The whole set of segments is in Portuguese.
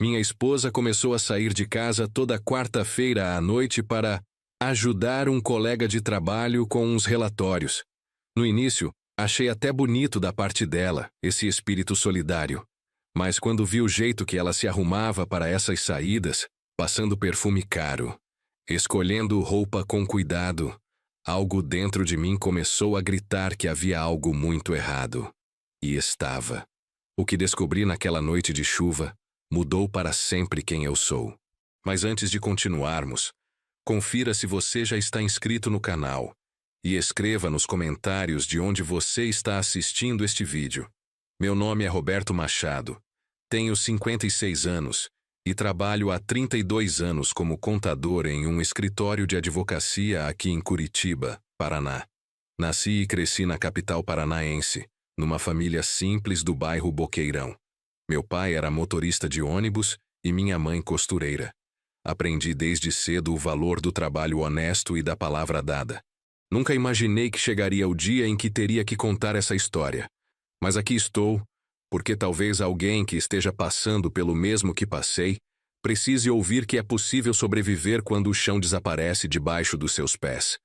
Minha esposa começou a sair de casa toda quarta-feira à noite para ajudar um colega de trabalho com uns relatórios. No início, achei até bonito da parte dela, esse espírito solidário. Mas quando vi o jeito que ela se arrumava para essas saídas, passando perfume caro, escolhendo roupa com cuidado, algo dentro de mim começou a gritar que havia algo muito errado. E estava. O que descobri naquela noite de chuva mudou para sempre quem eu sou. Mas antes de continuarmos, confira se você já está inscrito no canal e escreva nos comentários de onde você está assistindo este vídeo. Meu nome é Roberto Machado, tenho 56 anos e trabalho há 32 anos como contador em um escritório de advocacia aqui em Curitiba, Paraná. Nasci e cresci na capital paranaense, numa família simples do bairro Boqueirão. Meu pai era motorista de ônibus e minha mãe costureira. Aprendi desde cedo o valor do trabalho honesto e da palavra dada. Nunca imaginei que chegaria o dia em que teria que contar essa história. Mas aqui estou, porque talvez alguém que esteja passando pelo mesmo que passei precise ouvir que é possível sobreviver quando o chão desaparece debaixo dos seus pés.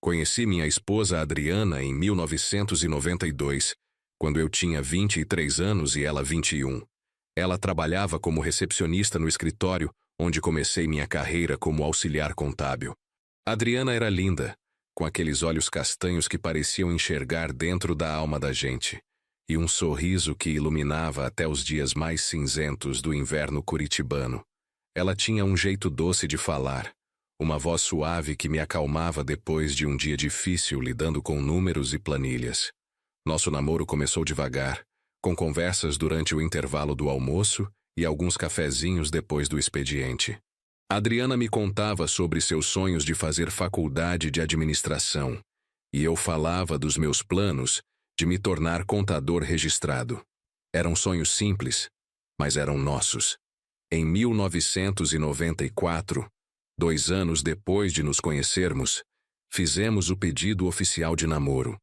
Conheci minha esposa Adriana em 1992, quando eu tinha 23 anos e ela 21. Ela trabalhava como recepcionista no escritório, onde comecei minha carreira como auxiliar contábil. Adriana era linda, com aqueles olhos castanhos que pareciam enxergar dentro da alma da gente, e um sorriso que iluminava até os dias mais cinzentos do inverno curitibano. Ela tinha um jeito doce de falar, uma voz suave que me acalmava depois de um dia difícil lidando com números e planilhas. Nosso namoro começou devagar, com conversas durante o intervalo do almoço e alguns cafezinhos depois do expediente. Adriana me contava sobre seus sonhos de fazer faculdade de administração, e eu falava dos meus planos de me tornar contador registrado. Eram sonhos simples, mas eram nossos. Em 1994, 2 anos depois de nos conhecermos, fizemos o pedido oficial de namoro.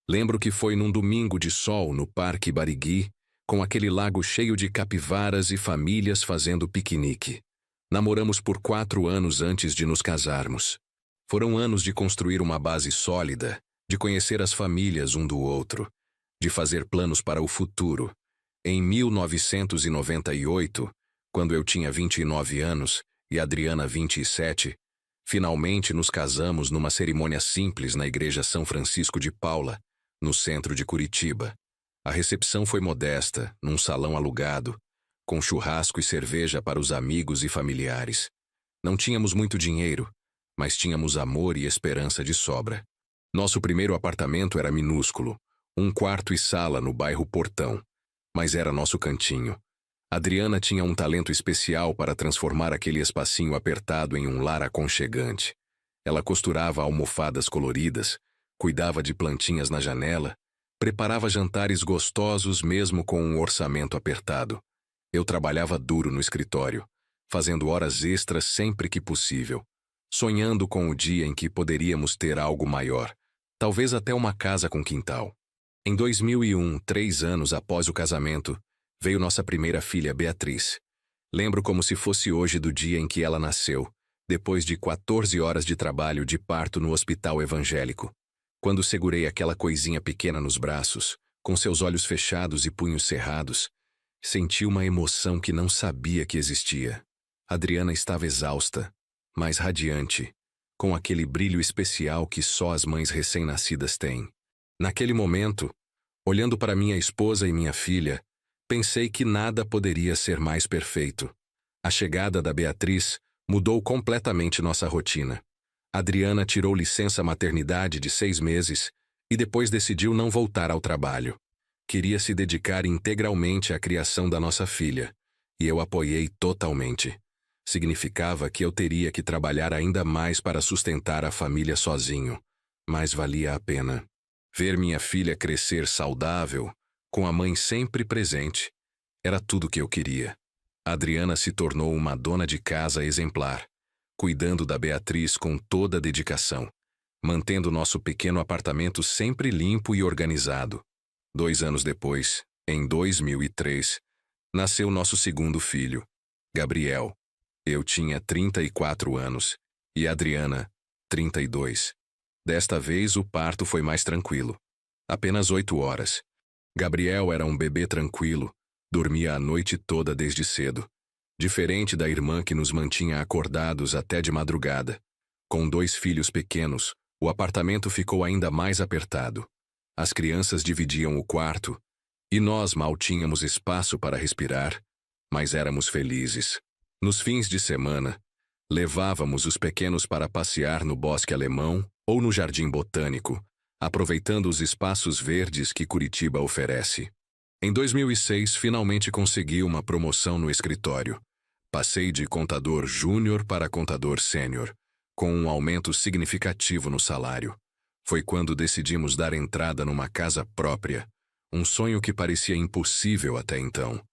Lembro que foi num domingo de sol no Parque Barigui, com aquele lago cheio de capivaras e famílias fazendo piquenique. Namoramos por 4 anos antes de nos casarmos. Foram anos de construir uma base sólida, de conhecer as famílias um do outro, de fazer planos para o futuro. Em 1998, quando eu tinha 29 anos e Adriana 27, finalmente nos casamos numa cerimônia simples na Igreja São Francisco de Paula, no centro de Curitiba. A recepção foi modesta, num salão alugado, com churrasco e cerveja para os amigos e familiares. Não tínhamos muito dinheiro, mas tínhamos amor e esperança de sobra. Nosso primeiro apartamento era minúsculo, 1 quarto e sala no bairro Portão, mas era nosso cantinho. Adriana tinha um talento especial para transformar aquele espacinho apertado em um lar aconchegante. Ela costurava almofadas coloridas, cuidava de plantinhas na janela, preparava jantares gostosos mesmo com um orçamento apertado. Eu trabalhava duro no escritório, fazendo horas extras sempre que possível, sonhando com o dia em que poderíamos ter algo maior, talvez até uma casa com quintal. Em 2001, 3 anos após o casamento, veio nossa primeira filha, Beatriz. Lembro como se fosse hoje do dia em que ela nasceu, depois de 14 horas de trabalho de parto no hospital evangélico. Quando segurei aquela coisinha pequena nos braços, com seus olhos fechados e punhos cerrados, senti uma emoção que não sabia que existia. Adriana estava exausta, mas radiante, com aquele brilho especial que só as mães recém-nascidas têm. Naquele momento, olhando para minha esposa e minha filha, pensei que nada poderia ser mais perfeito. A chegada da Beatriz mudou completamente nossa rotina. Adriana tirou licença maternidade de 6 meses e depois decidiu não voltar ao trabalho. Queria se dedicar integralmente à criação da nossa filha, e eu apoiei totalmente. Significava que eu teria que trabalhar ainda mais para sustentar a família sozinho, mas valia a pena. Ver minha filha crescer saudável, com a mãe sempre presente, era tudo que eu queria. Adriana se tornou uma dona de casa exemplar, cuidando da Beatriz com toda a dedicação, mantendo nosso pequeno apartamento sempre limpo e organizado. 2 anos depois, em 2003, nasceu nosso segundo filho. Gabriel. Eu tinha 34 anos e Adriana, 32. Desta vez o parto foi mais tranquilo. Apenas 8 horas. Gabriel era um bebê tranquilo, dormia a noite toda desde cedo. Diferente da irmã que nos mantinha acordados até de madrugada. Com 2 filhos pequenos, o apartamento ficou ainda mais apertado. As crianças dividiam o quarto, e nós mal tínhamos espaço para respirar, mas éramos felizes. Nos fins de semana, levávamos os pequenos para passear no Bosque Alemão ou no Jardim Botânico, aproveitando os espaços verdes que Curitiba oferece. Em 2006, finalmente consegui uma promoção no escritório. Passei de contador júnior para contador sênior, com um aumento significativo no salário. Foi quando decidimos dar entrada numa casa própria, um sonho que parecia impossível até então.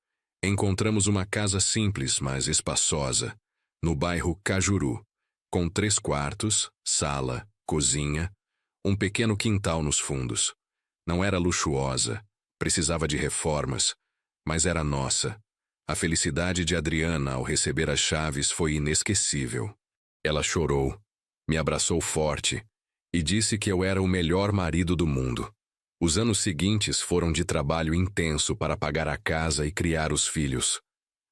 Encontramos uma casa simples, mas espaçosa, no bairro Cajuru, com 3 quartos, sala, cozinha, um pequeno quintal nos fundos. Não era luxuosa, precisava de reformas, mas era nossa. A felicidade de Adriana ao receber as chaves foi inesquecível. Ela chorou, me abraçou forte e disse que eu era o melhor marido do mundo. Os anos seguintes foram de trabalho intenso para pagar a casa e criar os filhos.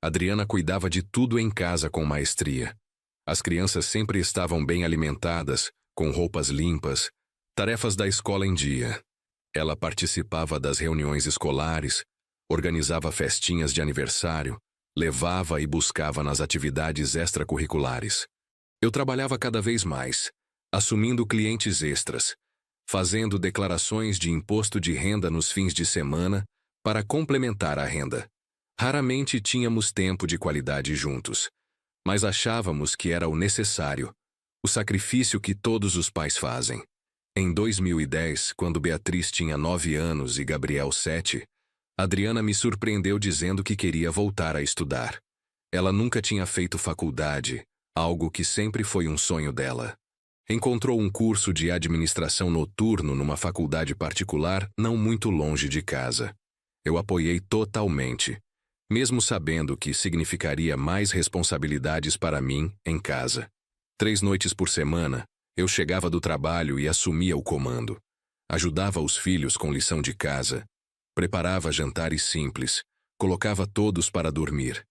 Adriana cuidava de tudo em casa com maestria. As crianças sempre estavam bem alimentadas, com roupas limpas, tarefas da escola em dia. Ela participava das reuniões escolares, organizava festinhas de aniversário, levava e buscava nas atividades extracurriculares. Eu trabalhava cada vez mais, assumindo clientes extras, fazendo declarações de imposto de renda nos fins de semana para complementar a renda. Raramente tínhamos tempo de qualidade juntos, mas achávamos que era o necessário, o sacrifício que todos os pais fazem. Em 2010, quando Beatriz tinha 9 anos e Gabriel 7, Adriana me surpreendeu dizendo que queria voltar a estudar. Ela nunca tinha feito faculdade, algo que sempre foi um sonho dela. Encontrou um curso de administração noturno numa faculdade particular não muito longe de casa. Eu apoiei totalmente, mesmo sabendo que significaria mais responsabilidades para mim em casa. 3 noites por semana, eu chegava do trabalho e assumia o comando. Ajudava os filhos com lição de casa, preparava jantares simples, colocava todos para dormir.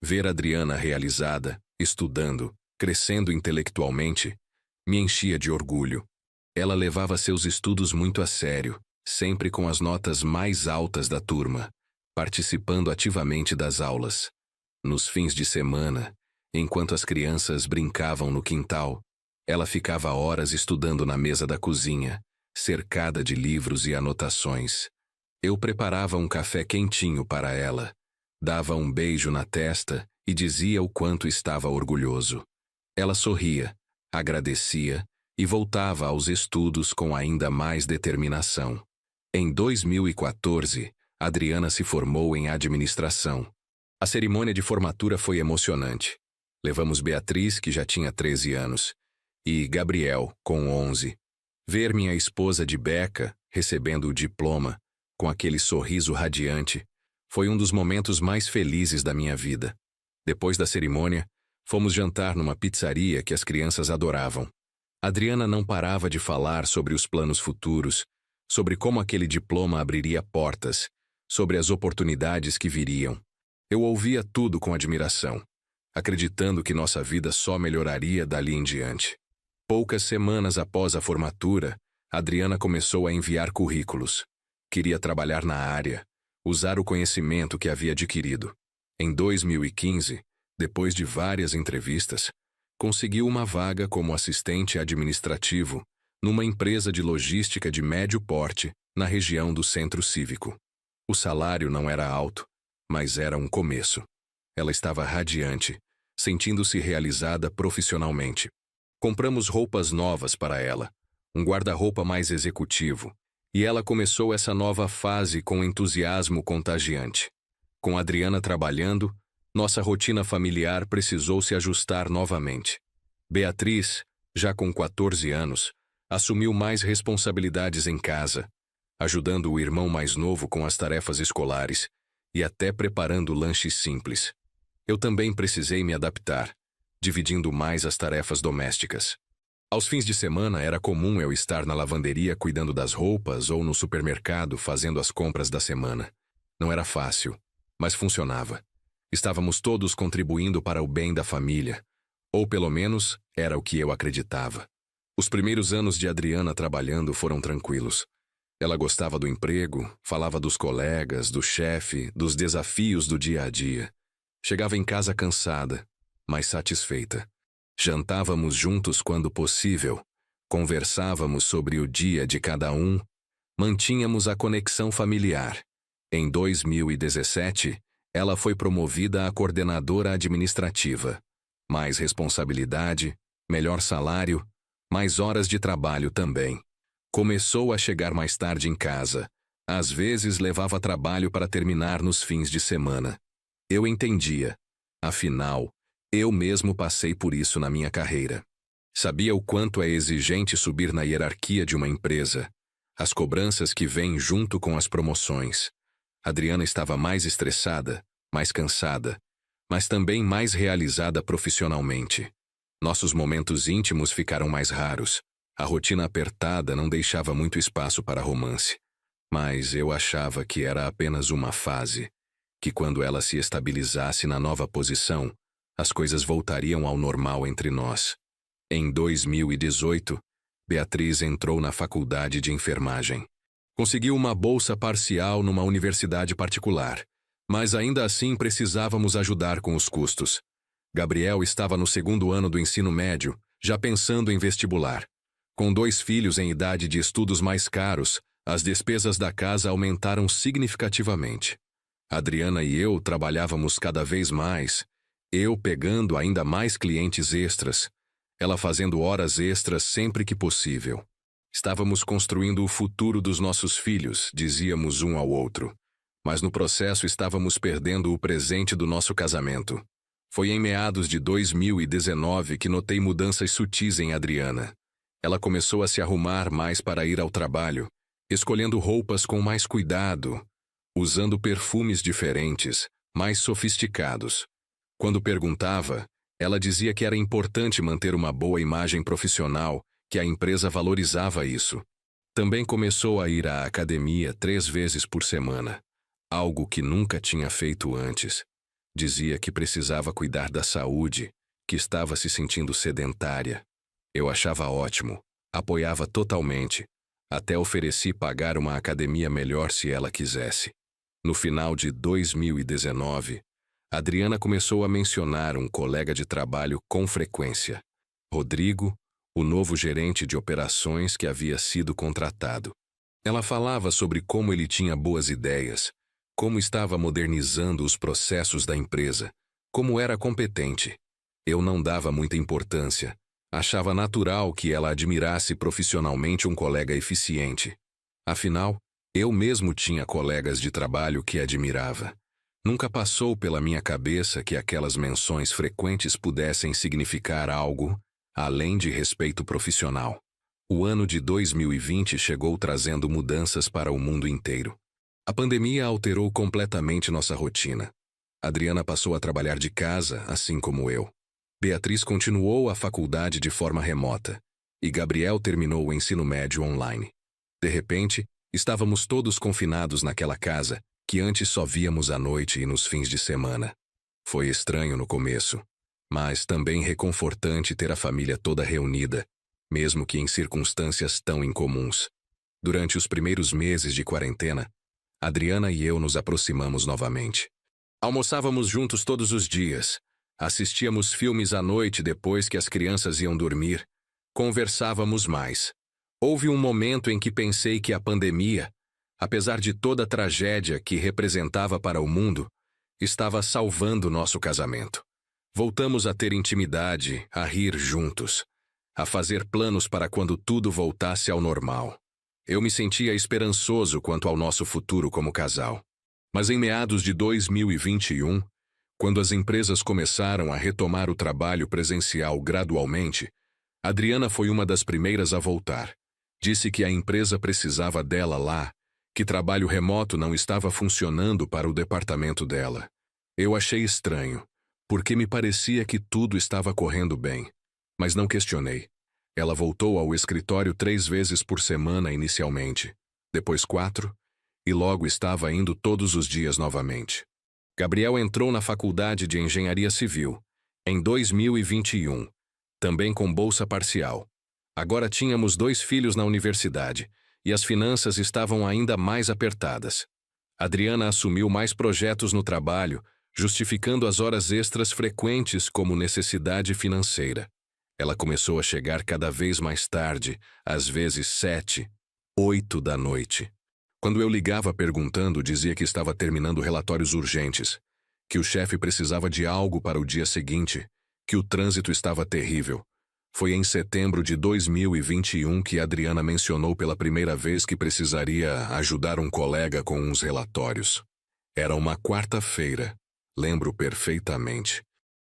Ver Adriana realizada, estudando, crescendo intelectualmente, me enchia de orgulho. Ela levava seus estudos muito a sério, sempre com as notas mais altas da turma, participando ativamente das aulas. Nos fins de semana, enquanto as crianças brincavam no quintal, ela ficava horas estudando na mesa da cozinha, cercada de livros e anotações. Eu preparava um café quentinho para ela, dava um beijo na testa e dizia o quanto estava orgulhoso. Ela sorria, agradecia e voltava aos estudos com ainda mais determinação. Em 2014, Adriana se formou em administração. A cerimônia de formatura foi emocionante. Levamos Beatriz, que já tinha 13 anos, e Gabriel, com 11. Ver minha esposa de beca, recebendo o diploma, com aquele sorriso radiante, foi um dos momentos mais felizes da minha vida. Depois da cerimônia, fomos jantar numa pizzaria que as crianças adoravam. Adriana não parava de falar sobre os planos futuros, sobre como aquele diploma abriria portas, sobre as oportunidades que viriam. Eu ouvia tudo com admiração, acreditando que nossa vida só melhoraria dali em diante. Poucas semanas após a formatura, Adriana começou a enviar currículos. Queria trabalhar na área, usar o conhecimento que havia adquirido. Em 2015, depois de várias entrevistas, conseguiu uma vaga como assistente administrativo numa empresa de logística de médio porte na região do Centro Cívico. O salário não era alto, mas era um começo. Ela estava radiante, sentindo-se realizada profissionalmente. Compramos roupas novas para ela, um guarda-roupa mais executivo, e ela começou essa nova fase com entusiasmo contagiante. Com Adriana trabalhando, nossa rotina familiar precisou se ajustar novamente. Beatriz, já com 14 anos, assumiu mais responsabilidades em casa, ajudando o irmão mais novo com as tarefas escolares e até preparando lanches simples. Eu também precisei me adaptar, dividindo mais as tarefas domésticas. Aos fins de semana era comum eu estar na lavanderia cuidando das roupas ou no supermercado fazendo as compras da semana. Não era fácil, mas funcionava. Estávamos todos contribuindo para o bem da família, ou pelo menos era o que eu acreditava. Os primeiros anos de Adriana trabalhando foram tranquilos. Ela gostava do emprego, falava dos colegas, do chefe, dos desafios do dia a dia. Chegava em casa cansada, mas satisfeita. Jantávamos juntos quando possível, conversávamos sobre o dia de cada um, mantínhamos a conexão familiar. Em 2017, ela foi promovida a coordenadora administrativa. Mais responsabilidade, melhor salário, mais horas de trabalho também. Começou a chegar mais tarde em casa. Às vezes levava trabalho para terminar nos fins de semana. Eu entendia. Afinal, eu mesmo passei por isso na minha carreira. Sabia o quanto é exigente subir na hierarquia de uma empresa, as cobranças que vêm junto com as promoções. Adriana estava mais estressada, mais cansada, mas também mais realizada profissionalmente. Nossos momentos íntimos ficaram mais raros. A rotina apertada não deixava muito espaço para romance. Mas eu achava que era apenas uma fase, que quando ela se estabilizasse na nova posição, as coisas voltariam ao normal entre nós. Em 2018, Beatriz entrou na faculdade de enfermagem. Conseguiu uma bolsa parcial numa universidade particular, mas ainda assim precisávamos ajudar com os custos. Gabriel estava no 2º ano do ensino médio, já pensando em vestibular. Com 2 filhos em idade de estudos mais caros, as despesas da casa aumentaram significativamente. Adriana e eu trabalhávamos cada vez mais, eu pegando ainda mais clientes extras, ela fazendo horas extras sempre que possível. Estávamos construindo o futuro dos nossos filhos, dizíamos um ao outro. Mas no processo estávamos perdendo o presente do nosso casamento. Foi em meados de 2019 que notei mudanças sutis em Adriana. Ela começou a se arrumar mais para ir ao trabalho, escolhendo roupas com mais cuidado, usando perfumes diferentes, mais sofisticados. Quando perguntava, ela dizia que era importante manter uma boa imagem profissional, que a empresa valorizava isso. Também começou a ir à academia 3 vezes por semana, algo que nunca tinha feito antes. Dizia que precisava cuidar da saúde, que estava se sentindo sedentária. Eu achava ótimo, apoiava totalmente. Até ofereci pagar uma academia melhor se ela quisesse. No final de 2019, Adriana começou a mencionar um colega de trabalho com frequência. Rodrigo, o novo gerente de operações que havia sido contratado. Ela falava sobre como ele tinha boas ideias, como estava modernizando os processos da empresa, como era competente. Eu não dava muita importância. Achava natural que ela admirasse profissionalmente um colega eficiente. Afinal, eu mesmo tinha colegas de trabalho que admirava. Nunca passou pela minha cabeça que aquelas menções frequentes pudessem significar algo além de respeito profissional. O ano de 2020 chegou trazendo mudanças para o mundo inteiro. A pandemia alterou completamente nossa rotina. Adriana passou a trabalhar de casa, assim como eu. Beatriz continuou a faculdade de forma remota, e Gabriel terminou o ensino médio online. De repente, estávamos todos confinados naquela casa, que antes só víamos à noite e nos fins de semana. Foi estranho no começo, mas também reconfortante ter a família toda reunida, mesmo que em circunstâncias tão incomuns. Durante os primeiros meses de quarentena, Adriana e eu nos aproximamos novamente. Almoçávamos juntos todos os dias, assistíamos filmes à noite depois que as crianças iam dormir, conversávamos mais. Houve um momento em que pensei que a pandemia, apesar de toda a tragédia que representava para o mundo, estava salvando nosso casamento. Voltamos a ter intimidade, a rir juntos, a fazer planos para quando tudo voltasse ao normal. Eu me sentia esperançoso quanto ao nosso futuro como casal. Mas em meados de 2021, quando as empresas começaram a retomar o trabalho presencial gradualmente, Adriana foi uma das primeiras a voltar. Disse que a empresa precisava dela lá, que trabalho remoto não estava funcionando para o departamento dela. Eu achei estranho, porque me parecia que tudo estava correndo bem. Mas não questionei. Ela voltou ao escritório 3 vezes por semana inicialmente, depois 4, e logo estava indo todos os dias novamente. Gabriel entrou na faculdade de Engenharia Civil, em 2021, também com bolsa parcial. Agora tínhamos 2 filhos na universidade, e as finanças estavam ainda mais apertadas. Adriana assumiu mais projetos no trabalho, justificando as horas extras frequentes como necessidade financeira. Ela começou a chegar cada vez mais tarde, às vezes 7, 8 da noite. Quando eu ligava perguntando, dizia que estava terminando relatórios urgentes, que o chefe precisava de algo para o dia seguinte, que o trânsito estava terrível. Foi em setembro de 2021 que Adriana mencionou pela primeira vez que precisaria ajudar um colega com uns relatórios. Era uma quarta-feira, lembro perfeitamente.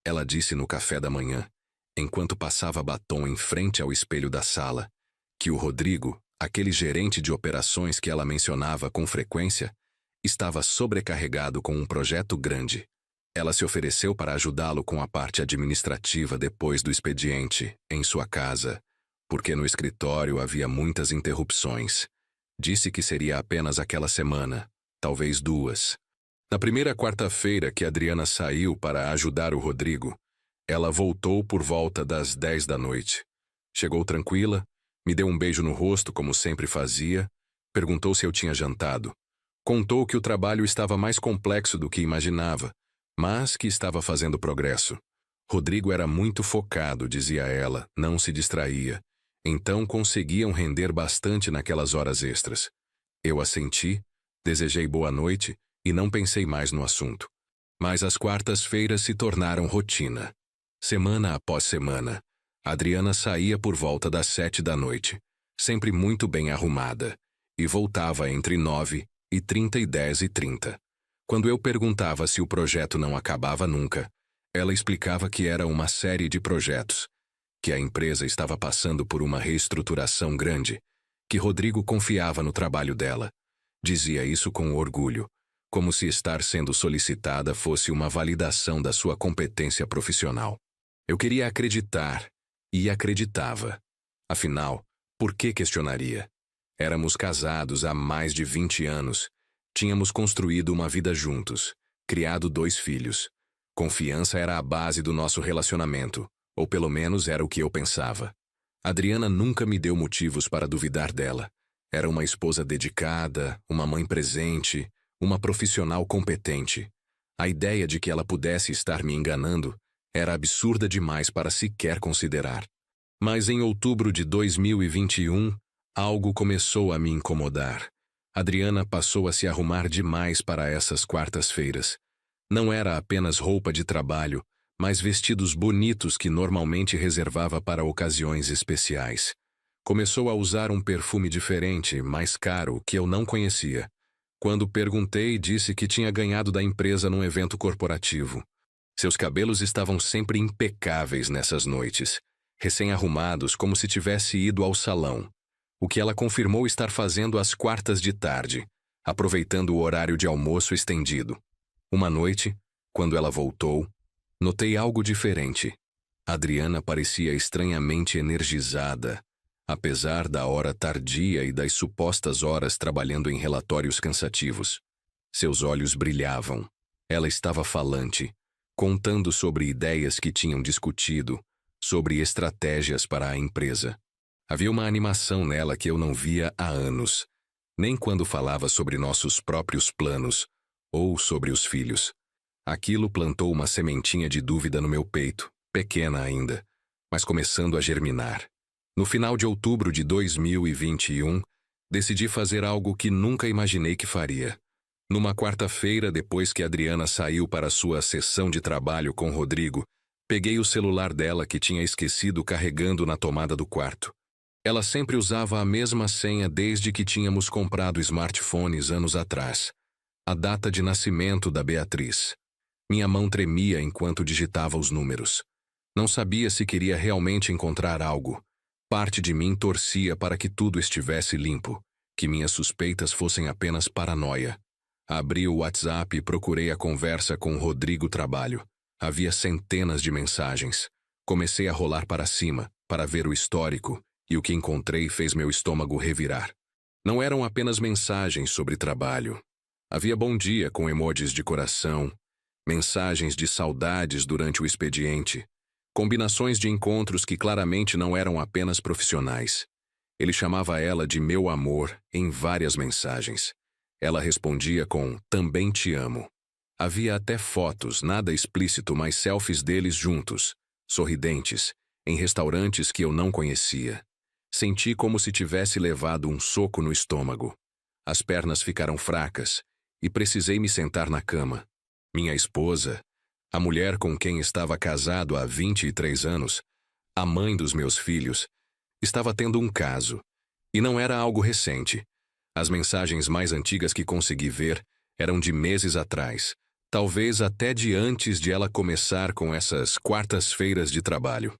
Ela disse no café da manhã, enquanto passava batom em frente ao espelho da sala, que o Rodrigo, aquele gerente de operações que ela mencionava com frequência, estava sobrecarregado com um projeto grande. Ela se ofereceu para ajudá-lo com a parte administrativa depois do expediente, em sua casa, porque no escritório havia muitas interrupções. Disse que seria apenas aquela semana, talvez 2. Na primeira quarta-feira que Adriana saiu para ajudar o Rodrigo, ela voltou por volta das 10 da noite. Chegou tranquila, me deu um beijo no rosto como sempre fazia, perguntou se eu tinha jantado. Contou que o trabalho estava mais complexo do que imaginava, mas que estava fazendo progresso. Rodrigo era muito focado, dizia ela, não se distraía. Então conseguiam render bastante naquelas horas extras. Eu assenti, desejei boa noite e não pensei mais no assunto. Mas as quartas-feiras se tornaram rotina. Semana após semana, Adriana saía por volta das 7 da noite, sempre muito bem arrumada, e voltava entre 9h30 e 10h30. Quando eu perguntava se o projeto não acabava nunca, ela explicava que era uma série de projetos, que a empresa estava passando por uma reestruturação grande, que Rodrigo confiava no trabalho dela. Dizia isso com orgulho, como se estar sendo solicitada fosse uma validação da sua competência profissional. Eu queria acreditar, e acreditava. Afinal, por que questionaria? Éramos casados há mais de 20 anos, tínhamos construído uma vida juntos, criado 2 filhos. Confiança era a base do nosso relacionamento, ou pelo menos era o que eu pensava. Adriana nunca me deu motivos para duvidar dela. Era uma esposa dedicada, uma mãe presente, uma profissional competente. A ideia de que ela pudesse estar me enganando era absurda demais para sequer considerar. Mas em outubro de 2021, algo começou a me incomodar. Adriana passou a se arrumar demais para essas quartas-feiras. Não era apenas roupa de trabalho, mas vestidos bonitos que normalmente reservava para ocasiões especiais. Começou a usar um perfume diferente, mais caro, que eu não conhecia. Quando perguntei, disse que tinha ganhado da empresa num evento corporativo. Seus cabelos estavam sempre impecáveis nessas noites, recém-arrumados como se tivesse ido ao salão. O que ela confirmou estar fazendo às quartas de tarde, aproveitando o horário de almoço estendido. Uma noite, quando ela voltou, notei algo diferente. Adriana parecia estranhamente energizada, apesar da hora tardia e das supostas horas trabalhando em relatórios cansativos. Seus olhos brilhavam. Ela estava falante, contando sobre ideias que tinham discutido, sobre estratégias para a empresa. Havia uma animação nela que eu não via há anos, nem quando falava sobre nossos próprios planos ou sobre os filhos. Aquilo plantou uma sementinha de dúvida no meu peito, pequena ainda, mas começando a germinar. No final de outubro de 2021, decidi fazer algo que nunca imaginei que faria. Numa quarta-feira, depois que Adriana saiu para sua sessão de trabalho com Rodrigo, peguei o celular dela que tinha esquecido carregando na tomada do quarto. Ela sempre usava a mesma senha desde que tínhamos comprado smartphones anos atrás. A data de nascimento da Beatriz. Minha mão tremia enquanto digitava os números. Não sabia se queria realmente encontrar algo. Parte de mim torcia para que tudo estivesse limpo, que minhas suspeitas fossem apenas paranoia. Abri o WhatsApp e procurei a conversa com Rodrigo Trabalho. Havia centenas de mensagens. Comecei a rolar para cima, para ver o histórico, e o que encontrei fez meu estômago revirar. Não eram apenas mensagens sobre trabalho. Havia bom dia com emojis de coração, mensagens de saudades durante o expediente, combinações de encontros que claramente não eram apenas profissionais. Ele chamava ela de meu amor em várias mensagens. Ela respondia com também te amo. Havia até fotos, nada explícito, mas selfies deles juntos, sorridentes, em restaurantes que eu não conhecia. Senti como se tivesse levado um soco no estômago. As pernas ficaram fracas e precisei me sentar na cama. Minha esposa, a mulher com quem estava casado há 23 anos, a mãe dos meus filhos, estava tendo um caso. E não era algo recente. As mensagens mais antigas que consegui ver eram de meses atrás, talvez até de antes de ela começar com essas quartas-feiras de trabalho.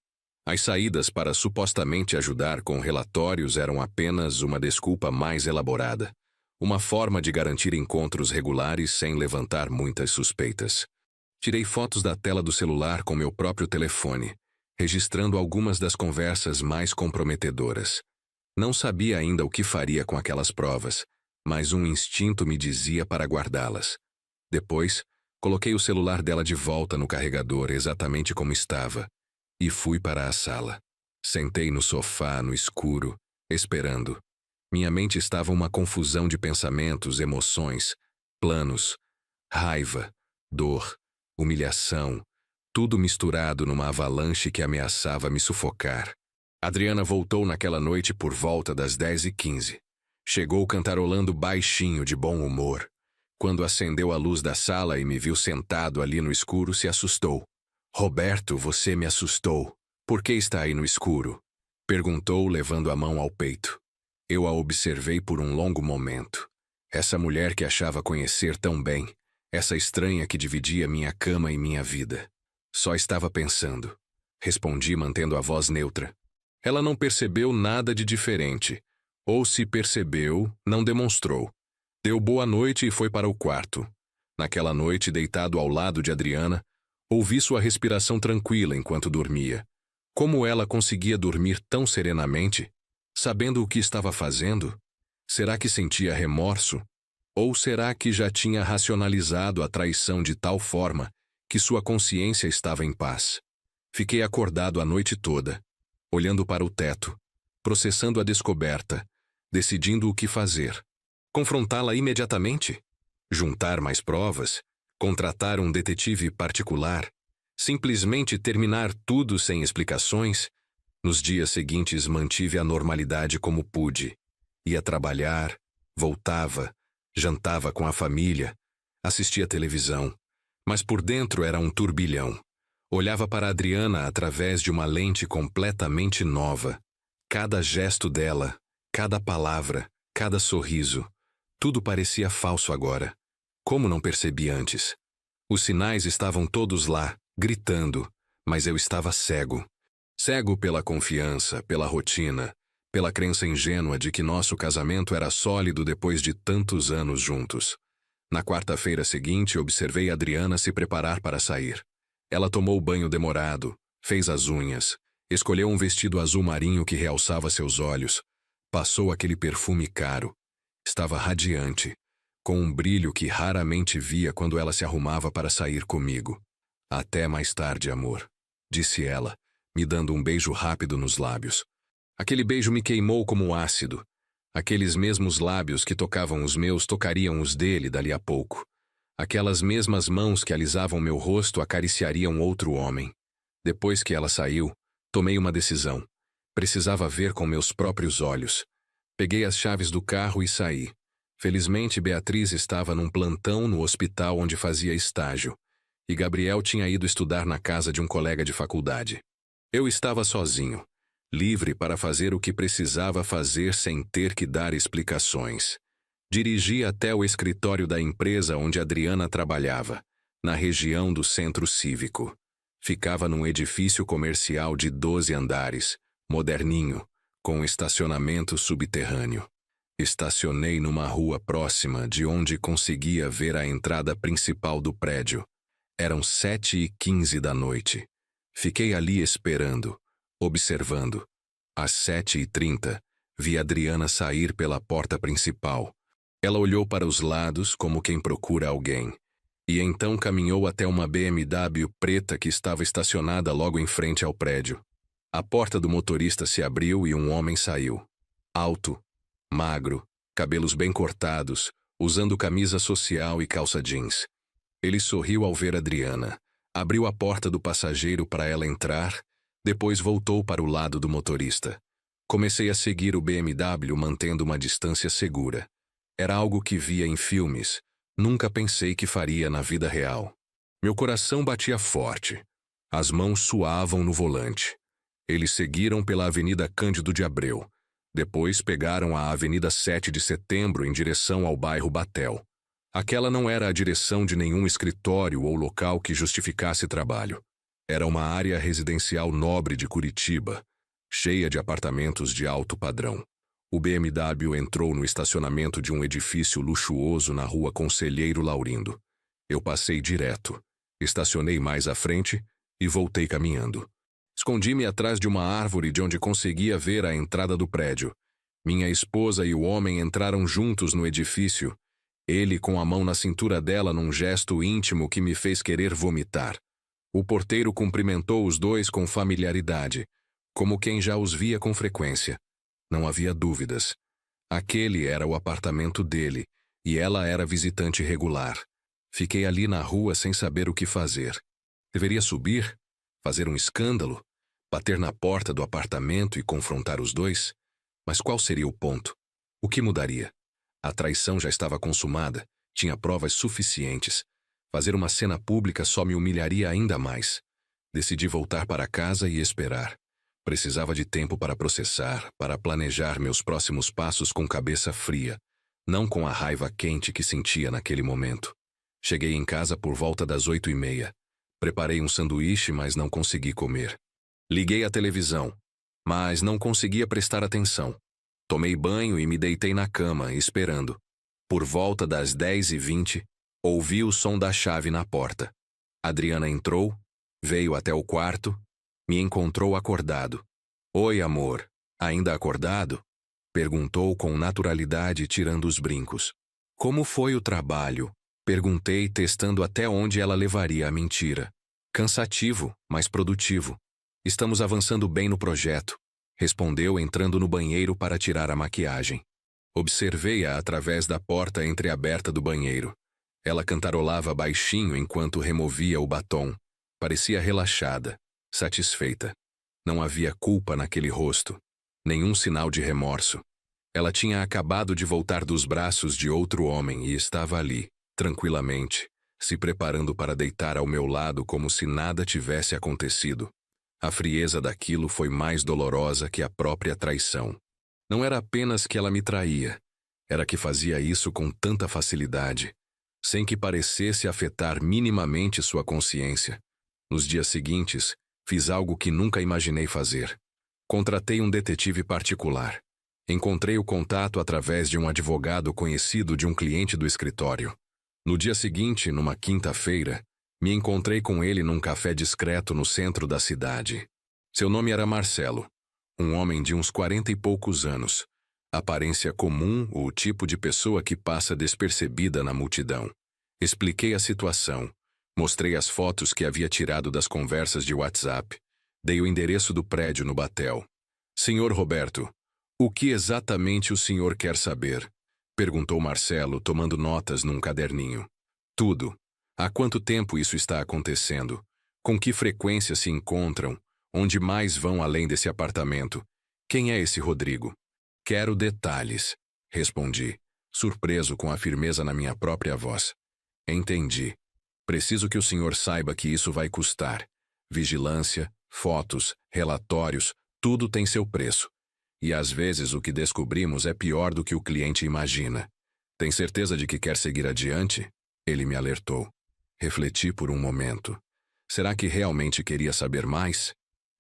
As saídas para supostamente ajudar com relatórios eram apenas uma desculpa mais elaborada, uma forma de garantir encontros regulares sem levantar muitas suspeitas. Tirei fotos da tela do celular com meu próprio telefone, registrando algumas das conversas mais comprometedoras. Não sabia ainda o que faria com aquelas provas, mas um instinto me dizia para guardá-las. Depois, coloquei o celular dela de volta no carregador exatamente como estava, e fui para a sala. Sentei no sofá, no escuro, esperando. Minha mente estava uma confusão de pensamentos, emoções, planos, raiva, dor, humilhação, tudo misturado numa avalanche que ameaçava me sufocar. Adriana voltou naquela noite por volta das 10h15. Chegou cantarolando baixinho, de bom humor. Quando acendeu a luz da sala e me viu sentado ali no escuro, se assustou. Roberto, você me assustou. Por que está aí no escuro? Perguntou, levando a mão ao peito. Eu a observei por um longo momento. Essa mulher que achava conhecer tão bem, essa estranha que dividia minha cama e minha vida. Só estava pensando. Respondi mantendo a voz neutra. Ela não percebeu nada de diferente. Ou se percebeu, não demonstrou. Deu boa noite e foi para o quarto. Naquela noite, deitado ao lado de Adriana, ouvi sua respiração tranquila enquanto dormia. Como ela conseguia dormir tão serenamente, sabendo o que estava fazendo? Será que sentia remorso? Ou será que já tinha racionalizado a traição de tal forma que sua consciência estava em paz? Fiquei acordado a noite toda, olhando para o teto, processando a descoberta, decidindo o que fazer. Confrontá-la imediatamente? Juntar mais provas? Contratar um detetive particular? Simplesmente terminar tudo sem explicações? Nos dias seguintes mantive a normalidade como pude. Ia trabalhar, voltava, jantava com a família, assistia televisão. Mas por dentro era um turbilhão. Olhava para Adriana através de uma lente completamente nova. Cada gesto dela, cada palavra, cada sorriso, tudo parecia falso agora. Como não percebi antes? Os sinais estavam todos lá, gritando, mas eu estava cego. Cego pela confiança, pela rotina, pela crença ingênua de que nosso casamento era sólido depois de tantos anos juntos. Na quarta-feira seguinte, observei Adriana se preparar para sair. Ela tomou banho demorado, fez as unhas, escolheu um vestido azul marinho que realçava seus olhos, passou aquele perfume caro. Estava radiante, com um brilho que raramente via quando ela se arrumava para sair comigo. Até mais tarde, amor, disse ela, me dando um beijo rápido nos lábios. Aquele beijo me queimou como ácido. Aqueles mesmos lábios que tocavam os meus tocariam os dele dali a pouco. Aquelas mesmas mãos que alisavam meu rosto acariciariam outro homem. Depois que ela saiu, tomei uma decisão. Precisava ver com meus próprios olhos. Peguei as chaves do carro e saí. Felizmente, Beatriz estava num plantão no hospital onde fazia estágio, e Gabriel tinha ido estudar na casa de um colega de faculdade. Eu estava sozinho, livre para fazer o que precisava fazer sem ter que dar explicações. Dirigi até o escritório da empresa onde Adriana trabalhava, na região do centro cívico. Ficava num edifício comercial de 12 andares, moderninho, com estacionamento subterrâneo. Estacionei numa rua próxima de onde conseguia ver a entrada principal do prédio. Eram 7h15 da noite. Fiquei ali esperando, observando. Às 7h30, vi Adriana sair pela porta principal. Ela olhou para os lados como quem procura alguém. E então caminhou até uma BMW preta que estava estacionada logo em frente ao prédio. A porta do motorista se abriu e um homem saiu. Alto, magro, cabelos bem cortados, usando camisa social e calça jeans. Ele sorriu ao ver Adriana, abriu a porta do passageiro para ela entrar, depois voltou para o lado do motorista. Comecei a seguir o BMW mantendo uma distância segura. Era algo que via em filmes, nunca pensei que faria na vida real. Meu coração batia forte. As mãos suavam no volante. Eles seguiram pela Avenida Cândido de Abreu. Depois pegaram a Avenida 7 de Setembro em direção ao bairro Batel. Aquela não era a direção de nenhum escritório ou local que justificasse trabalho. Era uma área residencial nobre de Curitiba, cheia de apartamentos de alto padrão. O BMW entrou no estacionamento de um edifício luxuoso na rua Conselheiro Laurindo. Eu passei direto, estacionei mais à frente e voltei caminhando. Escondi-me atrás de uma árvore de onde conseguia ver a entrada do prédio. Minha esposa e o homem entraram juntos no edifício, ele com a mão na cintura dela num gesto íntimo que me fez querer vomitar. O porteiro cumprimentou os dois com familiaridade, como quem já os via com frequência. Não havia dúvidas. Aquele era o apartamento dele, e ela era visitante regular. Fiquei ali na rua sem saber o que fazer. Deveria subir? Fazer um escândalo? Bater na porta do apartamento e confrontar os dois? Mas qual seria o ponto? O que mudaria? A traição já estava consumada, tinha provas suficientes. Fazer uma cena pública só me humilharia ainda mais. Decidi voltar para casa e esperar. Precisava de tempo para processar, para planejar meus próximos passos com cabeça fria, não com a raiva quente que sentia naquele momento. Cheguei em casa por volta das 8h30. Preparei um sanduíche, mas não consegui comer. Liguei a televisão, mas não conseguia prestar atenção. Tomei banho e me deitei na cama, esperando. Por volta das 10h20, ouvi o som da chave na porta. Adriana entrou, veio até o quarto, me encontrou acordado. "Oi, amor, ainda acordado?" Perguntou com naturalidade, tirando os brincos. "Como foi o trabalho?" Perguntei, testando até onde ela levaria a mentira. "Cansativo, mas produtivo. Estamos avançando bem no projeto", respondeu entrando no banheiro para tirar a maquiagem. Observei-a através da porta entreaberta do banheiro. Ela cantarolava baixinho enquanto removia o batom. Parecia relaxada, satisfeita. Não havia culpa naquele rosto, nenhum sinal de remorso. Ela tinha acabado de voltar dos braços de outro homem e estava ali, tranquilamente, se preparando para deitar ao meu lado como se nada tivesse acontecido. A frieza daquilo foi mais dolorosa que a própria traição. Não era apenas que ela me traía, era que fazia isso com tanta facilidade, sem que parecesse afetar minimamente sua consciência. Nos dias seguintes, fiz algo que nunca imaginei fazer. Contratei um detetive particular. Encontrei o contato através de um advogado conhecido de um cliente do escritório. No dia seguinte, numa quinta-feira, me encontrei com ele num café discreto no centro da cidade. Seu nome era Marcelo, um homem de uns 40 e poucos anos. Aparência comum, o tipo de pessoa que passa despercebida na multidão. Expliquei a situação. Mostrei as fotos que havia tirado das conversas de WhatsApp. Dei o endereço do prédio no Batel. "Senhor Roberto, o que exatamente o senhor quer saber?" perguntou Marcelo, tomando notas num caderninho. "Tudo. Há quanto tempo isso está acontecendo? Com que frequência se encontram? Onde mais vão além desse apartamento? Quem é esse Rodrigo?" "Quero detalhes", respondi, surpreso com a firmeza na minha própria voz. "Entendi. Preciso que o senhor saiba que isso vai custar. Vigilância, fotos, relatórios, tudo tem seu preço. E às vezes o que descobrimos é pior do que o cliente imagina. Tem certeza de que quer seguir adiante?" Ele me alertou. Refleti por um momento. Será que realmente queria saber mais?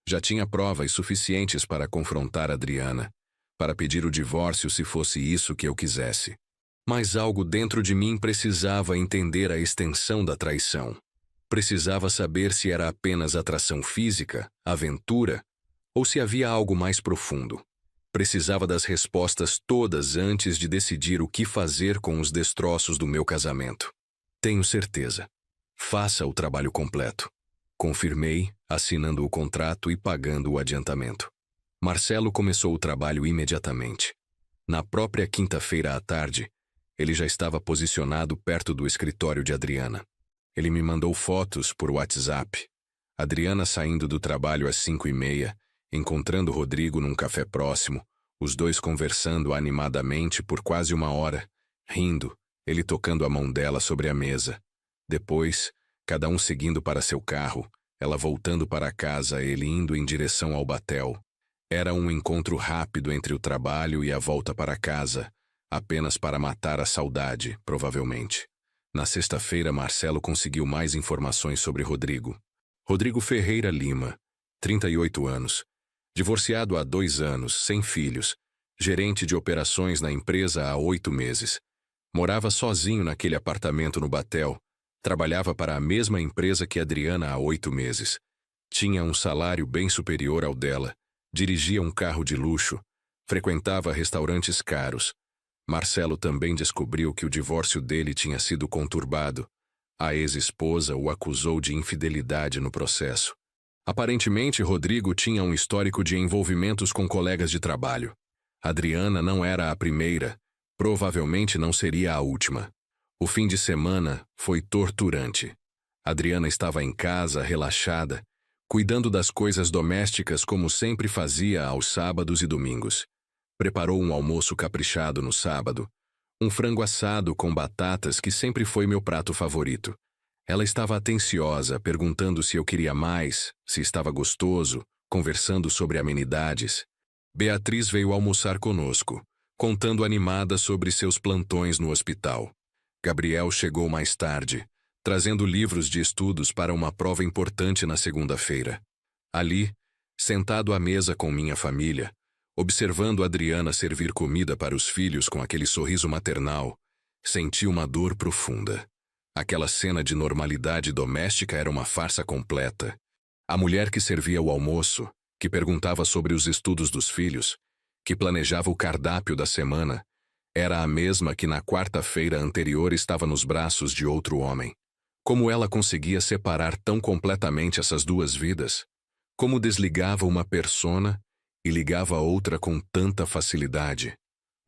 Já tinha provas suficientes para confrontar Adriana, para pedir o divórcio se fosse isso que eu quisesse. Mas algo dentro de mim precisava entender a extensão da traição. Precisava saber se era apenas atração física, aventura, ou se havia algo mais profundo. Precisava das respostas todas antes de decidir o que fazer com os destroços do meu casamento. Tenho certeza. Faça o trabalho completo. Confirmei, assinando o contrato e pagando o adiantamento. Marcelo começou o trabalho imediatamente. Na própria quinta-feira à tarde, ele já estava posicionado perto do escritório de Adriana. Ele me mandou fotos por WhatsApp. Adriana saindo do trabalho às 5h30, encontrando Rodrigo num café próximo, os dois conversando animadamente por quase 1 hora, rindo, ele tocando a mão dela sobre a mesa. Depois, cada um seguindo para seu carro, ela voltando para casa, ele indo em direção ao batel. Era um encontro rápido entre o trabalho e a volta para casa, apenas para matar a saudade, provavelmente. Na sexta-feira, Marcelo conseguiu mais informações sobre Rodrigo. Rodrigo Ferreira Lima, 38 anos, divorciado há 2 anos, sem filhos, gerente de operações na empresa há 8 meses. Morava sozinho naquele apartamento no batel. Trabalhava para a mesma empresa que Adriana há 8 meses. Tinha um salário bem superior ao dela. Dirigia um carro de luxo. Frequentava restaurantes caros. Marcelo também descobriu que o divórcio dele tinha sido conturbado. A ex-esposa o acusou de infidelidade no processo. Aparentemente, Rodrigo tinha um histórico de envolvimentos com colegas de trabalho. Adriana não era a primeira, provavelmente não seria a última. O fim de semana foi torturante. Adriana estava em casa, relaxada, cuidando das coisas domésticas como sempre fazia aos sábados e domingos. Preparou um almoço caprichado no sábado, um frango assado com batatas que sempre foi meu prato favorito. Ela estava atenciosa, perguntando se eu queria mais, se estava gostoso, conversando sobre amenidades. Beatriz veio almoçar conosco, contando animada sobre seus plantões no hospital. Gabriel chegou mais tarde, trazendo livros de estudos para uma prova importante na segunda-feira. Ali, sentado à mesa com minha família, observando Adriana servir comida para os filhos com aquele sorriso maternal, senti uma dor profunda. Aquela cena de normalidade doméstica era uma farsa completa. A mulher que servia o almoço, que perguntava sobre os estudos dos filhos, que planejava o cardápio da semana, era a mesma que na quarta-feira anterior estava nos braços de outro homem. Como ela conseguia separar tão completamente essas duas vidas? Como desligava uma persona e ligava a outra com tanta facilidade?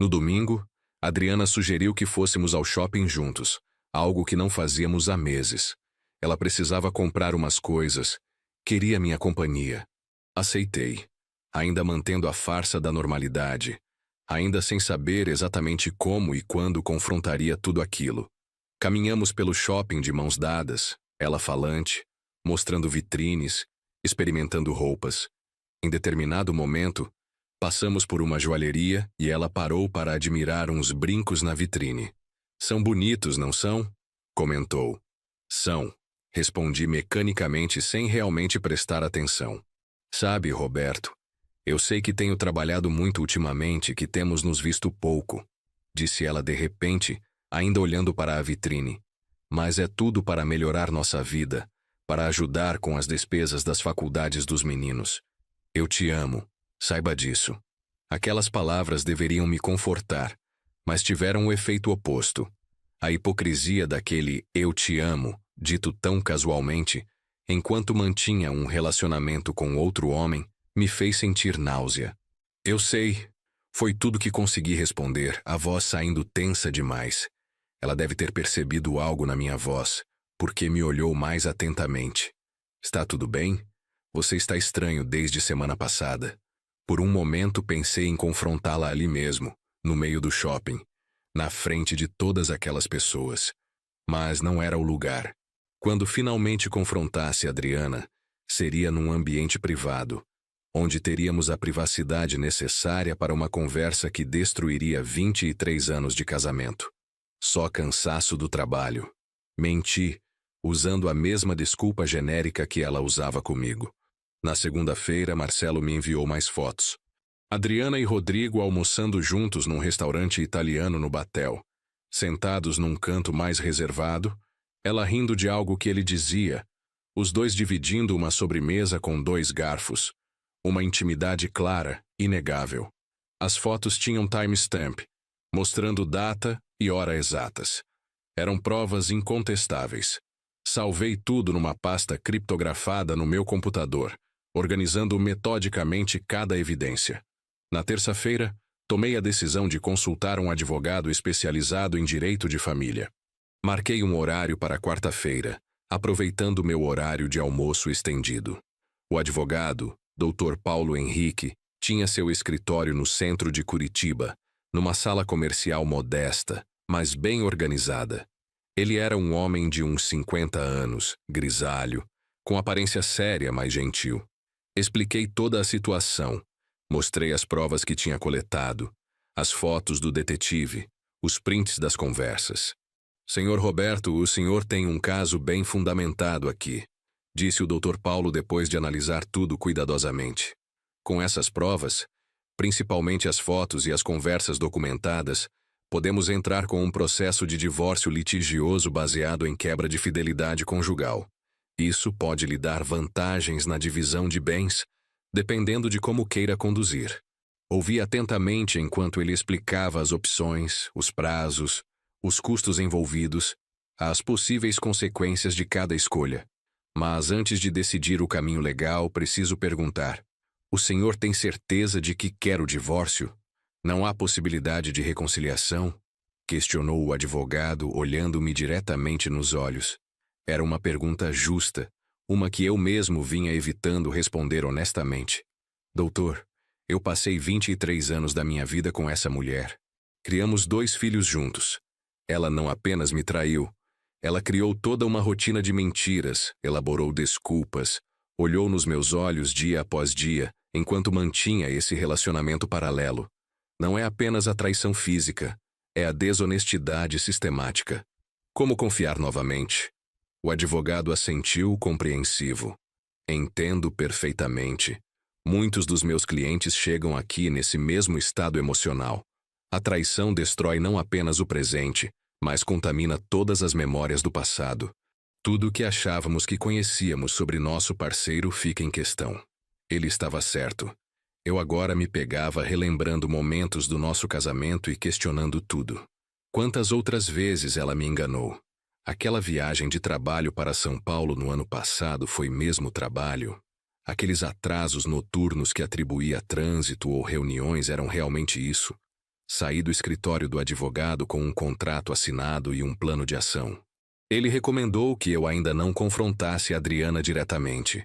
No domingo, Adriana sugeriu que fôssemos ao shopping juntos, algo que não fazíamos há meses. Ela precisava comprar umas coisas, queria minha companhia. Aceitei, ainda mantendo a farsa da normalidade, ainda sem saber exatamente como e quando confrontaria tudo aquilo. Caminhamos pelo shopping de mãos dadas, ela falante, mostrando vitrines, experimentando roupas. Em determinado momento, passamos por uma joalheria e ela parou para admirar uns brincos na vitrine. São bonitos, não são? Comentou. São, respondi mecanicamente sem realmente prestar atenção. Sabe, Roberto, eu sei que tenho trabalhado muito ultimamente e que temos nos visto pouco, disse ela de repente, ainda olhando para a vitrine. Mas é tudo para melhorar nossa vida, para ajudar com as despesas das faculdades dos meninos. Eu te amo, saiba disso. Aquelas palavras deveriam me confortar, mas tiveram o efeito oposto. A hipocrisia daquele "eu te amo", dito tão casualmente, enquanto mantinha um relacionamento com outro homem, me fez sentir náusea. Eu sei, foi tudo que consegui responder, a voz saindo tensa demais. Ela deve ter percebido algo na minha voz, porque me olhou mais atentamente. Está tudo bem? Você está estranho desde semana passada. Por um momento pensei em confrontá-la ali mesmo, no meio do shopping, na frente de todas aquelas pessoas. Mas não era o lugar. Quando finalmente confrontasse Adriana, seria num ambiente privado, onde teríamos a privacidade necessária para uma conversa que destruiria 23 anos de casamento. Só cansaço do trabalho. Menti, usando a mesma desculpa genérica que ela usava comigo. Na segunda-feira, Marcelo me enviou mais fotos. Adriana e Rodrigo almoçando juntos num restaurante italiano no Batel. Sentados num canto mais reservado, ela rindo de algo que ele dizia, Os dois dividindo uma sobremesa com 2 garfos. Uma intimidade clara, inegável. As fotos tinham timestamp, mostrando data e hora exatas. Eram provas incontestáveis. Salvei tudo numa pasta criptografada no meu computador, organizando metodicamente cada evidência. Na terça-feira, tomei a decisão de consultar um advogado especializado em direito de família. Marquei um horário para quarta-feira, aproveitando meu horário de almoço estendido. O advogado, Dr. Paulo Henrique, tinha seu escritório no centro de Curitiba, numa sala comercial modesta, mas bem organizada. Ele era um homem de uns 50 anos, grisalho, com aparência séria, mas gentil. Expliquei toda a situação, mostrei as provas que tinha coletado, as fotos do detetive, os prints das conversas. Senhor Roberto, o senhor tem um caso bem fundamentado aqui, disse o Dr. Paulo depois de analisar tudo cuidadosamente. Com essas provas, principalmente as fotos e as conversas documentadas, podemos entrar com um processo de divórcio litigioso baseado em quebra de fidelidade conjugal. Isso pode lhe dar vantagens na divisão de bens, dependendo de como queira conduzir. Ouvi atentamente enquanto ele explicava as opções, os prazos, os custos envolvidos, as possíveis consequências de cada escolha. Mas antes de decidir o caminho legal, preciso perguntar: o senhor tem certeza de que quer o divórcio? Não há possibilidade de reconciliação? Questionou o advogado, olhando-me diretamente nos olhos. Era uma pergunta justa, uma que eu mesmo vinha evitando responder honestamente. Doutor, eu passei 23 anos da minha vida com essa mulher. Criamos 2 filhos juntos. Ela não apenas me traiu, ela criou toda uma rotina de mentiras, elaborou desculpas, olhou nos meus olhos dia após dia, enquanto mantinha esse relacionamento paralelo. Não é apenas a traição física, é a desonestidade sistemática. Como confiar novamente? O advogado assentiu compreensivo. Entendo perfeitamente. Muitos dos meus clientes chegam aqui nesse mesmo estado emocional. A traição destrói não apenas o presente, mas contamina todas as memórias do passado. Tudo o que achávamos que conhecíamos sobre nosso parceiro fica em questão. Ele estava certo. Eu agora me pegava relembrando momentos do nosso casamento e questionando tudo. Quantas outras vezes ela me enganou? Aquela viagem de trabalho para São Paulo no ano passado foi mesmo trabalho? Aqueles atrasos noturnos que atribuía a trânsito ou reuniões eram realmente isso? Saí do escritório do advogado com um contrato assinado e um plano de ação. Ele recomendou que eu ainda não confrontasse Adriana diretamente.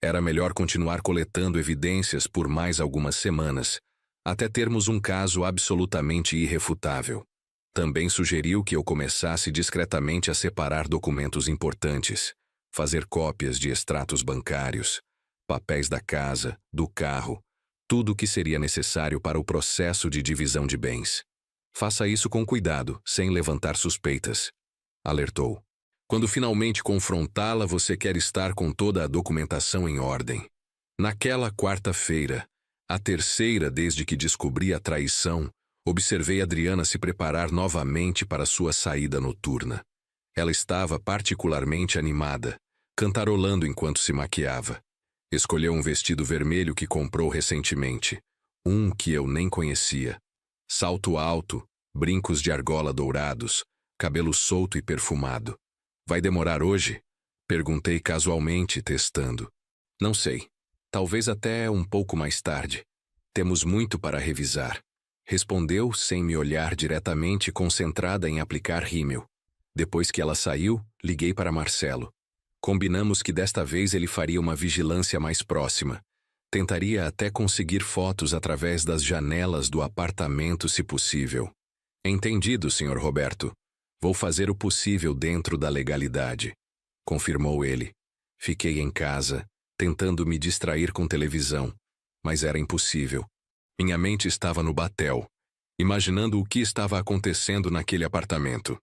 Era melhor continuar coletando evidências por mais algumas semanas, até termos um caso absolutamente irrefutável. Também sugeriu que eu começasse discretamente a separar documentos importantes, fazer cópias de extratos bancários, papéis da casa, do carro, tudo o que seria necessário para o processo de divisão de bens. Faça isso com cuidado, sem levantar suspeitas, alertou. Quando finalmente confrontá-la, você quer estar com toda a documentação em ordem. Naquela quarta-feira, a terceira desde que descobri a traição, observei Adriana se preparar novamente para sua saída noturna. Ela estava particularmente animada, cantarolando enquanto se maquiava. Escolheu um vestido vermelho que comprou recentemente, um que eu nem conhecia. Salto alto, brincos de argola dourados, cabelo solto e perfumado. Vai demorar hoje? Perguntei casualmente, testando. Não sei. Talvez até um pouco mais tarde. Temos muito para revisar. Respondeu sem me olhar diretamente, concentrada em aplicar rímel. Depois que ela saiu, liguei para Marcelo. Combinamos que desta vez ele faria uma vigilância mais próxima. Tentaria até conseguir fotos através das janelas do apartamento, se possível. Entendido, Sr. Roberto. Vou fazer o possível dentro da legalidade, confirmou ele. Fiquei em casa, tentando me distrair com televisão, mas era impossível. Minha mente estava no batel, imaginando o que estava acontecendo naquele apartamento.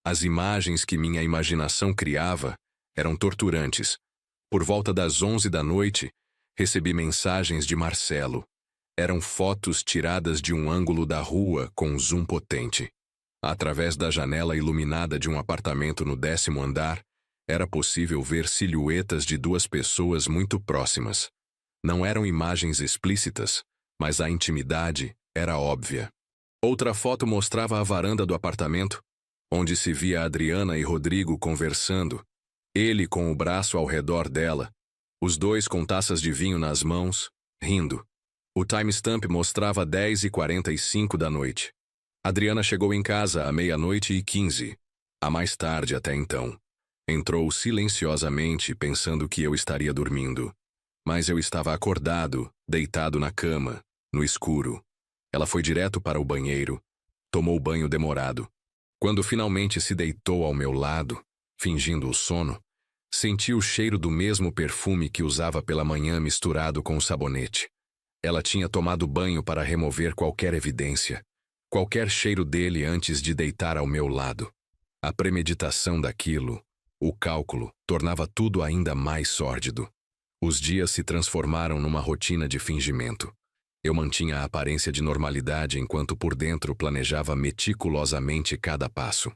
As imagens que minha imaginação criava eram torturantes. Por volta das 11 da noite, recebi mensagens de Marcelo. Eram fotos tiradas de um ângulo da rua com zoom potente. Através da janela iluminada de um apartamento no 10º andar, Era possível ver silhuetas de duas pessoas muito próximas. Não eram imagens explícitas, mas a intimidade era óbvia. Outra foto mostrava a varanda do apartamento, onde se via Adriana e Rodrigo conversando, ele com o braço ao redor dela, os dois com taças de vinho nas mãos, rindo. O timestamp mostrava 10h45 da noite. Adriana chegou em casa à 00h15, a mais tarde até então. Entrou silenciosamente pensando que eu estaria dormindo. Mas eu estava acordado, deitado na cama, no escuro. Ela foi direto para o banheiro, tomou banho demorado. Quando finalmente se deitou ao meu lado, fingindo o sono, senti o cheiro do mesmo perfume que usava pela manhã misturado com o sabonete. Ela tinha tomado banho para remover qualquer evidência, qualquer cheiro dele antes de deitar ao meu lado. A premeditação daquilo, o cálculo, tornava tudo ainda mais sórdido. Os dias se transformaram numa rotina de fingimento. Eu mantinha a aparência de normalidade enquanto por dentro planejava meticulosamente cada passo.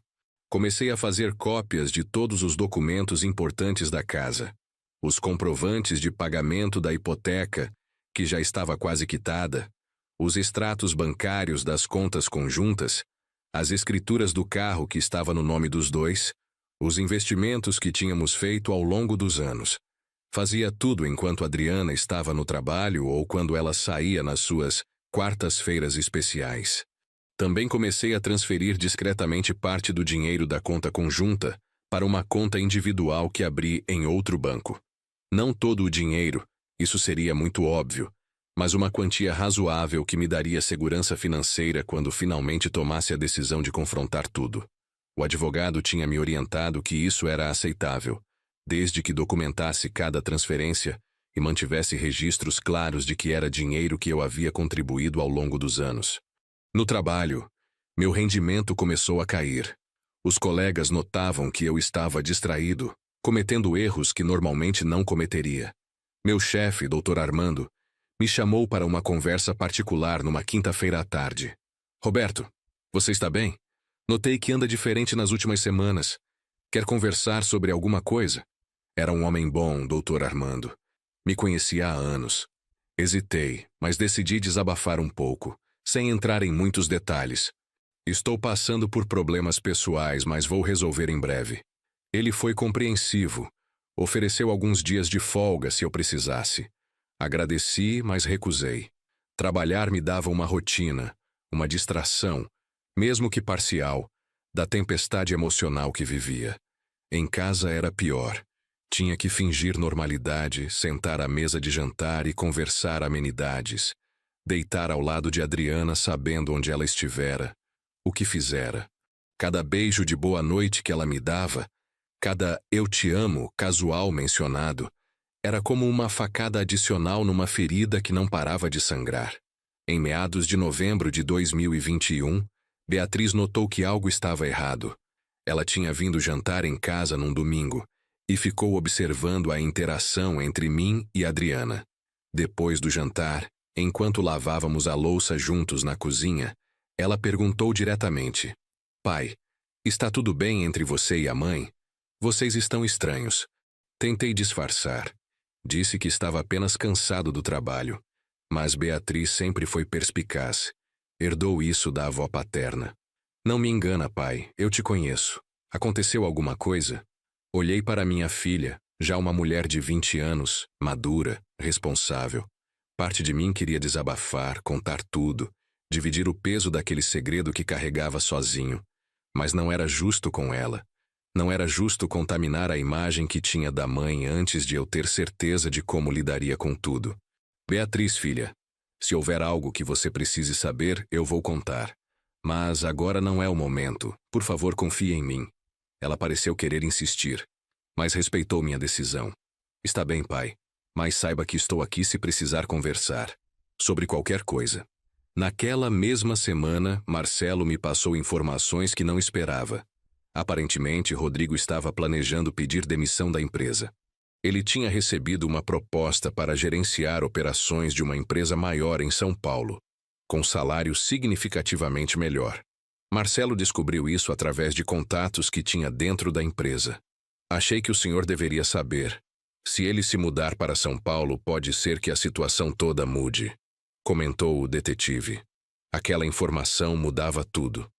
Comecei a fazer cópias de todos os documentos importantes da casa. Os comprovantes de pagamento da hipoteca, que já estava quase quitada, os extratos bancários das contas conjuntas, as escrituras do carro que estava no nome dos dois, os investimentos que tínhamos feito ao longo dos anos. Fazia tudo enquanto Adriana estava no trabalho ou quando ela saía nas suas quartas-feiras especiais. Também comecei a transferir discretamente parte do dinheiro da conta conjunta para uma conta individual que abri em outro banco. Não todo o dinheiro, isso seria muito óbvio, mas uma quantia razoável que me daria segurança financeira quando finalmente tomasse a decisão de confrontar tudo. O advogado tinha me orientado que isso era aceitável, desde que documentasse cada transferência e mantivesse registros claros de que era dinheiro que eu havia contribuído ao longo dos anos. No trabalho, meu rendimento começou a cair. Os colegas notavam que eu estava distraído, cometendo erros que normalmente não cometeria. Meu chefe, Dr. Armando, me chamou para uma conversa particular numa quinta-feira à tarde. Roberto, você está bem? Notei que anda diferente nas últimas semanas. Quer conversar sobre alguma coisa? Era um homem bom, Dr. Armando. Me conhecia há anos. Hesitei, mas decidi desabafar um pouco, sem entrar em muitos detalhes. Estou passando por problemas pessoais, mas vou resolver em breve. Ele foi compreensivo. Ofereceu alguns dias de folga se eu precisasse. Agradeci, mas recusei. Trabalhar me dava uma rotina, uma distração, mesmo que parcial, da tempestade emocional que vivia. Em casa era pior. Tinha que fingir normalidade, sentar à mesa de jantar e conversar amenidades. Deitar ao lado de Adriana sabendo onde ela estivera, o que fizera. Cada beijo de boa noite que ela me dava, cada eu te amo casual mencionado, era como uma facada adicional numa ferida que não parava de sangrar. Em meados de novembro de 2021, Beatriz notou que algo estava errado. Ela tinha vindo jantar em casa num domingo e ficou observando a interação entre mim e Adriana. Depois do jantar, enquanto lavávamos a louça juntos na cozinha, ela perguntou diretamente: Pai, está tudo bem entre você e a mãe? Vocês estão estranhos. Tentei disfarçar. Disse que estava apenas cansado do trabalho. Mas Beatriz sempre foi perspicaz. Herdou isso da avó paterna. Não me engana, pai, eu te conheço. Aconteceu alguma coisa? Olhei para minha filha, já uma mulher de 20 anos, madura, responsável. Parte de mim queria desabafar, contar tudo, dividir o peso daquele segredo que carregava sozinho. Mas não era justo com ela. Não era justo contaminar a imagem que tinha da mãe antes de eu ter certeza de como lidaria com tudo. Beatriz, filha, se houver algo que você precise saber, eu vou contar. Mas agora não é o momento. Por favor, confie em mim. Ela pareceu querer insistir, mas respeitou minha decisão. Está bem, pai, mas saiba que estou aqui se precisar conversar. Sobre qualquer coisa. Naquela mesma semana, Marcelo me passou informações que não esperava. Aparentemente, Rodrigo estava planejando pedir demissão da empresa. Ele tinha recebido uma proposta para gerenciar operações de uma empresa maior em São Paulo, com salário significativamente melhor. Marcelo descobriu isso através de contatos que tinha dentro da empresa. Achei que o senhor deveria saber. Se ele se mudar para São Paulo, pode ser que a situação toda mude, comentou o detetive. Aquela informação mudava tudo.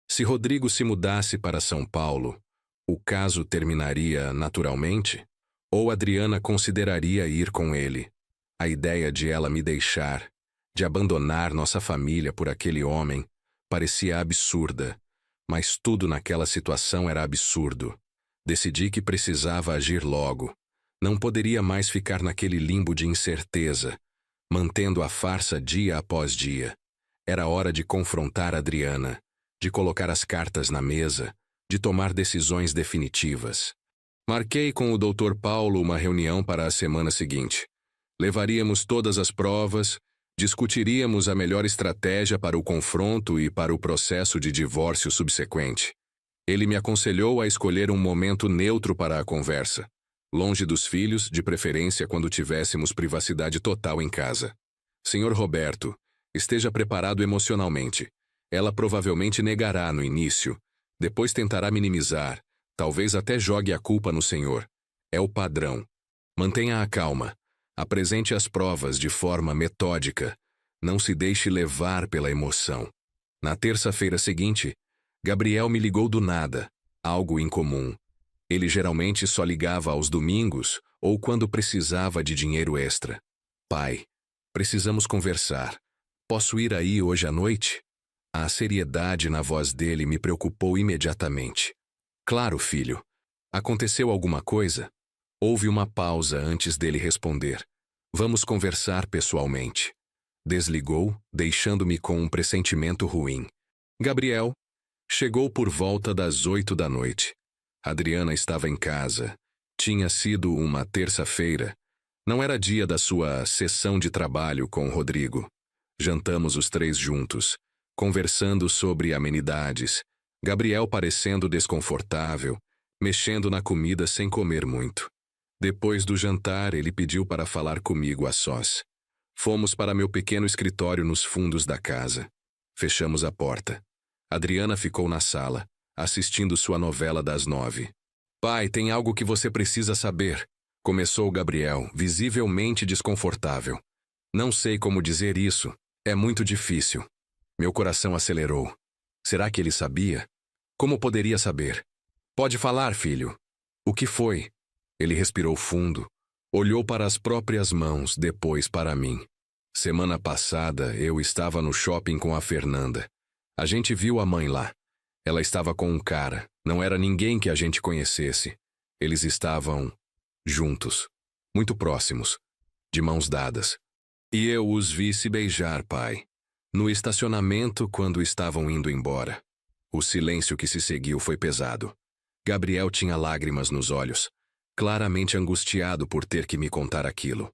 Se Rodrigo se mudasse para São Paulo, o caso terminaria naturalmente? Ou Adriana consideraria ir com ele? A ideia de ela me deixar, de abandonar nossa família por aquele homem, parecia absurda, mas tudo naquela situação era absurdo. Decidi que precisava agir logo. Não poderia mais ficar naquele limbo de incerteza, mantendo a farsa dia após dia. Era hora de confrontar Adriana, de colocar as cartas na mesa, de tomar decisões definitivas. Marquei com o Dr. Paulo uma reunião para a semana seguinte. Levaríamos todas as provas, discutiríamos a melhor estratégia para o confronto e para o processo de divórcio subsequente. Ele me aconselhou a escolher um momento neutro para a conversa, longe dos filhos, de preferência quando tivéssemos privacidade total em casa. Senhor Roberto, esteja preparado emocionalmente. Ela provavelmente negará no início, depois tentará minimizar, talvez até jogue a culpa no senhor. É o padrão. Mantenha a calma. Apresente as provas de forma metódica. Não se deixe levar pela emoção. Na terça-feira seguinte, Gabriel me ligou do nada, algo incomum. Ele geralmente só ligava aos domingos ou quando precisava de dinheiro extra. Pai, precisamos conversar. Posso ir aí hoje à noite? A seriedade na voz dele me preocupou imediatamente. Claro, filho. Aconteceu alguma coisa? Houve uma pausa antes dele responder. Vamos conversar pessoalmente. Desligou, deixando-me com um pressentimento ruim. Gabriel chegou por volta das 8 da noite. Adriana estava em casa. Tinha sido uma terça-feira. Não era dia da sua sessão de trabalho com Rodrigo. Jantamos os três juntos, conversando sobre amenidades. Gabriel parecendo desconfortável, mexendo na comida sem comer muito. Depois do jantar, ele pediu para falar comigo a sós. Fomos para meu pequeno escritório nos fundos da casa. Fechamos a porta. Adriana ficou na sala, assistindo sua novela das 9. Pai, tem algo que você precisa saber, começou Gabriel, visivelmente desconfortável. Não sei como dizer isso, é muito difícil. Meu coração acelerou. Será que ele sabia? Como poderia saber? Pode falar, filho. O que foi? Ele respirou fundo, olhou para as próprias mãos, depois para mim. Semana passada, eu estava no shopping com a Fernanda. A gente viu a mãe lá. Ela estava com um cara, não era ninguém que a gente conhecesse. Eles estavam juntos, muito próximos, de mãos dadas. E eu os vi se beijar, pai, no estacionamento quando estavam indo embora. O silêncio que se seguiu foi pesado. Gabriel tinha lágrimas nos olhos, claramente angustiado por ter que me contar aquilo.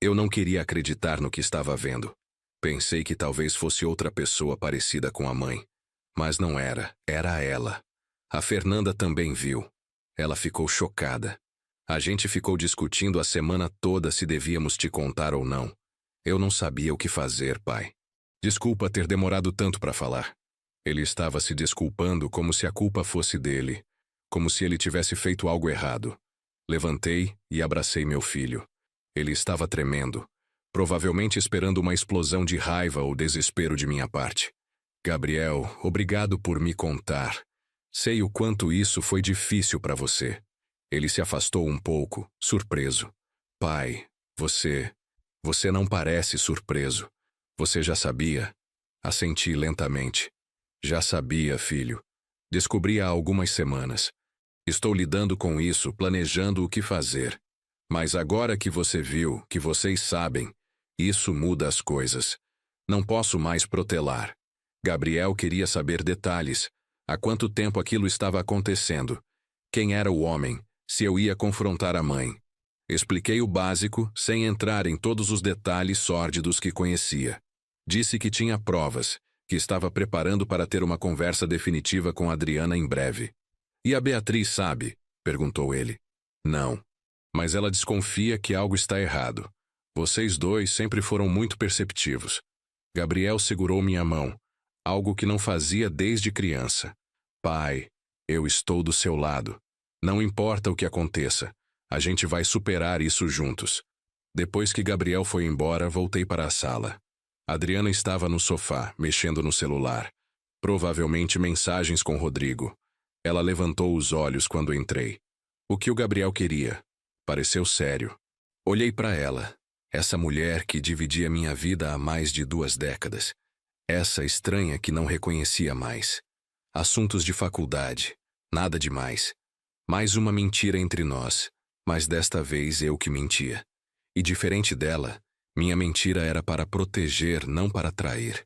Eu não queria acreditar no que estava vendo. Pensei que talvez fosse outra pessoa parecida com a mãe. Mas não era, era ela. A Fernanda também viu. Ela ficou chocada. A gente ficou discutindo a semana toda se devíamos te contar ou não. Eu não sabia o que fazer, pai. Desculpa ter demorado tanto para falar. Ele estava se desculpando como se a culpa fosse dele, como se ele tivesse feito algo errado. Levantei e abracei meu filho. Ele estava tremendo, provavelmente esperando uma explosão de raiva ou desespero de minha parte. Gabriel, obrigado por me contar. Sei o quanto isso foi difícil para você. Ele se afastou um pouco, surpreso. Pai, você não parece surpreso. Você já sabia? Assenti lentamente. Já sabia, filho. Descobri há algumas semanas. Estou lidando com isso, planejando o que fazer. Mas agora que você viu, que vocês sabem, isso muda as coisas. Não posso mais protelar. Gabriel queria saber detalhes. Há quanto tempo aquilo estava acontecendo? Quem era o homem? Se eu ia confrontar a mãe? Expliquei o básico, sem entrar em todos os detalhes sórdidos que conhecia. Disse que tinha provas, que estava preparando para ter uma conversa definitiva com Adriana em breve. E a Beatriz sabe? Perguntou ele. Não. Mas ela desconfia que algo está errado. Vocês dois sempre foram muito perceptivos. Gabriel segurou minha mão, algo que não fazia desde criança. Pai, eu estou do seu lado. Não importa o que aconteça, a gente vai superar isso juntos. Depois que Gabriel foi embora, voltei para a sala. Adriana estava no sofá, mexendo no celular. Provavelmente mensagens com Rodrigo. Ela levantou os olhos quando entrei. O que o Gabriel queria? Pareceu sério. Olhei para ela. Essa mulher que dividia minha vida há mais de 2 décadas. Essa estranha que não reconhecia mais. Assuntos de faculdade. Nada demais. Mais uma mentira entre nós. Mas desta vez eu que mentia. E diferente dela, minha mentira era para proteger, não para trair.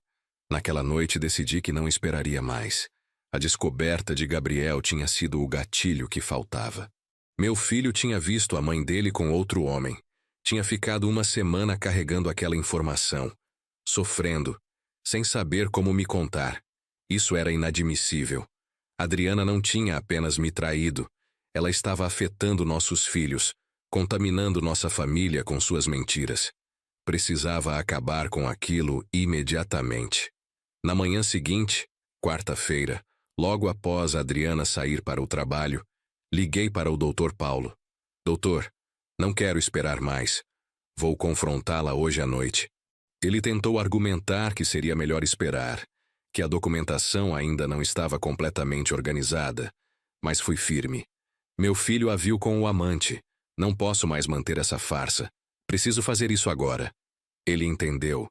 Naquela noite decidi que não esperaria mais. A descoberta de Gabriel tinha sido o gatilho que faltava. Meu filho tinha visto a mãe dele com outro homem. Tinha ficado 1 semana carregando aquela informação. Sofrendo, sem saber como me contar. Isso era inadmissível. Adriana não tinha apenas me traído. Ela estava afetando nossos filhos, contaminando nossa família com suas mentiras. Precisava acabar com aquilo imediatamente. Na manhã seguinte, quarta-feira, logo após a Adriana sair para o trabalho, liguei para o Dr. Paulo. Doutor, não quero esperar mais. Vou confrontá-la hoje à noite. Ele tentou argumentar que seria melhor esperar, que a documentação ainda não estava completamente organizada, mas fui firme. Meu filho a viu com o amante. Não posso mais manter essa farsa. Preciso fazer isso agora. Ele entendeu.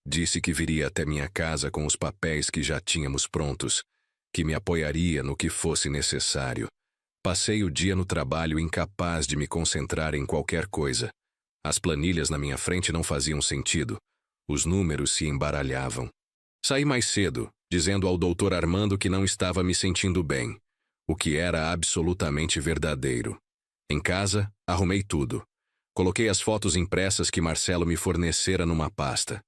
Disse que viria até minha casa com os papéis que já tínhamos prontos, que me apoiaria no que fosse necessário. Passei o dia no trabalho incapaz de me concentrar em qualquer coisa. As planilhas na minha frente não faziam sentido. Os números se embaralhavam. Saí mais cedo, dizendo ao Dr. Armando que não estava me sentindo bem, o que era absolutamente verdadeiro. Em casa, arrumei tudo. Coloquei as fotos impressas que Marcelo me fornecera numa pasta.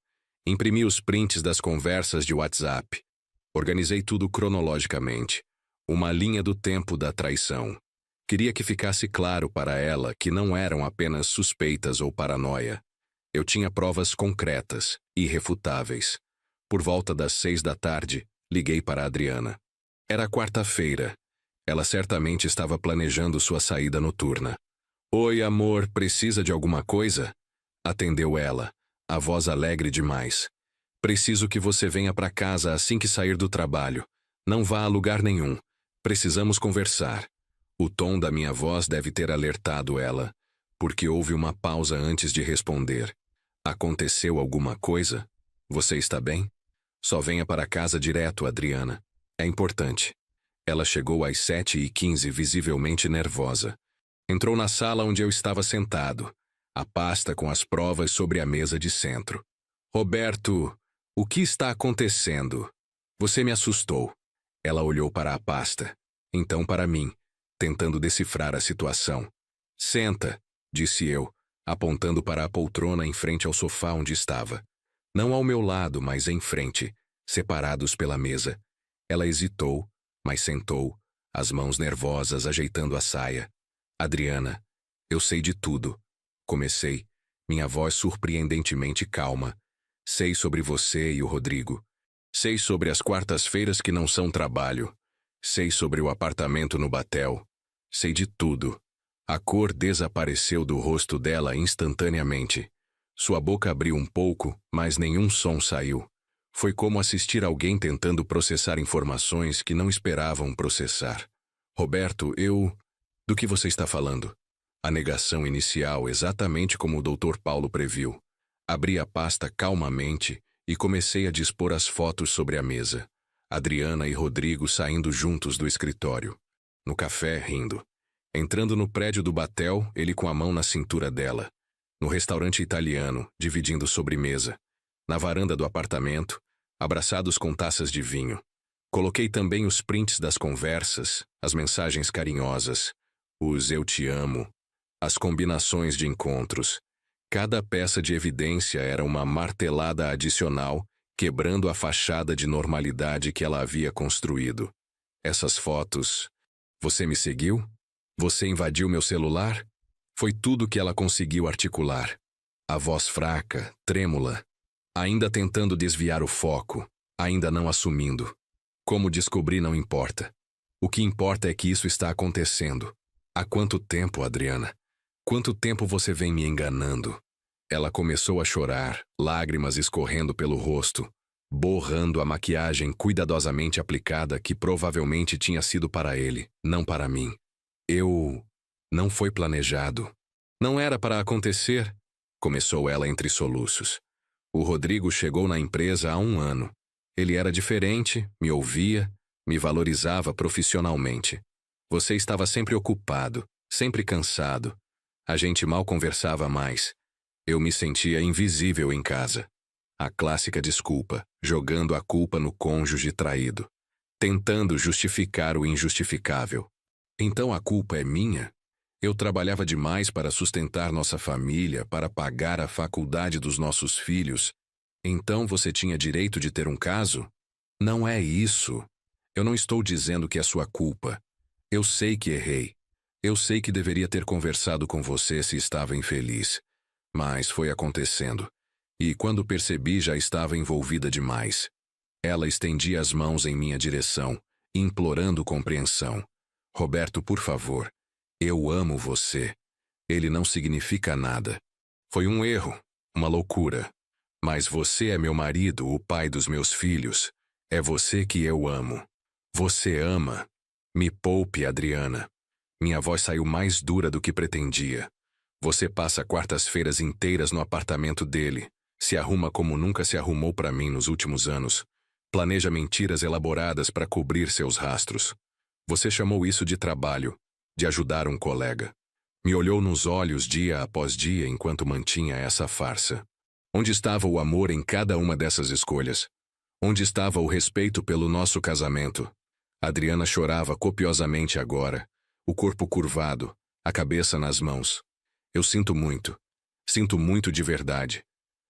Imprimi os prints das conversas de WhatsApp. Organizei tudo cronologicamente. Uma linha do tempo da traição. Queria que ficasse claro para ela que não eram apenas suspeitas ou paranoia. Eu tinha provas concretas, irrefutáveis. Por volta das 6 da tarde, liguei para a Adriana. Era quarta-feira. Ela certamente estava planejando sua saída noturna. Oi, amor, precisa de alguma coisa? Atendeu ela, a voz alegre demais. Preciso que você venha para casa assim que sair do trabalho. Não vá a lugar nenhum. Precisamos conversar. O tom da minha voz deve ter alertado ela, porque houve uma pausa antes de responder. Aconteceu alguma coisa? Você está bem? Só venha para casa direto, Adriana. É importante. Ela chegou às 7h15, visivelmente nervosa. Entrou na sala onde eu estava sentado, a pasta com as provas sobre a mesa de centro. Roberto, o que está acontecendo? Você me assustou. Ela olhou para a pasta, então para mim, tentando decifrar a situação. Senta, disse eu, apontando para a poltrona em frente ao sofá onde estava. Não ao meu lado, mas em frente, separados pela mesa. Ela hesitou, mas sentou, as mãos nervosas ajeitando a saia. Adriana, eu sei de tudo. Comecei, minha voz surpreendentemente calma. Sei sobre você e o Rodrigo. Sei sobre as quartas-feiras que não são trabalho. Sei sobre o apartamento no Batel. Sei de tudo. A cor desapareceu do rosto dela instantaneamente. Sua boca abriu um pouco, mas nenhum som saiu. Foi como assistir alguém tentando processar informações que não esperavam processar. Roberto, Do que você está falando? A negação inicial, exatamente como o Dr. Paulo previu. Abri a pasta calmamente e comecei a dispor as fotos sobre a mesa. Adriana e Rodrigo saindo juntos do escritório. No café, rindo. Entrando no prédio do Batel, ele com a mão na cintura dela. No restaurante italiano, dividindo sobremesa. Na varanda do apartamento, abraçados com taças de vinho. Coloquei também os prints das conversas, as mensagens carinhosas, os eu te amo, as combinações de encontros. Cada peça de evidência era uma martelada adicional, quebrando a fachada de normalidade que ela havia construído. Essas fotos... Você me seguiu? Você invadiu meu celular? Foi tudo que ela conseguiu articular. A voz fraca, trêmula, ainda tentando desviar o foco, ainda não assumindo. Como descobri não importa. O que importa é que isso está acontecendo. Há quanto tempo, Adriana? Quanto tempo você vem me enganando? Ela começou a chorar, lágrimas escorrendo pelo rosto, borrando a maquiagem cuidadosamente aplicada que provavelmente tinha sido para ele, não para mim. Não foi planejado. Não era para acontecer, começou ela entre soluços. O Rodrigo chegou na empresa há 1 ano. Ele era diferente, me ouvia, me valorizava profissionalmente. Você estava sempre ocupado, sempre cansado. A gente mal conversava mais. Eu me sentia invisível em casa. A clássica desculpa, jogando a culpa no cônjuge traído, tentando justificar o injustificável. Então a culpa é minha? Eu trabalhava demais para sustentar nossa família, para pagar a faculdade dos nossos filhos. Então você tinha direito de ter um caso? Não é isso. Eu não estou dizendo que é sua culpa. Eu sei que errei. Eu sei que deveria ter conversado com você se estava infeliz. Mas foi acontecendo. E quando percebi, já estava envolvida demais. Ela estendia as mãos em minha direção, implorando compreensão. Roberto, por favor. Eu amo você. Ele não significa nada. Foi um erro, uma loucura. Mas você é meu marido, o pai dos meus filhos. É você que eu amo. Você ama. Me poupe, Adriana. Minha voz saiu mais dura do que pretendia. Você passa quartas-feiras inteiras no apartamento dele. Se arruma como nunca se arrumou para mim nos últimos anos. Planeja mentiras elaboradas para cobrir seus rastros. Você chamou isso de trabalho, de ajudar um colega. Me olhou nos olhos dia após dia enquanto mantinha essa farsa. Onde estava o amor em cada uma dessas escolhas? Onde estava o respeito pelo nosso casamento? Adriana chorava copiosamente agora, o corpo curvado, a cabeça nas mãos. Eu sinto muito de verdade.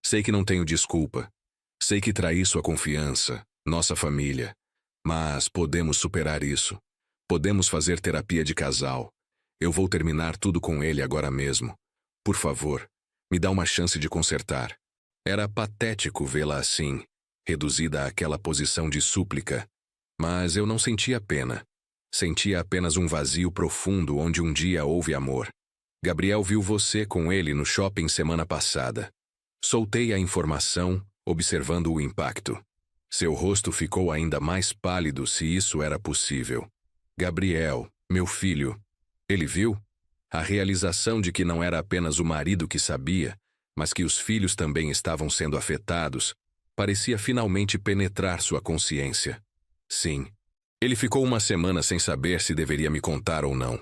Sei que não tenho desculpa. Sei que traí sua confiança, nossa família. Mas podemos superar isso. Podemos fazer terapia de casal. Eu vou terminar tudo com ele agora mesmo. Por favor, me dá uma chance de consertar. Era patético vê-la assim, reduzida àquela posição de súplica. Mas eu não sentia pena. Sentia apenas um vazio profundo onde um dia houve amor. Gabriel viu você com ele no shopping semana passada. Soltei a informação, observando o impacto. Seu rosto ficou ainda mais pálido se isso era possível. Gabriel, meu filho. Ele viu? A realização de que não era apenas o marido que sabia, mas que os filhos também estavam sendo afetados, parecia finalmente penetrar sua consciência. Sim. Ele ficou 1 semana sem saber se deveria me contar ou não.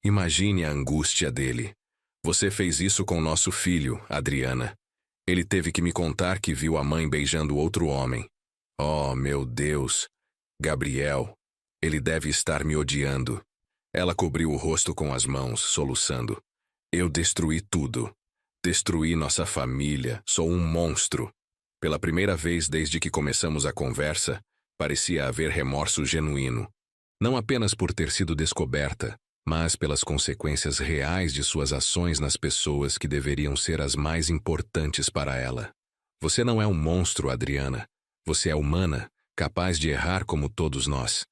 Imagine a angústia dele. Você fez isso com nosso filho, Adriana. Ele teve que me contar que viu a mãe beijando outro homem. Oh, meu Deus. Gabriel. Ele deve estar me odiando. Ela cobriu o rosto com as mãos, soluçando. Eu destruí tudo. Destruí nossa família. Sou um monstro. Pela primeira vez desde que começamos a conversa, parecia haver remorso genuíno. Não apenas por ter sido descoberta, mas pelas consequências reais de suas ações nas pessoas que deveriam ser as mais importantes para ela. Você não é um monstro, Adriana. Você é humana, capaz de errar como todos nós.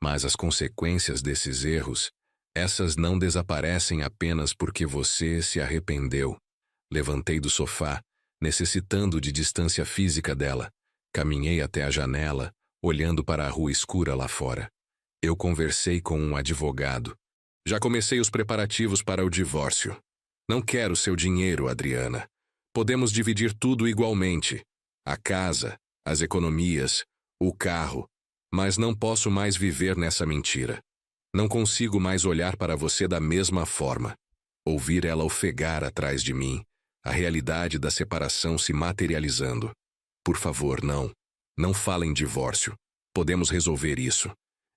Mas as consequências desses erros, essas não desaparecem apenas porque você se arrependeu. Levantei do sofá, necessitando de distância física dela. Caminhei até a janela, olhando para a rua escura lá fora. Eu conversei com um advogado. Já comecei os preparativos para o divórcio. Não quero seu dinheiro, Adriana. Podemos dividir tudo igualmente. A casa, as economias, o carro. Mas não posso mais viver nessa mentira. Não consigo mais olhar para você da mesma forma. Ouvir ela ofegar atrás de mim, a realidade da separação se materializando. Por favor, não. Não fale em divórcio. Podemos resolver isso.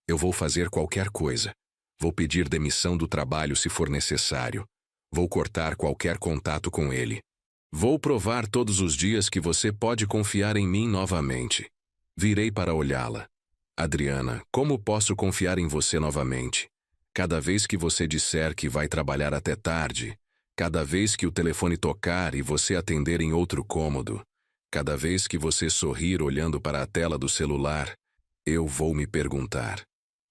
Eu vou fazer qualquer coisa. Vou pedir demissão do trabalho se for necessário. Vou cortar qualquer contato com ele. Vou provar todos os dias que você pode confiar em mim novamente. Virei para olhá-la. Adriana, como posso confiar em você novamente? Cada vez que você disser que vai trabalhar até tarde, cada vez que o telefone tocar e você atender em outro cômodo, cada vez que você sorrir olhando para a tela do celular, eu vou me perguntar.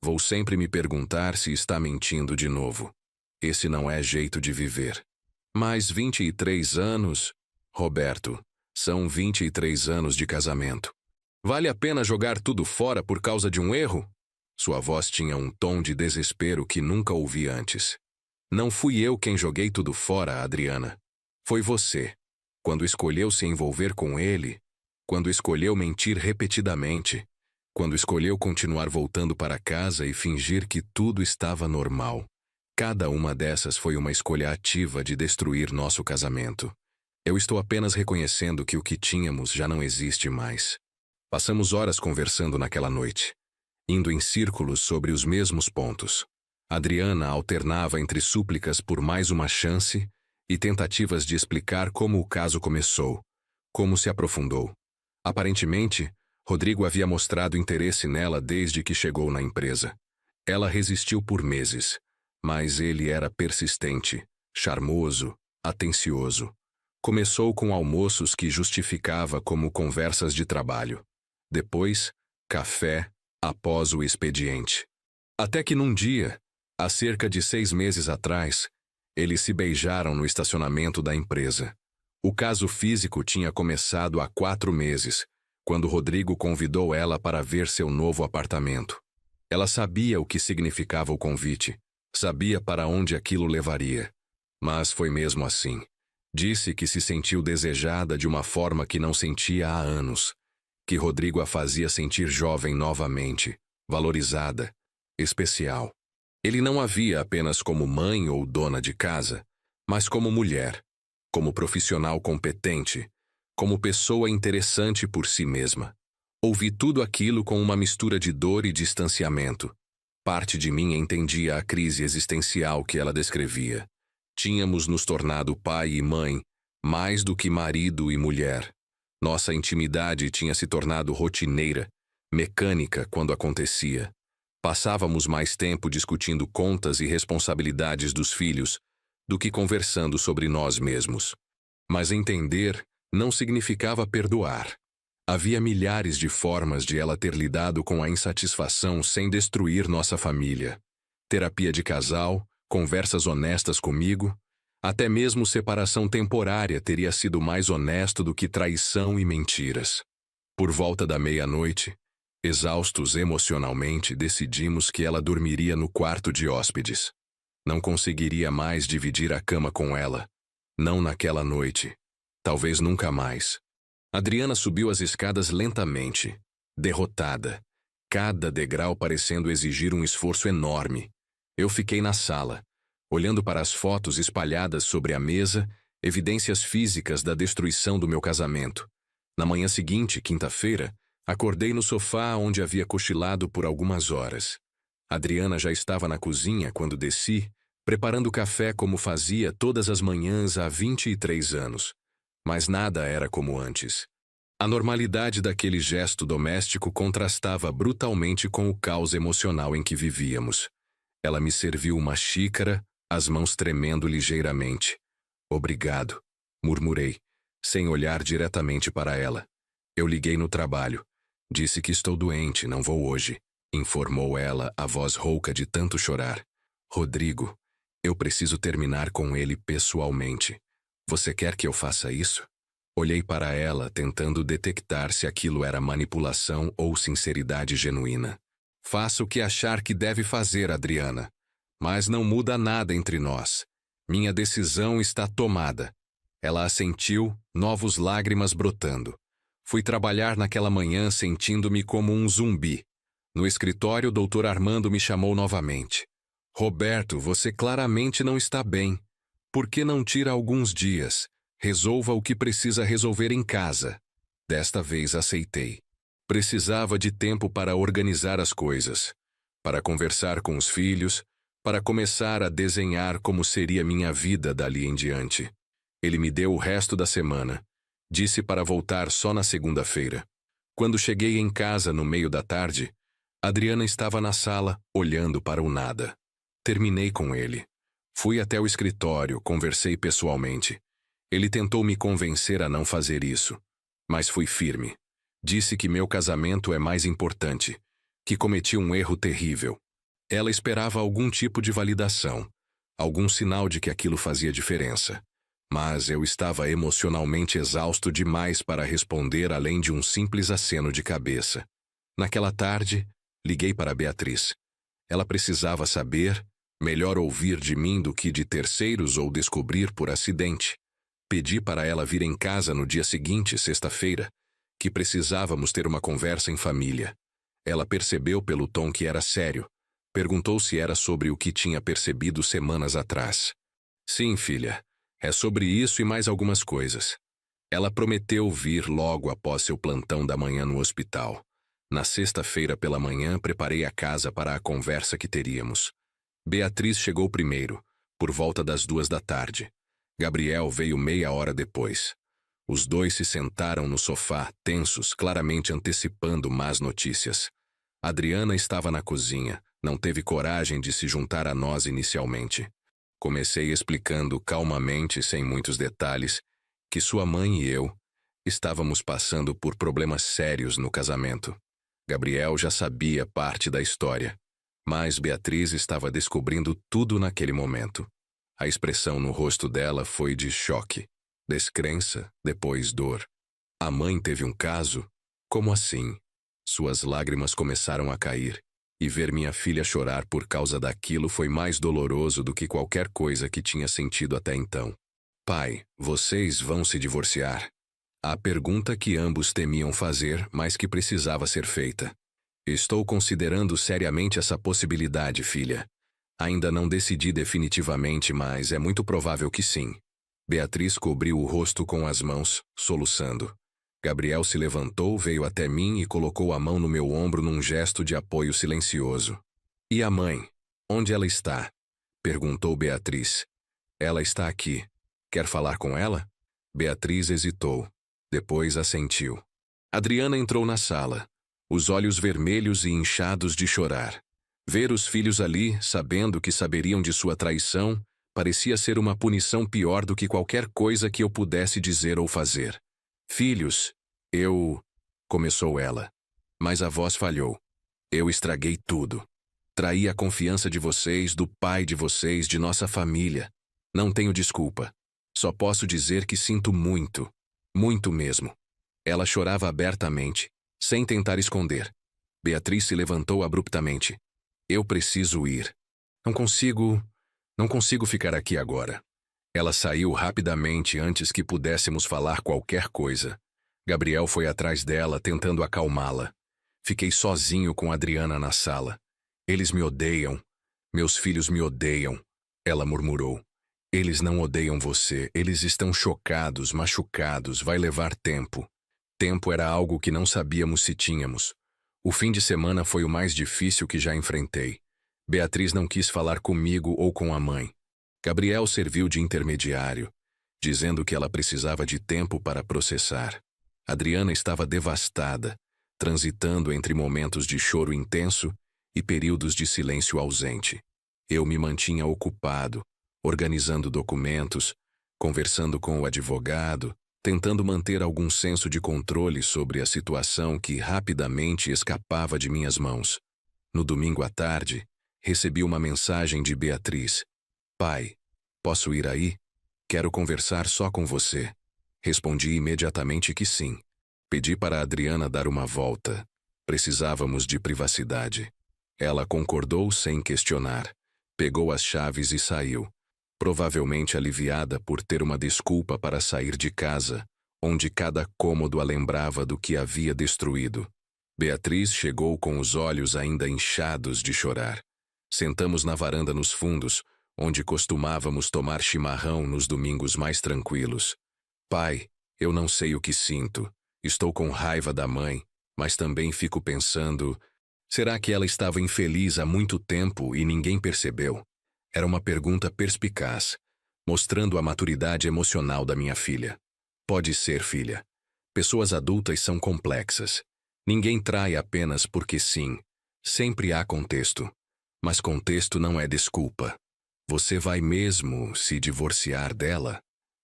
Vou sempre me perguntar se está mentindo de novo. Esse não é jeito de viver. Mas 23 anos, Roberto, são 23 anos de casamento. Vale a pena jogar tudo fora por causa de um erro? Sua voz tinha um tom de desespero que nunca ouvi antes. Não fui eu quem joguei tudo fora, Adriana. Foi você. Quando escolheu se envolver com ele, quando escolheu mentir repetidamente, quando escolheu continuar voltando para casa e fingir que tudo estava normal. Cada uma dessas foi uma escolha ativa de destruir nosso casamento. Eu estou apenas reconhecendo que o que tínhamos já não existe mais. Passamos horas conversando naquela noite, indo em círculos sobre os mesmos pontos. Adriana alternava entre súplicas por mais uma chance e tentativas de explicar como o caso começou, como se aprofundou. Aparentemente, Rodrigo havia mostrado interesse nela desde que chegou na empresa. Ela resistiu por meses, mas ele era persistente, charmoso, atencioso. Começou com almoços que justificava como conversas de trabalho. Depois, café após o expediente. Até que num dia, há cerca de 6 meses atrás, eles se beijaram no estacionamento da empresa. O caso físico tinha começado há 4 meses, quando Rodrigo convidou ela para ver seu novo apartamento. Ela sabia o que significava o convite, sabia para onde aquilo levaria. Mas foi mesmo assim. Disse que se sentiu desejada de uma forma que não sentia há anos, que Rodrigo a fazia sentir jovem novamente, valorizada, especial. Ele não a via apenas como mãe ou dona de casa, mas como mulher, como profissional competente, como pessoa interessante por si mesma. Ouvi tudo aquilo com uma mistura de dor e distanciamento. Parte de mim entendia a crise existencial que ela descrevia. Tínhamos nos tornado pai e mãe, mais do que marido e mulher. Nossa intimidade tinha se tornado rotineira, mecânica quando acontecia. Passávamos mais tempo discutindo contas e responsabilidades dos filhos do que conversando sobre nós mesmos. Mas entender não significava perdoar. Havia milhares de formas de ela ter lidado com a insatisfação sem destruir nossa família. Terapia de casal, conversas honestas comigo, até mesmo separação temporária teria sido mais honesto do que traição e mentiras. Por volta da meia-noite, exaustos emocionalmente, decidimos que ela dormiria no quarto de hóspedes. Não conseguiria mais dividir a cama com ela. Não naquela noite. Talvez nunca mais. Adriana subiu as escadas lentamente, derrotada, cada degrau parecendo exigir um esforço enorme. Eu fiquei na sala, olhando para as fotos espalhadas sobre a mesa, evidências físicas da destruição do meu casamento. Na manhã seguinte, quinta-feira, acordei no sofá onde havia cochilado por algumas horas. Adriana já estava na cozinha quando desci, preparando café como fazia todas as manhãs há 23 anos. Mas nada era como antes. A normalidade daquele gesto doméstico contrastava brutalmente com o caos emocional em que vivíamos. Ela me serviu uma xícara, as mãos tremendo ligeiramente. Obrigado, murmurei, sem olhar diretamente para ela. Eu liguei no trabalho. Disse que estou doente, não vou hoje, informou ela, a voz rouca de tanto chorar. Rodrigo, eu preciso terminar com ele pessoalmente. Você quer que eu faça isso? Olhei para ela, tentando detectar se aquilo era manipulação ou sinceridade genuína. Faça o que achar que deve fazer, Adriana. Mas não muda nada entre nós. Minha decisão está tomada. Ela assentiu, novos lágrimas brotando. Fui trabalhar naquela manhã sentindo-me como um zumbi. No escritório, o Dr. Armando me chamou novamente. Roberto, você claramente não está bem. Por que não tira alguns dias? Resolva o que precisa resolver em casa. Desta vez aceitei. Precisava de tempo para organizar as coisas, para conversar com os filhos, para começar a desenhar como seria minha vida dali em diante. Ele me deu o resto da semana. Disse para voltar só na segunda-feira. Quando cheguei em casa no meio da tarde, Adriana estava na sala, olhando para o nada. Terminei com ele. Fui até o escritório, conversei pessoalmente. Ele tentou me convencer a não fazer isso, mas fui firme. Disse que meu casamento é mais importante, que cometi um erro terrível. Ela esperava algum tipo de validação, algum sinal de que aquilo fazia diferença. Mas eu estava emocionalmente exausto demais para responder além de um simples aceno de cabeça. Naquela tarde, liguei para Beatriz. Ela precisava saber, melhor ouvir de mim do que de terceiros ou descobrir por acidente. Pedi para ela vir em casa no dia seguinte, sexta-feira, que precisávamos ter uma conversa em família. Ela percebeu pelo tom que era sério. Perguntou se era sobre o que tinha percebido semanas atrás. Sim, filha. É sobre isso e mais algumas coisas. Ela prometeu vir logo após seu plantão da manhã no hospital. Na sexta-feira pela manhã, preparei a casa para a conversa que teríamos. Beatriz chegou primeiro, por volta das 2 da tarde. Gabriel veio meia hora depois. Os dois se sentaram no sofá, tensos, claramente antecipando más notícias. Adriana estava na cozinha, não teve coragem de se juntar a nós inicialmente. Comecei explicando calmamente, sem muitos detalhes, que sua mãe e eu estávamos passando por problemas sérios no casamento. Gabriel já sabia parte da história, mas Beatriz estava descobrindo tudo naquele momento. A expressão no rosto dela foi de choque, descrença, depois dor. A mãe teve um caso? Como assim? Suas lágrimas começaram a cair, e ver minha filha chorar por causa daquilo foi mais doloroso do que qualquer coisa que tinha sentido até então. Pai, vocês vão se divorciar? A pergunta que ambos temiam fazer, mas que precisava ser feita. Estou considerando seriamente essa possibilidade, filha. Ainda não decidi definitivamente, mas é muito provável que sim. Beatriz cobriu o rosto com as mãos, soluçando. Gabriel se levantou, veio até mim e colocou a mão no meu ombro num gesto de apoio silencioso. E a mãe? Onde ela está? Perguntou Beatriz. Ela está aqui. Quer falar com ela? Beatriz hesitou. Depois assentiu. Adriana entrou na sala, os olhos vermelhos e inchados de chorar. Ver os filhos ali, sabendo que saberiam de sua traição, parecia ser uma punição pior do que qualquer coisa que eu pudesse dizer ou fazer. Filhos, começou ela. Mas a voz falhou. Eu estraguei tudo. Traí a confiança de vocês, do pai de vocês, de nossa família. Não tenho desculpa. Só posso dizer que sinto muito. Muito mesmo. Ela chorava abertamente, sem tentar esconder. Beatriz se levantou abruptamente. Eu preciso ir. Não consigo ficar aqui agora. Ela saiu rapidamente antes que pudéssemos falar qualquer coisa. Gabriel foi atrás dela, tentando acalmá-la. Fiquei sozinho com Adriana na sala. Eles me odeiam. Meus filhos me odeiam. Ela murmurou. Eles não odeiam você. Eles estão chocados, machucados. Vai levar tempo. Tempo era algo que não sabíamos se tínhamos. O fim de semana foi o mais difícil que já enfrentei. Beatriz não quis falar comigo ou com a mãe. Gabriel serviu de intermediário, dizendo que ela precisava de tempo para processar. Adriana estava devastada, transitando entre momentos de choro intenso e períodos de silêncio ausente. Eu me mantinha ocupado, organizando documentos, conversando com o advogado, tentando manter algum senso de controle sobre a situação que rapidamente escapava de minhas mãos. No domingo à tarde, recebi uma mensagem de Beatriz. Pai, posso ir aí? Quero conversar só com você. Respondi imediatamente que sim. Pedi para a Adriana dar uma volta. Precisávamos de privacidade. Ela concordou sem questionar. Pegou as chaves e saiu. Provavelmente aliviada por ter uma desculpa para sair de casa, onde cada cômodo a lembrava do que havia destruído. Beatriz chegou com os olhos ainda inchados de chorar. Sentamos na varanda nos fundos, onde costumávamos tomar chimarrão nos domingos mais tranquilos. Pai, eu não sei o que sinto. Estou com raiva da mãe, mas também fico pensando, será que ela estava infeliz há muito tempo e ninguém percebeu? Era uma pergunta perspicaz, mostrando a maturidade emocional da minha filha. Pode ser, filha. Pessoas adultas são complexas. Ninguém trai apenas porque sim. Sempre há contexto. Mas contexto não é desculpa. Você vai mesmo se divorciar dela?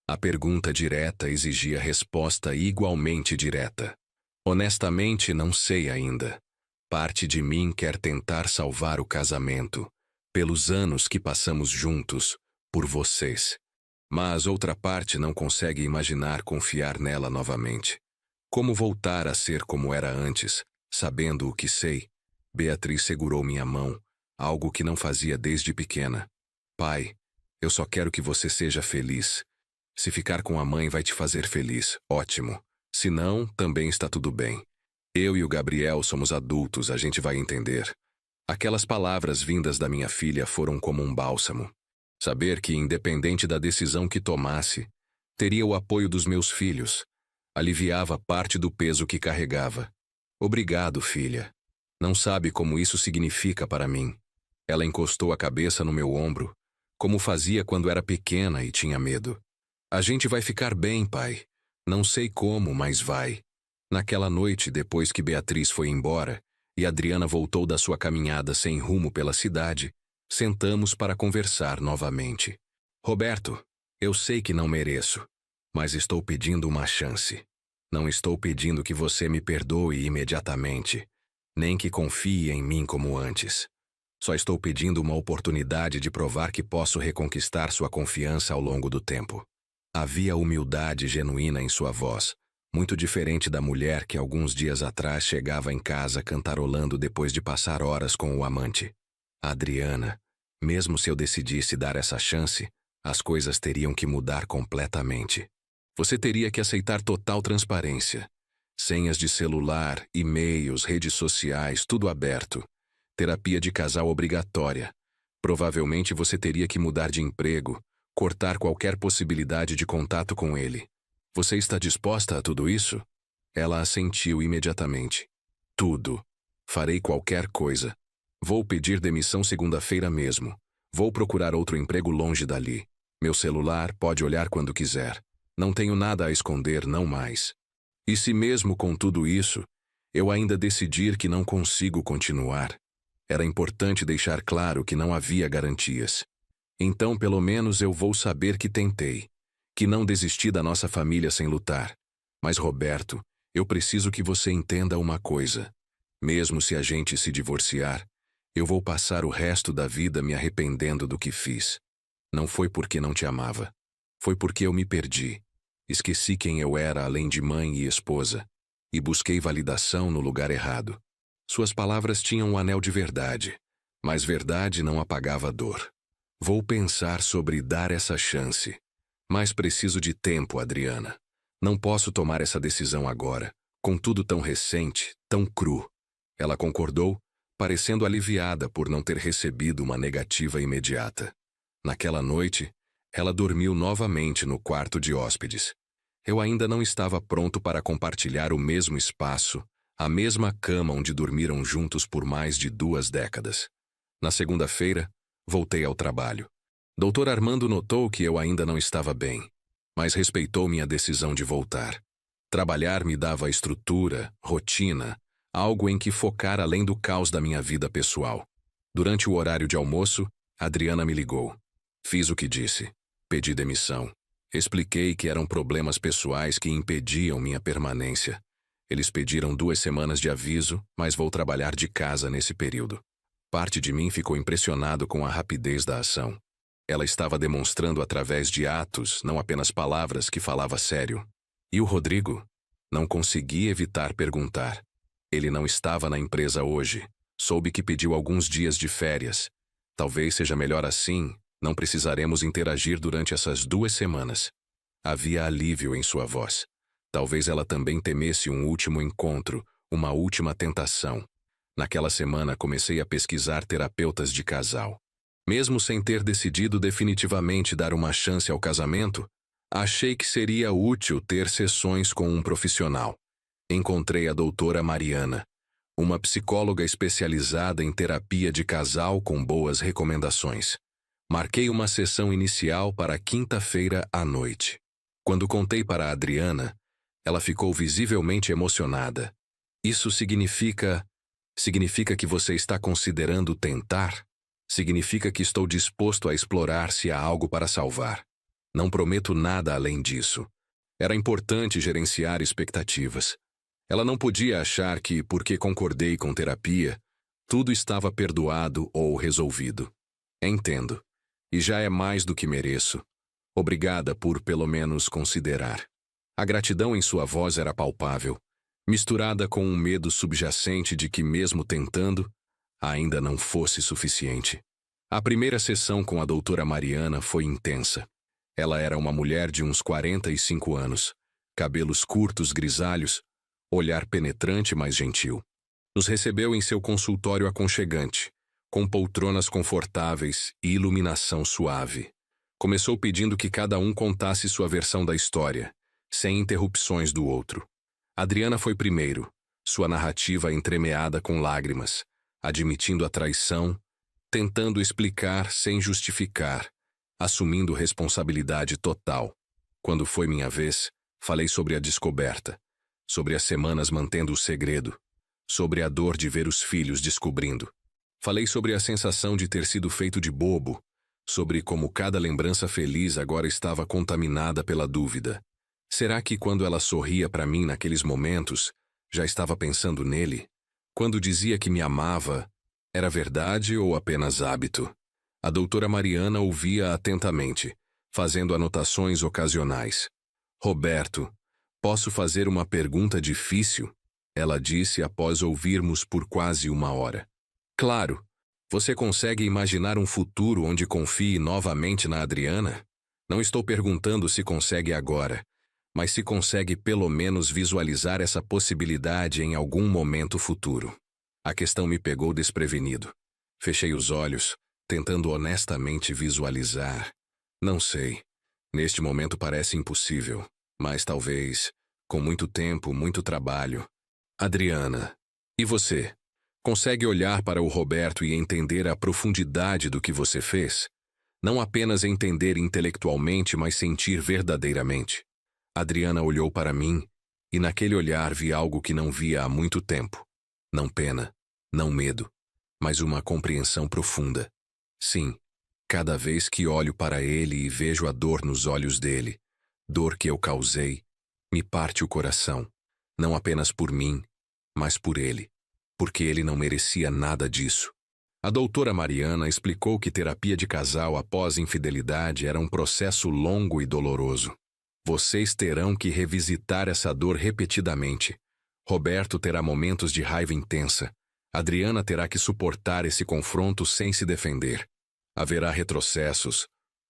A pergunta direta exigia resposta igualmente direta. Honestamente, não sei ainda. Parte de mim quer tentar salvar o casamento, pelos anos que passamos juntos, por vocês. Mas outra parte não consegue imaginar confiar nela novamente. Como voltar a ser como era antes, sabendo o que sei? Beatriz segurou minha mão, algo que não fazia desde pequena. Pai, eu só quero que você seja feliz. Se ficar com a mãe vai te fazer feliz, ótimo. Se não, também está tudo bem. Eu e o Gabriel somos adultos, a gente vai entender. Aquelas palavras vindas da minha filha foram como um bálsamo. Saber que, independente da decisão que tomasse, teria o apoio dos meus filhos. Aliviava parte do peso que carregava. Obrigado, filha. Não sabe como isso significa para mim. Ela encostou a cabeça no meu ombro, como fazia quando era pequena e tinha medo. A gente vai ficar bem, pai. Não sei como, mas vai. Naquela noite, depois que Beatriz foi embora e Adriana voltou da sua caminhada sem rumo pela cidade, sentamos para conversar novamente. Roberto, eu sei que não mereço, mas estou pedindo uma chance. Não estou pedindo que você me perdoe imediatamente, nem que confie em mim como antes. Só estou pedindo uma oportunidade de provar que posso reconquistar sua confiança ao longo do tempo. Havia humildade genuína em sua voz, muito diferente da mulher que alguns dias atrás chegava em casa cantarolando depois de passar horas com o amante. Adriana, mesmo se eu decidisse dar essa chance, as coisas teriam que mudar completamente. Você teria que aceitar total transparência. Senhas de celular, e-mails, redes sociais, tudo aberto. Terapia de casal obrigatória. Provavelmente você teria que mudar de emprego, cortar qualquer possibilidade de contato com ele. Você está disposta a tudo isso? Ela assentiu imediatamente. Tudo. Farei qualquer coisa. Vou pedir demissão segunda-feira mesmo. Vou procurar outro emprego longe dali. Meu celular pode olhar quando quiser. Não tenho nada a esconder, não mais. E se mesmo com tudo isso, eu ainda decidir que não consigo continuar? Era importante deixar claro que não havia garantias. Então, pelo menos eu vou saber que tentei, que não desisti da nossa família sem lutar. Mas, Roberto, eu preciso que você entenda uma coisa. Mesmo se a gente se divorciar, eu vou passar o resto da vida me arrependendo do que fiz. Não foi porque não te amava. Foi porque eu me perdi. Esqueci quem eu era além de mãe e esposa. E busquei validação no lugar errado. Suas palavras tinham um anel de verdade, mas verdade não apagava a dor. Vou pensar sobre dar essa chance. Mas preciso de tempo, Adriana. Não posso tomar essa decisão agora, com tudo tão recente, tão cru. Ela concordou, parecendo aliviada por não ter recebido uma negativa imediata. Naquela noite, ela dormiu novamente no quarto de hóspedes. Eu ainda não estava pronto para compartilhar o mesmo espaço, a mesma cama onde dormiram juntos por mais de 2 décadas. Na segunda-feira, voltei ao trabalho. Dr. Armando notou que eu ainda não estava bem, mas respeitou minha decisão de voltar. Trabalhar me dava estrutura, rotina, algo em que focar além do caos da minha vida pessoal. Durante o horário de almoço, Adriana me ligou. Fiz o que disse. Pedi demissão. Expliquei que eram problemas pessoais que impediam minha permanência. Eles pediram 2 semanas de aviso, mas vou trabalhar de casa nesse período. Parte de mim ficou impressionado com a rapidez da ação. Ela estava demonstrando através de atos, não apenas palavras, que falava sério. E o Rodrigo? Não consegui evitar perguntar. Ele não estava na empresa hoje. Soube que pediu alguns dias de férias. Talvez seja melhor assim, não precisaremos interagir durante essas 2 semanas. Havia alívio em sua voz. Talvez ela também temesse um último encontro, uma última tentação. Naquela semana comecei a pesquisar terapeutas de casal. Mesmo sem ter decidido definitivamente dar uma chance ao casamento, achei que seria útil ter sessões com um profissional. Encontrei a doutora Mariana, uma psicóloga especializada em terapia de casal com boas recomendações. Marquei uma sessão inicial para quinta-feira à noite. Quando contei para a Adriana, ela ficou visivelmente emocionada. Isso significa que você está considerando tentar? Significa que estou disposto a explorar se há algo para salvar. Não prometo nada além disso. Era importante gerenciar expectativas. Ela não podia achar que, porque concordei com terapia, tudo estava perdoado ou resolvido. Entendo. E já é mais do que mereço. Obrigada por pelo menos considerar. A gratidão em sua voz era palpável, misturada com um medo subjacente de que, mesmo tentando, ainda não fosse suficiente. A primeira sessão com a doutora Mariana foi intensa. Ela era uma mulher de uns 45 anos, cabelos curtos grisalhos, olhar penetrante, mas gentil. Nos recebeu em seu consultório aconchegante, com poltronas confortáveis e iluminação suave. Começou pedindo que cada um contasse sua versão da história, sem interrupções do outro. Adriana foi primeiro, sua narrativa entremeada com lágrimas, admitindo a traição, tentando explicar sem justificar, assumindo responsabilidade total. Quando foi minha vez, falei sobre a descoberta, sobre as semanas mantendo o segredo, sobre a dor de ver os filhos descobrindo. Falei sobre a sensação de ter sido feito de bobo, sobre como cada lembrança feliz agora estava contaminada pela dúvida. Será que quando ela sorria para mim naqueles momentos, já estava pensando nele? Quando dizia que me amava, era verdade ou apenas hábito? A doutora Mariana ouvia atentamente, fazendo anotações ocasionais. Roberto, posso fazer uma pergunta difícil? Ela disse após ouvirmos por quase uma hora. Claro. Você consegue imaginar um futuro onde confie novamente na Adriana? Não estou perguntando se consegue agora, mas se consegue pelo menos visualizar essa possibilidade em algum momento futuro. A questão me pegou desprevenido. Fechei os olhos, tentando honestamente visualizar. Não sei. Neste momento parece impossível, mas talvez, com muito tempo, muito trabalho. Adriana, e você? Consegue olhar para o Roberto e entender a profundidade do que você fez? Não apenas entender intelectualmente, mas sentir verdadeiramente. Adriana olhou para mim, e naquele olhar vi algo que não via há muito tempo. Não pena, não medo, mas uma compreensão profunda. Sim, cada vez que olho para ele e vejo a dor nos olhos dele, dor que eu causei, me parte o coração, não apenas por mim, mas por ele. Porque ele não merecia nada disso. A doutora Mariana explicou que terapia de casal após infidelidade era um processo longo e doloroso. Vocês terão que revisitar essa dor repetidamente. Roberto terá momentos de raiva intensa. Adriana terá que suportar esse confronto sem se defender. Haverá retrocessos,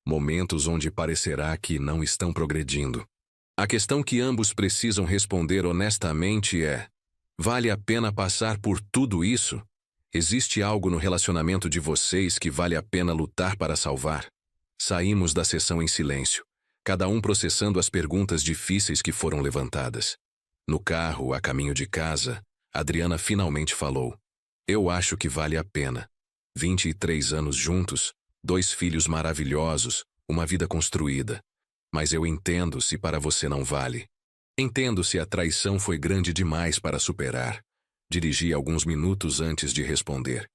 momentos onde parecerá que não estão progredindo. A questão que ambos precisam responder honestamente é: vale a pena passar por tudo isso? Existe algo no relacionamento de vocês que vale a pena lutar para salvar? Saímos da sessão em silêncio, cada um processando as perguntas difíceis que foram levantadas. No carro, a caminho de casa, Adriana finalmente falou. Eu acho que vale a pena. 23 anos juntos, 2 filhos maravilhosos, uma vida construída. Mas eu entendo se para você não vale. Entendo se a traição foi grande demais para superar. Dirigi alguns minutos antes de responder.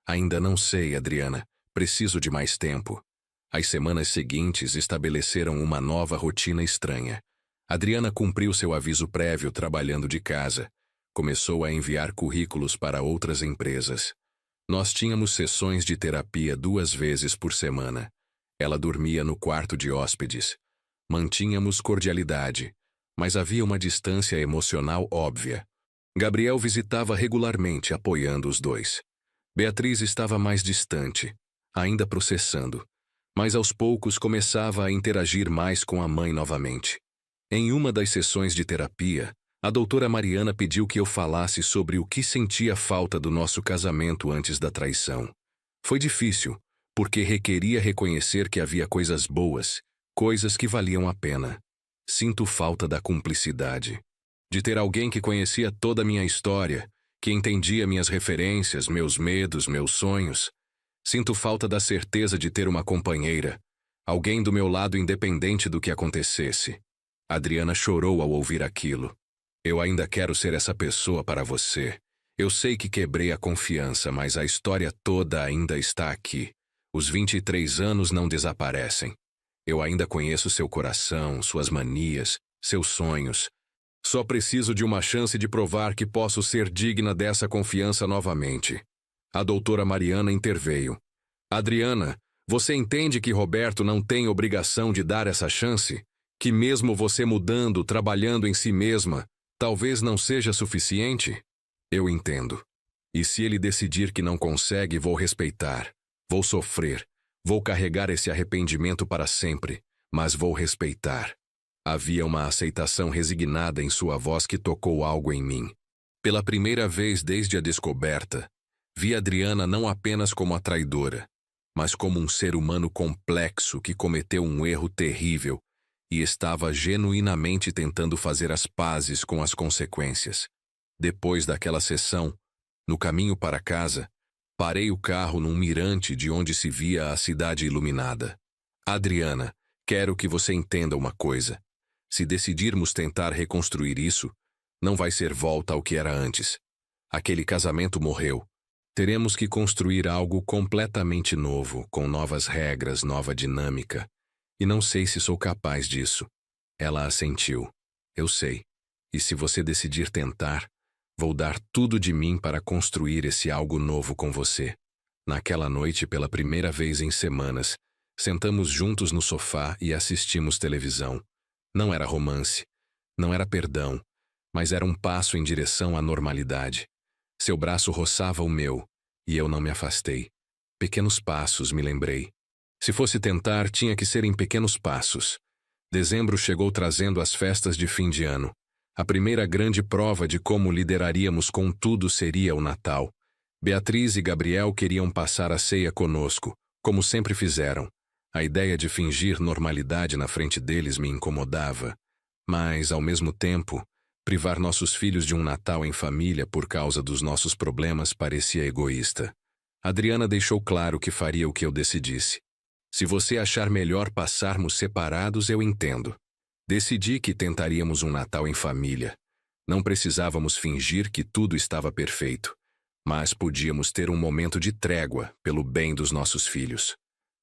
Ainda não sei, Adriana. Preciso de mais tempo. As semanas seguintes estabeleceram uma nova rotina estranha. Adriana cumpriu seu aviso prévio trabalhando de casa. Começou a enviar currículos para outras empresas. Nós tínhamos sessões de terapia 2 vezes por semana. Ela dormia no quarto de hóspedes. Mantínhamos cordialidade, mas havia uma distância emocional óbvia. Gabriel visitava regularmente, apoiando os dois. Beatriz estava mais distante, ainda processando, mas aos poucos começava a interagir mais com a mãe novamente. Em uma das sessões de terapia, a doutora Mariana pediu que eu falasse sobre o que sentia falta do nosso casamento antes da traição. Foi difícil, porque requeria reconhecer que havia coisas boas, coisas que valiam a pena. Sinto falta da cumplicidade. De ter alguém que conhecia toda a minha história, que entendia minhas referências, meus medos, meus sonhos. Sinto falta da certeza de ter uma companheira, alguém do meu lado independente do que acontecesse. Adriana chorou ao ouvir aquilo. Eu ainda quero ser essa pessoa para você. Eu sei que quebrei a confiança, mas a história toda ainda está aqui. Os 23 anos não desaparecem. Eu ainda conheço seu coração, suas manias, seus sonhos. Só preciso de uma chance de provar que posso ser digna dessa confiança novamente. A doutora Mariana interveio. Adriana, Você entende que Roberto não tem obrigação de dar essa chance? Que mesmo você mudando, trabalhando em si mesma, talvez não seja suficiente? Eu entendo. E se ele decidir que não consegue, vou respeitar. Vou sofrer. Vou carregar esse arrependimento para sempre, mas vou respeitar. Havia uma aceitação resignada em sua voz que tocou algo em mim. Pela primeira vez desde a descoberta, vi Adriana não apenas como a traidora, mas como um ser humano complexo que cometeu um erro terrível e estava genuinamente tentando fazer as pazes com as consequências. Depois daquela sessão, no caminho para casa, parei o carro num mirante de onde se via a cidade iluminada. Adriana, quero que você entenda uma coisa. Se decidirmos tentar reconstruir isso, não vai ser volta ao que era antes. Aquele casamento morreu. Teremos que construir algo completamente novo, com novas regras, nova dinâmica. E não sei se sou capaz disso. Ela assentiu. Eu sei. E se você decidir tentar, vou dar tudo de mim para construir esse algo novo com você. Naquela noite, pela primeira vez em semanas, sentamos juntos no sofá e assistimos televisão. Não era romance, não era perdão, mas era um passo em direção à normalidade. Seu braço roçava o meu, e eu não me afastei. Pequenos passos, me lembrei. Se fosse tentar, tinha que ser em pequenos passos. Dezembro chegou trazendo as festas de fim de ano. A primeira grande prova de como lideraríamos com tudo seria o Natal. Beatriz e Gabriel queriam passar a ceia conosco, como sempre fizeram. A ideia de fingir normalidade na frente deles me incomodava. Mas, ao mesmo tempo, privar nossos filhos de um Natal em família por causa dos nossos problemas parecia egoísta. Adriana deixou claro que faria o que eu decidisse. Se você achar melhor passarmos separados, eu entendo. Decidi que tentaríamos um Natal em família. Não precisávamos fingir que tudo estava perfeito, mas podíamos ter um momento de trégua pelo bem dos nossos filhos.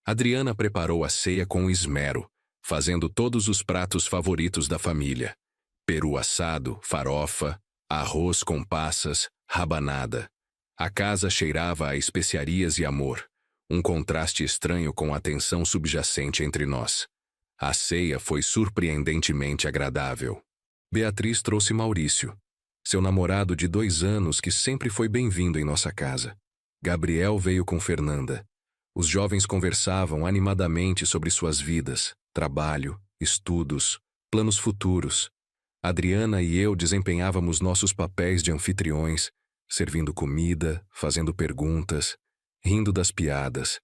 Adriana preparou a ceia com esmero, fazendo todos os pratos favoritos da família. Peru assado, farofa, arroz com passas, rabanada. A casa cheirava a especiarias e amor, um contraste estranho com a tensão subjacente entre nós. A ceia foi surpreendentemente agradável. Beatriz trouxe Maurício, seu namorado de 2 anos que sempre foi bem-vindo em nossa casa. Gabriel veio com Fernanda. Os jovens conversavam animadamente sobre suas vidas, trabalho, estudos, planos futuros. Adriana e eu desempenhávamos nossos papéis de anfitriões, servindo comida, fazendo perguntas, rindo das piadas.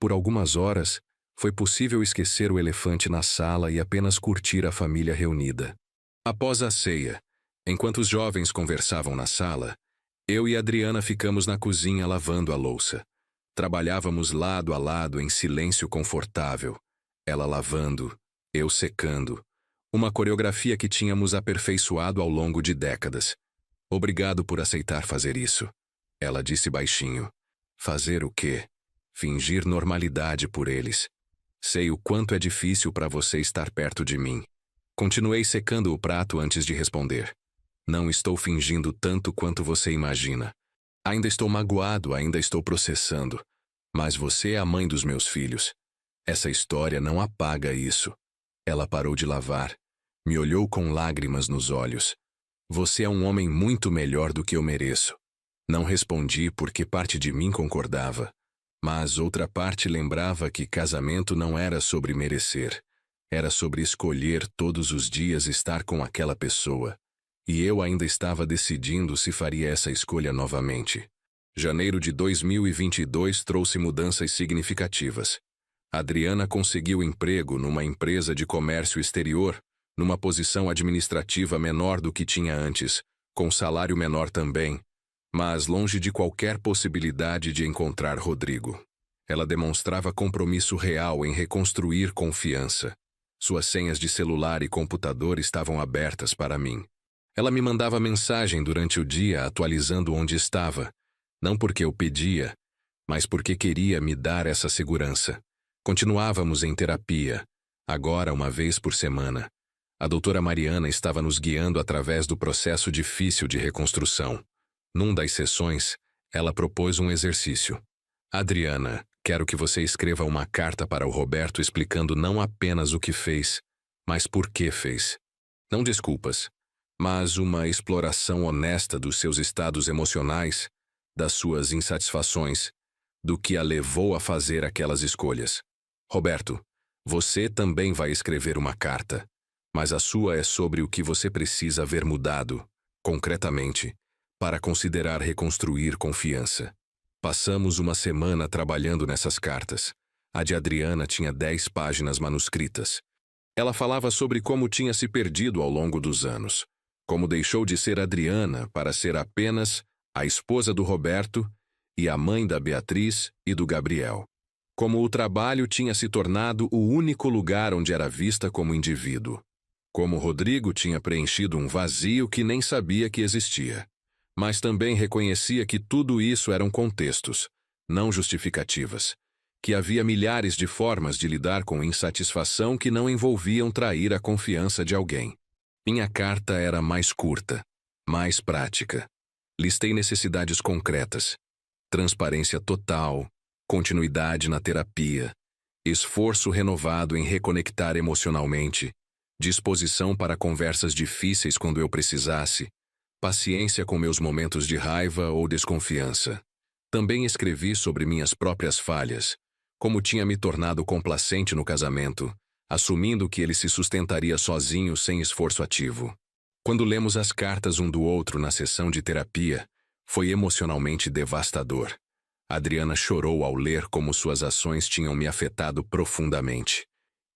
Por algumas horas, foi possível esquecer o elefante na sala e apenas curtir a família reunida. Após a ceia, enquanto os jovens conversavam na sala, eu e Adriana ficamos na cozinha lavando a louça. Trabalhávamos lado a lado em silêncio confortável. Ela lavando, eu secando. Uma coreografia que tínhamos aperfeiçoado ao longo de décadas. Obrigado por aceitar fazer isso. Ela disse baixinho. Fazer o quê? Fingir normalidade por eles. Sei o quanto é difícil para você estar perto de mim. Continuei secando o prato antes de responder. Não estou fingindo tanto quanto você imagina. Ainda estou magoado, ainda estou processando. Mas você é a mãe dos meus filhos. Essa história não apaga isso. Ela parou de lavar. Me olhou com lágrimas nos olhos. Você é um homem muito melhor do que eu mereço. Não respondi porque parte de mim concordava. Mas outra parte lembrava que casamento não era sobre merecer. Era sobre escolher todos os dias estar com aquela pessoa. E eu ainda estava decidindo se faria essa escolha novamente. Janeiro de 2022 trouxe mudanças significativas. Adriana conseguiu emprego numa empresa de comércio exterior, numa posição administrativa menor do que tinha antes, com salário menor também, mas longe de qualquer possibilidade de encontrar Rodrigo. Ela demonstrava compromisso real em reconstruir confiança. Suas senhas de celular e computador estavam abertas para mim. Ela me mandava mensagem durante o dia atualizando onde estava, não porque eu pedia, mas porque queria me dar essa segurança. Continuávamos em terapia, agora uma vez por semana. A doutora Mariana estava nos guiando através do processo difícil de reconstrução. Num das sessões, ela propôs um exercício. Adriana, Quero que você escreva uma carta para o Roberto explicando não apenas o que fez, mas por que fez. Não desculpas, mas uma exploração honesta dos seus estados emocionais, das suas insatisfações, do que a levou a fazer aquelas escolhas. Roberto, você também vai escrever uma carta, mas a sua é sobre o que você precisa ver mudado, concretamente, para considerar reconstruir confiança. Passamos uma semana trabalhando nessas cartas. A de Adriana tinha 10 páginas manuscritas. Ela falava sobre como tinha se perdido ao longo dos anos, como deixou de ser Adriana para ser apenas a esposa do Roberto e a mãe da Beatriz e do Gabriel. Como o trabalho tinha se tornado o único lugar onde era vista como indivíduo. Como Rodrigo tinha preenchido um vazio que nem sabia que existia. Mas também reconhecia que tudo isso eram contextos, não justificativas. Que havia milhares de formas de lidar com insatisfação que não envolviam trair a confiança de alguém. Minha carta era mais curta, mais prática. Listei necessidades concretas. Transparência total, continuidade na terapia, esforço renovado em reconectar emocionalmente, disposição para conversas difíceis quando eu precisasse, paciência com meus momentos de raiva ou desconfiança. Também escrevi sobre minhas próprias falhas, como tinha me tornado complacente no casamento, assumindo que ele se sustentaria sozinho sem esforço ativo. Quando lemos as cartas um do outro na sessão de terapia, foi emocionalmente devastador. Adriana chorou ao ler como suas ações tinham me afetado profundamente.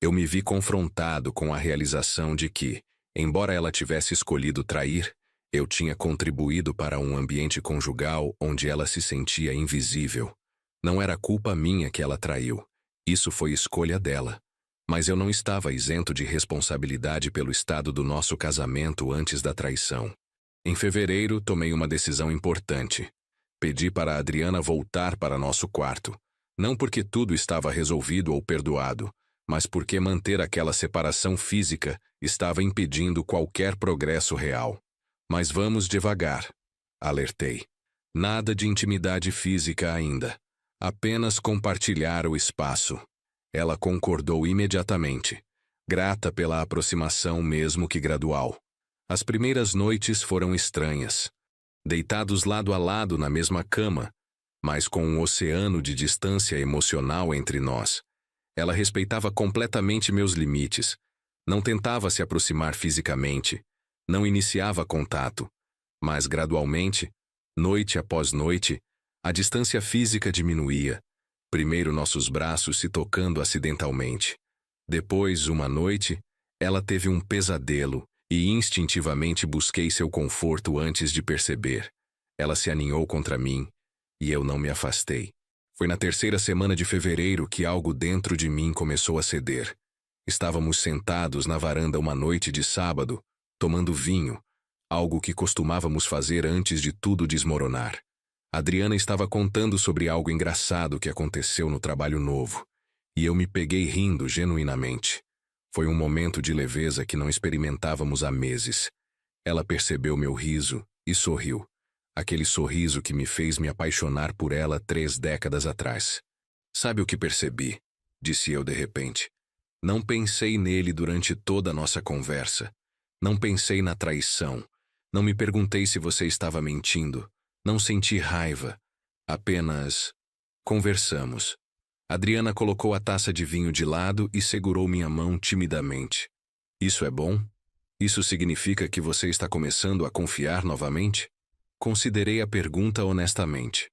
Eu me vi confrontado com a realização de que, embora ela tivesse escolhido trair, eu tinha contribuído para um ambiente conjugal onde ela se sentia invisível. Não era culpa minha que ela traiu. Isso foi escolha dela. Mas eu não estava isento de responsabilidade pelo estado do nosso casamento antes da traição. Em fevereiro, tomei uma decisão importante. Pedi para a Adriana voltar para nosso quarto. Não porque tudo estava resolvido ou perdoado, mas porque manter aquela separação física estava impedindo qualquer progresso real. Mas vamos devagar, alertei. Nada de intimidade física ainda. Apenas compartilhar o espaço. Ela concordou imediatamente, grata pela aproximação mesmo que gradual. As primeiras noites foram estranhas. Deitados lado a lado na mesma cama, mas com um oceano de distância emocional entre nós. Ela respeitava completamente meus limites. Não tentava se aproximar fisicamente. Não iniciava contato, mas gradualmente, noite após noite, a distância física diminuía. Primeiro nossos braços se tocando acidentalmente. Depois, uma noite, ela teve um pesadelo e instintivamente busquei seu conforto antes de perceber. Ela se aninhou contra mim e eu não me afastei. Foi na terceira semana de fevereiro que algo dentro de mim começou a ceder. Estávamos sentados na varanda uma noite de sábado, tomando vinho, algo que costumávamos fazer antes de tudo desmoronar. Adriana estava contando sobre algo engraçado que aconteceu no trabalho novo, e eu me peguei rindo genuinamente. Foi um momento de leveza que não experimentávamos há meses. Ela percebeu meu riso e sorriu. Aquele sorriso que me fez me apaixonar por ela 3 décadas atrás. Sabe o que percebi? Disse eu de repente. Não pensei nele durante toda a nossa conversa. Não pensei na traição. Não me perguntei se você estava mentindo. Não senti raiva. Apenas conversamos. Adriana colocou a taça de vinho de lado e segurou minha mão timidamente. Isso é bom? Isso significa que você está começando a confiar novamente? Considerei a pergunta honestamente.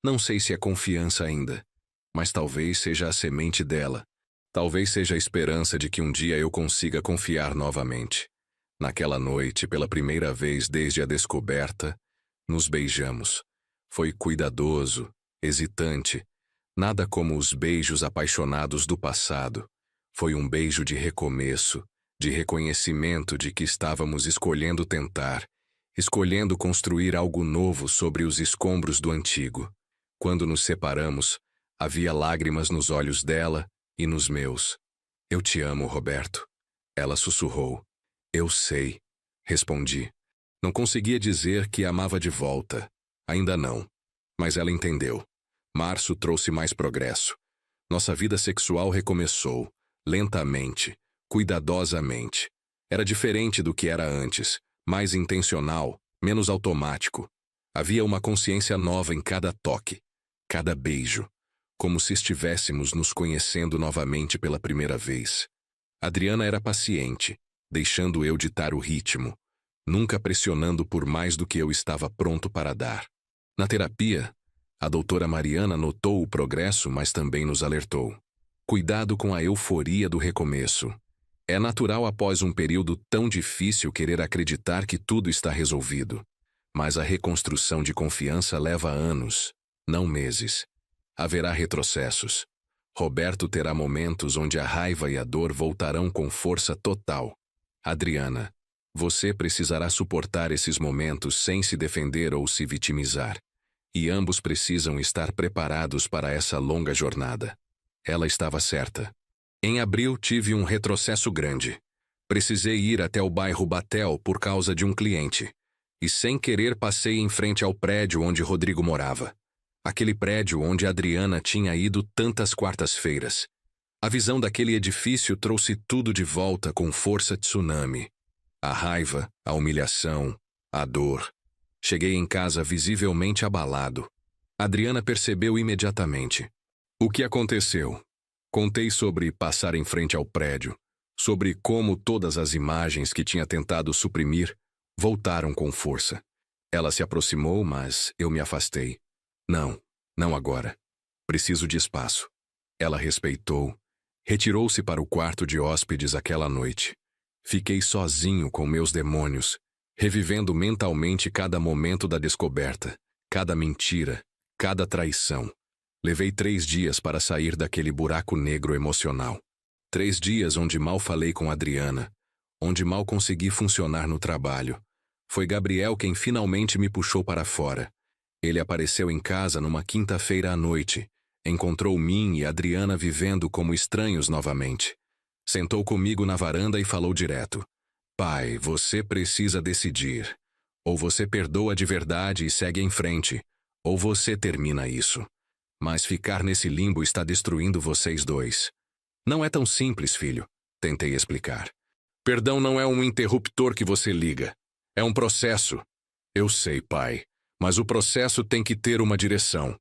Não sei se é confiança ainda, mas talvez seja a semente dela. Talvez seja a esperança de que um dia eu consiga confiar novamente. Naquela noite, pela primeira vez desde a descoberta, nos beijamos. Foi cuidadoso, hesitante. Nada como os beijos apaixonados do passado. Foi um beijo de recomeço, de reconhecimento de que estávamos escolhendo tentar, escolhendo construir algo novo sobre os escombros do antigo. Quando nos separamos, havia lágrimas nos olhos dela e nos meus. Eu te amo, Roberto. Ela sussurrou. Eu sei, respondi. Não conseguia dizer que a amava de volta. Ainda não. Mas ela entendeu. Março trouxe mais progresso. Nossa vida sexual recomeçou, lentamente, cuidadosamente. Era diferente do que era antes, mais intencional, menos automático. Havia uma consciência nova em cada toque, cada beijo, como se estivéssemos nos conhecendo novamente pela primeira vez. Adriana era paciente, deixando eu ditar o ritmo, nunca pressionando por mais do que eu estava pronto para dar. Na terapia, a doutora Mariana notou o progresso, mas também nos alertou. Cuidado com a euforia do recomeço. É natural após um período tão difícil querer acreditar que tudo está resolvido. Mas a reconstrução de confiança leva anos, não meses. Haverá retrocessos. Roberto terá momentos onde a raiva e a dor voltarão com força total. Adriana, você precisará suportar esses momentos sem se defender ou se vitimizar. E ambos precisam estar preparados para essa longa jornada. Ela estava certa. Em abril tive um retrocesso grande. Precisei ir até o bairro Batel por causa de um cliente. E sem querer passei em frente ao prédio onde Rodrigo morava. Aquele prédio onde Adriana tinha ido tantas quartas-feiras. A visão daquele edifício trouxe tudo de volta com força tsunami. A raiva, a humilhação, a dor. Cheguei em casa visivelmente abalado. Adriana percebeu imediatamente. O que aconteceu? Contei sobre passar em frente ao prédio, sobre como todas as imagens que tinha tentado suprimir voltaram com força. Ela se aproximou, mas eu me afastei. Não agora. Preciso de espaço. Ela respeitou. Retirou-se para o quarto de hóspedes aquela noite. Fiquei sozinho com meus demônios, revivendo mentalmente cada momento da descoberta, cada mentira, cada traição. Levei 3 dias para sair daquele buraco negro emocional. 3 dias onde mal falei com Adriana, onde mal consegui funcionar no trabalho. Foi Gabriel quem finalmente me puxou para fora. Ele apareceu em casa numa quinta-feira à noite. Encontrou mim e Adriana vivendo como estranhos novamente. Sentou comigo na varanda e falou direto. Pai, você precisa decidir. Ou você perdoa de verdade e segue em frente, ou você termina isso. Mas ficar nesse limbo está destruindo vocês dois. Não é tão simples, filho, tentei explicar. Perdão não é um interruptor que você liga. É um processo. Eu sei, pai, mas o processo tem que ter uma direção.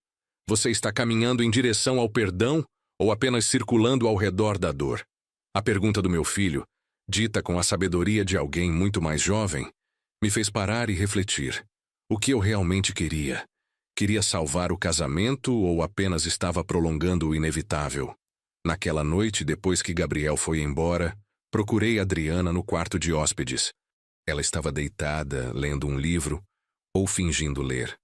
Você está caminhando em direção ao perdão ou apenas circulando ao redor da dor? A pergunta do meu filho, dita com a sabedoria de alguém muito mais jovem, me fez parar e refletir. O que eu realmente queria? Queria salvar o casamento ou apenas estava prolongando o inevitável? Naquela noite, depois que Gabriel foi embora, procurei Adriana no quarto de hóspedes. Ela estava deitada, lendo um livro, ou fingindo ler.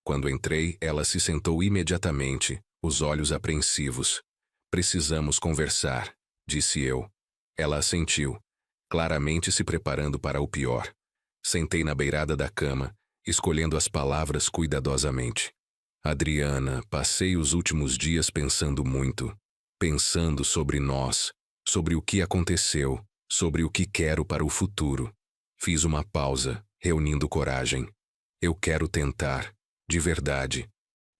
Quando entrei, ela se sentou imediatamente, os olhos apreensivos. Precisamos conversar, disse eu. Ela assentiu, claramente se preparando para o pior. Sentei na beirada da cama, escolhendo as palavras cuidadosamente. Adriana, passei os últimos dias pensando muito. Pensando sobre nós, sobre o que aconteceu, sobre o que quero para o futuro. Fiz uma pausa, reunindo coragem. Eu quero tentar, de verdade.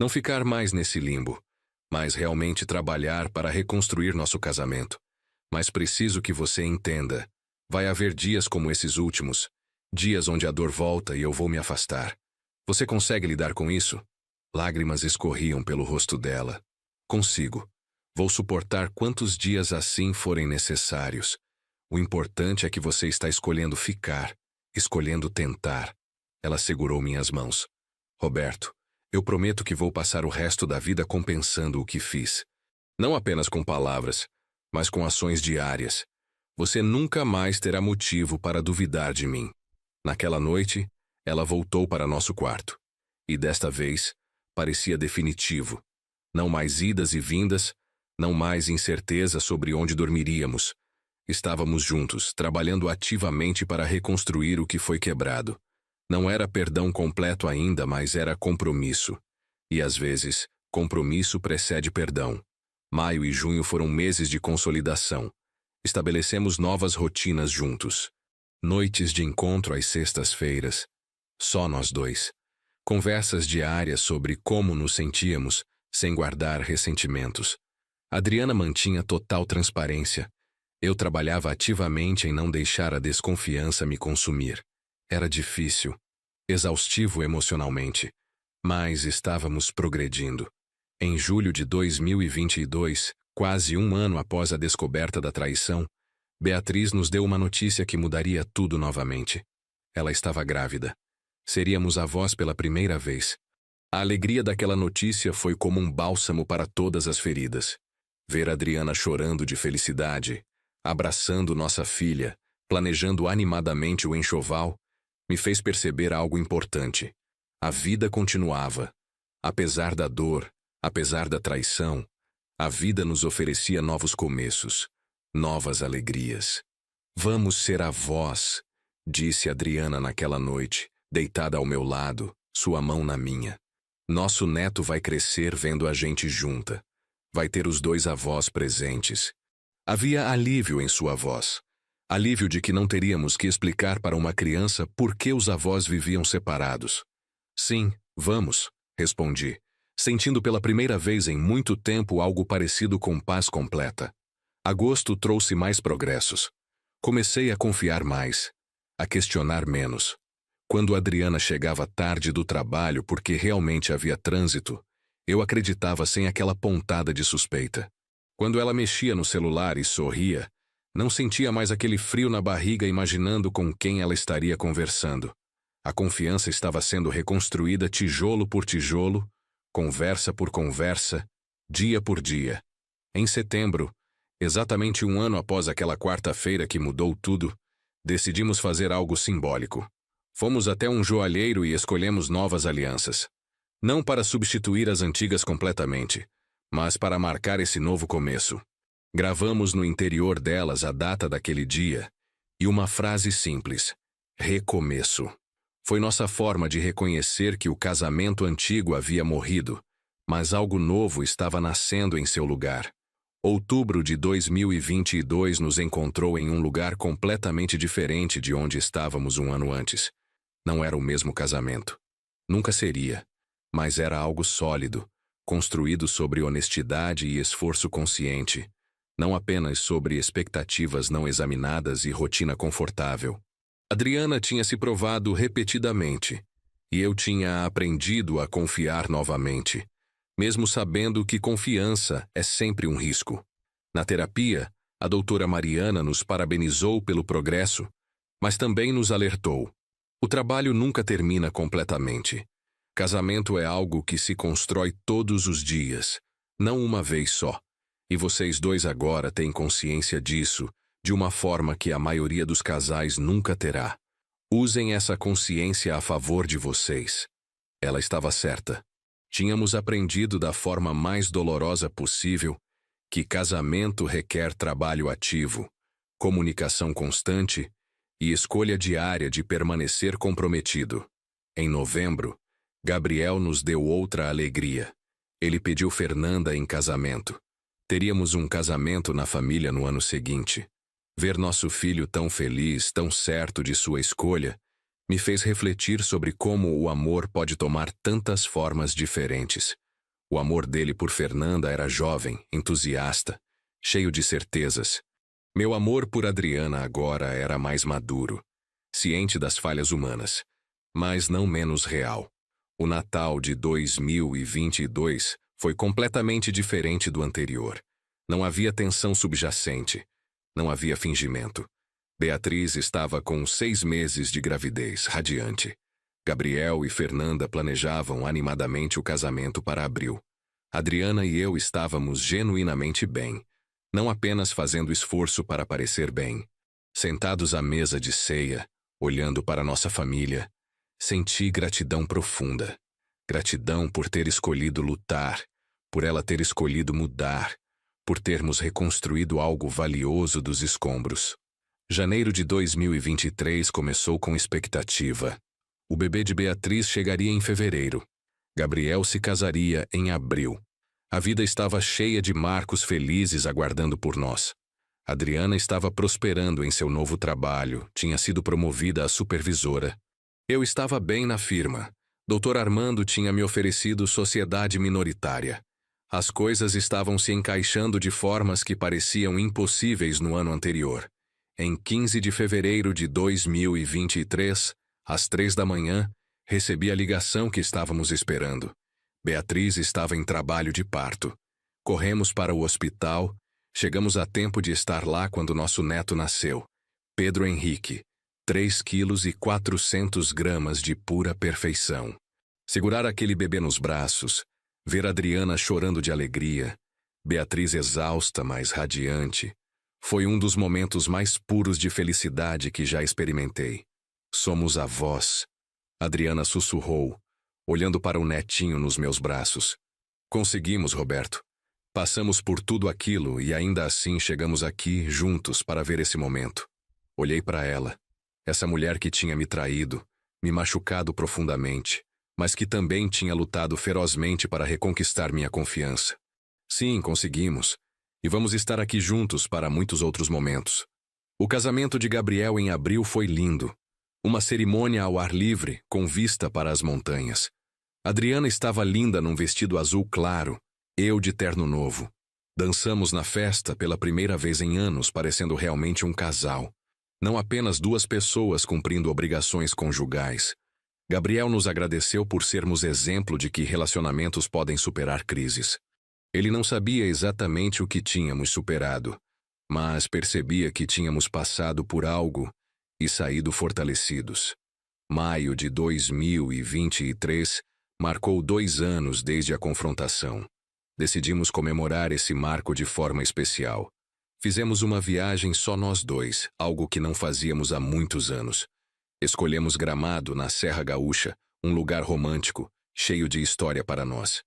Não ficar mais nesse limbo, mas realmente trabalhar para reconstruir nosso casamento. Mas preciso que você entenda. Vai haver dias como esses últimos. Dias onde a dor volta e eu vou me afastar. Você consegue lidar com isso? Lágrimas escorriam pelo rosto dela. Consigo. Vou suportar quantos dias assim forem necessários. O importante é que você está escolhendo ficar, escolhendo tentar. Ela segurou minhas mãos. Roberto, eu prometo que vou passar o resto da vida compensando o que fiz. Não apenas com palavras, mas com ações diárias. Você nunca mais terá motivo para duvidar de mim. Naquela noite, ela voltou para nosso quarto. E desta vez, parecia definitivo. Não mais idas e vindas, não mais incerteza sobre onde dormiríamos. Estávamos juntos, trabalhando ativamente para reconstruir o que foi quebrado. Não era perdão completo ainda, mas era compromisso. E às vezes, compromisso precede perdão. Maio e junho foram meses de consolidação. Estabelecemos novas rotinas juntos. Noites de encontro às sextas-feiras. Só nós dois. Conversas diárias sobre como nos sentíamos, sem guardar ressentimentos. Adriana mantinha total transparência. Eu trabalhava ativamente em não deixar a desconfiança me consumir. Era difícil, exaustivo emocionalmente, mas estávamos progredindo. Em julho de 2022, quase um ano após a descoberta da traição, Beatriz nos deu uma notícia que mudaria tudo novamente. Ela estava grávida. Seríamos avós pela primeira vez. A alegria daquela notícia foi como um bálsamo para todas as feridas. Ver Adriana chorando de felicidade, abraçando nossa filha, planejando animadamente o enxoval, me fez perceber algo importante. A vida continuava. Apesar da dor, apesar da traição, a vida nos oferecia novos começos, novas alegrias. Vamos ser avós, disse Adriana naquela noite, deitada ao meu lado, sua mão na minha. Nosso neto vai crescer vendo a gente junta. Vai ter os dois avós presentes. Havia alívio em sua voz. Alívio de que não teríamos que explicar para uma criança por que os avós viviam separados. Sim, vamos, respondi, sentindo pela primeira vez em muito tempo algo parecido com paz completa. Agosto trouxe mais progressos. Comecei a confiar mais, a questionar menos. Quando Adriana chegava tarde do trabalho porque realmente havia trânsito, eu acreditava sem aquela pontada de suspeita. Quando ela mexia no celular e sorria, não sentia mais aquele frio na barriga imaginando com quem ela estaria conversando. A confiança estava sendo reconstruída tijolo por tijolo, conversa por conversa, dia por dia. Em setembro, exatamente um ano após aquela quarta-feira que mudou tudo, decidimos fazer algo simbólico. Fomos até um joalheiro e escolhemos novas alianças. Não para substituir as antigas completamente, mas para marcar esse novo começo. Gravamos no interior delas a data daquele dia e uma frase simples: recomeço. Foi nossa forma de reconhecer que o casamento antigo havia morrido, mas algo novo estava nascendo em seu lugar. Outubro de 2022 nos encontrou em um lugar completamente diferente de onde estávamos um ano antes. Não era o mesmo casamento. Nunca seria, mas era algo sólido, construído sobre honestidade e esforço consciente, não apenas sobre expectativas não examinadas e rotina confortável. Adriana tinha se provado repetidamente, e eu tinha aprendido a confiar novamente, mesmo sabendo que confiança é sempre um risco. Na terapia, a doutora Mariana nos parabenizou pelo progresso, mas também nos alertou. O trabalho nunca termina completamente. Casamento é algo que se constrói todos os dias, não uma vez só. E vocês dois agora têm consciência disso, de uma forma que a maioria dos casais nunca terá. Usem essa consciência a favor de vocês. Ela estava certa. Tínhamos aprendido da forma mais dolorosa possível que casamento requer trabalho ativo, comunicação constante e escolha diária de permanecer comprometido. Em novembro, Gabriel nos deu outra alegria. Ele pediu Fernanda em casamento. Teríamos um casamento na família no ano seguinte. Ver nosso filho tão feliz, tão certo de sua escolha, me fez refletir sobre como o amor pode tomar tantas formas diferentes. O amor dele por Fernanda era jovem, entusiasta, cheio de certezas. Meu amor por Adriana agora era mais maduro, ciente das falhas humanas, mas não menos real. O Natal de 2022 foi completamente diferente do anterior. Não havia tensão subjacente. Não havia fingimento. Beatriz estava com 6 meses de gravidez, radiante. Gabriel e Fernanda planejavam animadamente o casamento para abril. Adriana e eu estávamos genuinamente bem, não apenas fazendo esforço para parecer bem. Sentados à mesa de ceia, olhando para nossa família, senti gratidão profunda. Gratidão por ter escolhido lutar, por ela ter escolhido mudar, por termos reconstruído algo valioso dos escombros. Janeiro de 2023 começou com expectativa. O bebê de Beatriz chegaria em fevereiro. Gabriel se casaria em abril. A vida estava cheia de marcos felizes aguardando por nós. Adriana estava prosperando em seu novo trabalho, tinha sido promovida a supervisora. Eu estava bem na firma. Dr. Armando tinha me oferecido sociedade minoritária. As coisas estavam se encaixando de formas que pareciam impossíveis no ano anterior. Em 15 de fevereiro de 2023, às 3 da manhã, recebi a ligação que estávamos esperando. Beatriz estava em trabalho de parto. Corremos para o hospital. Chegamos a tempo de estar lá quando nosso neto nasceu. Pedro Henrique, 3 quilos e 400 gramas de pura perfeição. Segurar aquele bebê nos braços, ver Adriana chorando de alegria, Beatriz exausta, mas radiante, foi um dos momentos mais puros de felicidade que já experimentei. Somos avós. Adriana sussurrou, olhando para o netinho nos meus braços. Conseguimos, Roberto. Passamos por tudo aquilo e ainda assim chegamos aqui juntos para ver esse momento. Olhei para ela, essa mulher que tinha me traído, me machucado profundamente, mas que também tinha lutado ferozmente para reconquistar minha confiança. Sim, conseguimos. E vamos estar aqui juntos para muitos outros momentos. O casamento de Gabriel em abril foi lindo. Uma cerimônia ao ar livre, com vista para as montanhas. Adriana estava linda num vestido azul claro, eu de terno novo. Dançamos na festa pela primeira vez em anos, parecendo realmente um casal. Não apenas duas pessoas cumprindo obrigações conjugais. Gabriel nos agradeceu por sermos exemplo de que relacionamentos podem superar crises. Ele não sabia exatamente o que tínhamos superado, mas percebia que tínhamos passado por algo e saído fortalecidos. Maio de 2023 marcou 2 anos desde a confrontação. Decidimos comemorar esse marco de forma especial. Fizemos uma viagem só nós dois, algo que não fazíamos há muitos anos. Escolhemos Gramado, na Serra Gaúcha, um lugar romântico, cheio de história para nós.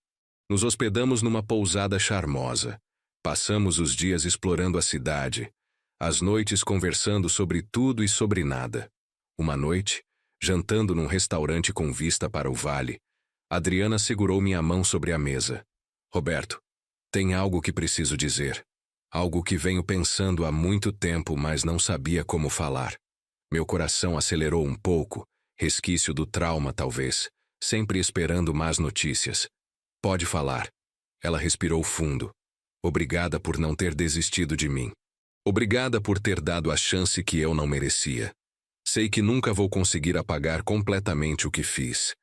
Nos hospedamos numa pousada charmosa. Passamos os dias explorando a cidade, as noites conversando sobre tudo e sobre nada. Uma noite, jantando num restaurante com vista para o vale, Adriana segurou minha mão sobre a mesa. Roberto, tem algo que preciso dizer. Algo que venho pensando há muito tempo, mas não sabia como falar. Meu coração acelerou um pouco, resquício do trauma talvez, sempre esperando más notícias. Pode falar. Ela respirou fundo. Obrigada por não ter desistido de mim. Obrigada por ter dado a chance que eu não merecia. Sei que nunca vou conseguir apagar completamente o que fiz,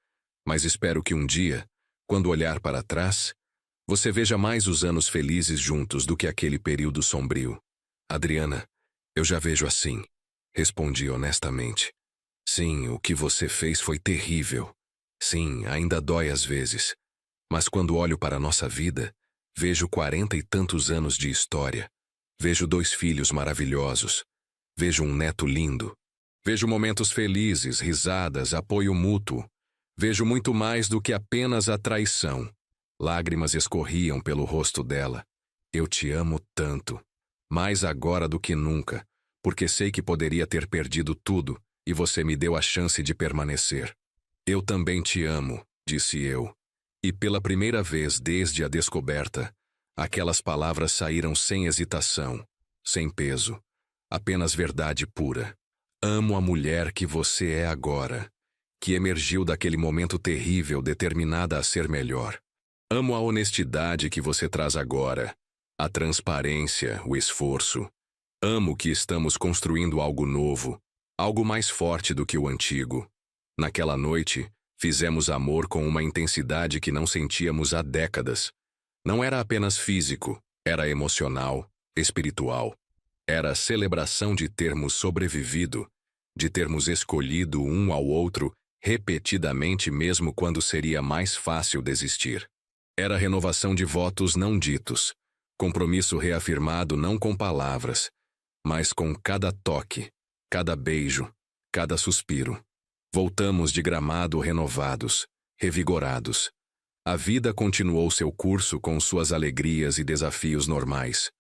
mas espero que um dia, quando olhar para trás, você veja mais os anos felizes juntos do que aquele período sombrio. Adriana, eu já vejo assim. Respondi honestamente. Sim, o que você fez foi terrível. Sim, ainda dói às vezes. Mas quando olho para a nossa vida, vejo 40 e tantos anos de história. Vejo 2 filhos maravilhosos. Vejo um neto lindo. Vejo momentos felizes, risadas, apoio mútuo. Vejo muito mais do que apenas a traição. Lágrimas escorriam pelo rosto dela. Eu te amo tanto. Mais agora do que nunca, porque sei que poderia ter perdido tudo e você me deu a chance de permanecer. Eu também te amo, disse eu. E pela primeira vez desde a descoberta, aquelas palavras saíram sem hesitação, sem peso, apenas verdade pura. Amo a mulher que você é agora, que emergiu daquele momento terrível determinada a ser melhor. Amo a honestidade que você traz agora, a transparência, o esforço. Amo que estamos construindo algo novo, algo mais forte do que o antigo. Naquela noite, fizemos amor com uma intensidade que não sentíamos há décadas. Não era apenas físico, era emocional, espiritual. Era a celebração de termos sobrevivido, de termos escolhido um ao outro repetidamente mesmo quando seria mais fácil desistir. Era renovação de votos não ditos, compromisso reafirmado não com palavras, mas com cada toque, cada beijo, cada suspiro. Voltamos de Gramado renovados, revigorados. A vida continuou seu curso com suas alegrias e desafios normais.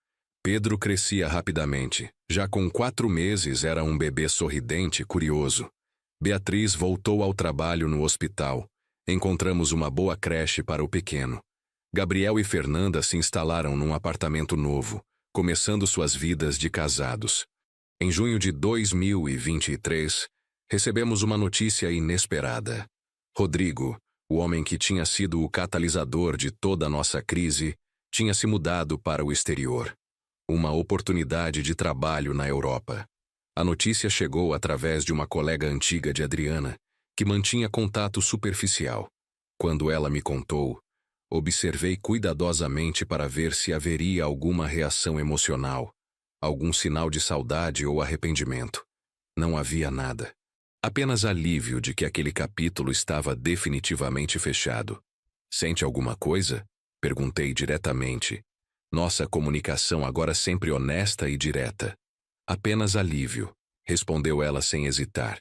Pedro crescia rapidamente. Já com 4 meses era um bebê sorridente e curioso. Beatriz voltou ao trabalho no hospital. Encontramos uma boa creche para o pequeno. Gabriel e Fernanda se instalaram num apartamento novo, começando suas vidas de casados. Em junho de 2023, recebemos uma notícia inesperada. Rodrigo, o homem que tinha sido o catalisador de toda a nossa crise, Tinha se mudado para o exterior. Uma oportunidade de trabalho na Europa. A notícia chegou através de uma colega antiga de Adriana, que mantinha contato superficial. Quando ela me contou, observei cuidadosamente para ver se haveria alguma reação emocional, algum sinal de saudade ou arrependimento. Não havia nada. Apenas alívio de que aquele capítulo estava definitivamente fechado. Sente alguma coisa? Perguntei diretamente. Nossa comunicação agora sempre honesta e direta. Apenas alívio, respondeu ela sem hesitar.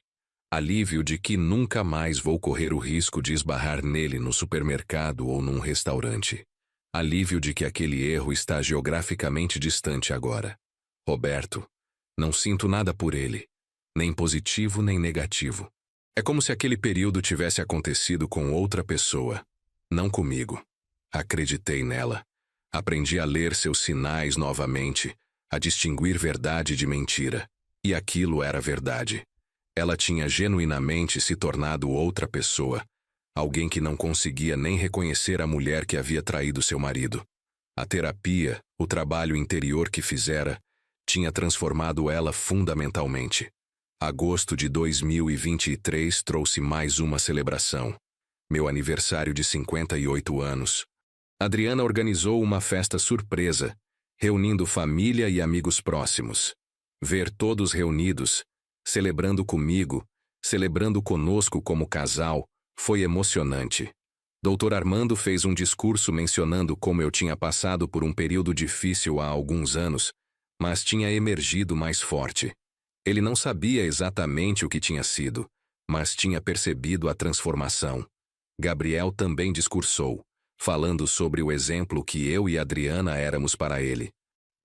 Alívio de que nunca mais vou correr o risco de esbarrar nele no supermercado ou num restaurante. Alívio de que aquele erro está geograficamente distante agora. Roberto, não sinto nada por ele, nem positivo nem negativo. É como se aquele período tivesse acontecido com outra pessoa, não comigo. Acreditei nela. Aprendi a ler seus sinais novamente, a distinguir verdade de mentira. E aquilo era verdade. Ela tinha genuinamente se tornado outra pessoa, alguém que não conseguia nem reconhecer a mulher que havia traído seu marido. A terapia, o trabalho interior que fizera, tinha transformado ela fundamentalmente. Agosto de 2023 trouxe mais uma celebração. Meu aniversário de 58 anos. Adriana organizou uma festa surpresa, reunindo família e amigos próximos. Ver todos reunidos, celebrando comigo, celebrando conosco como casal, foi emocionante. Dr. Armando fez um discurso mencionando como eu tinha passado por um período difícil há alguns anos, mas tinha emergido mais forte. Ele não sabia exatamente o que tinha sido, mas tinha percebido a transformação. Gabriel também discursou, falando sobre o exemplo que eu e Adriana éramos para ele.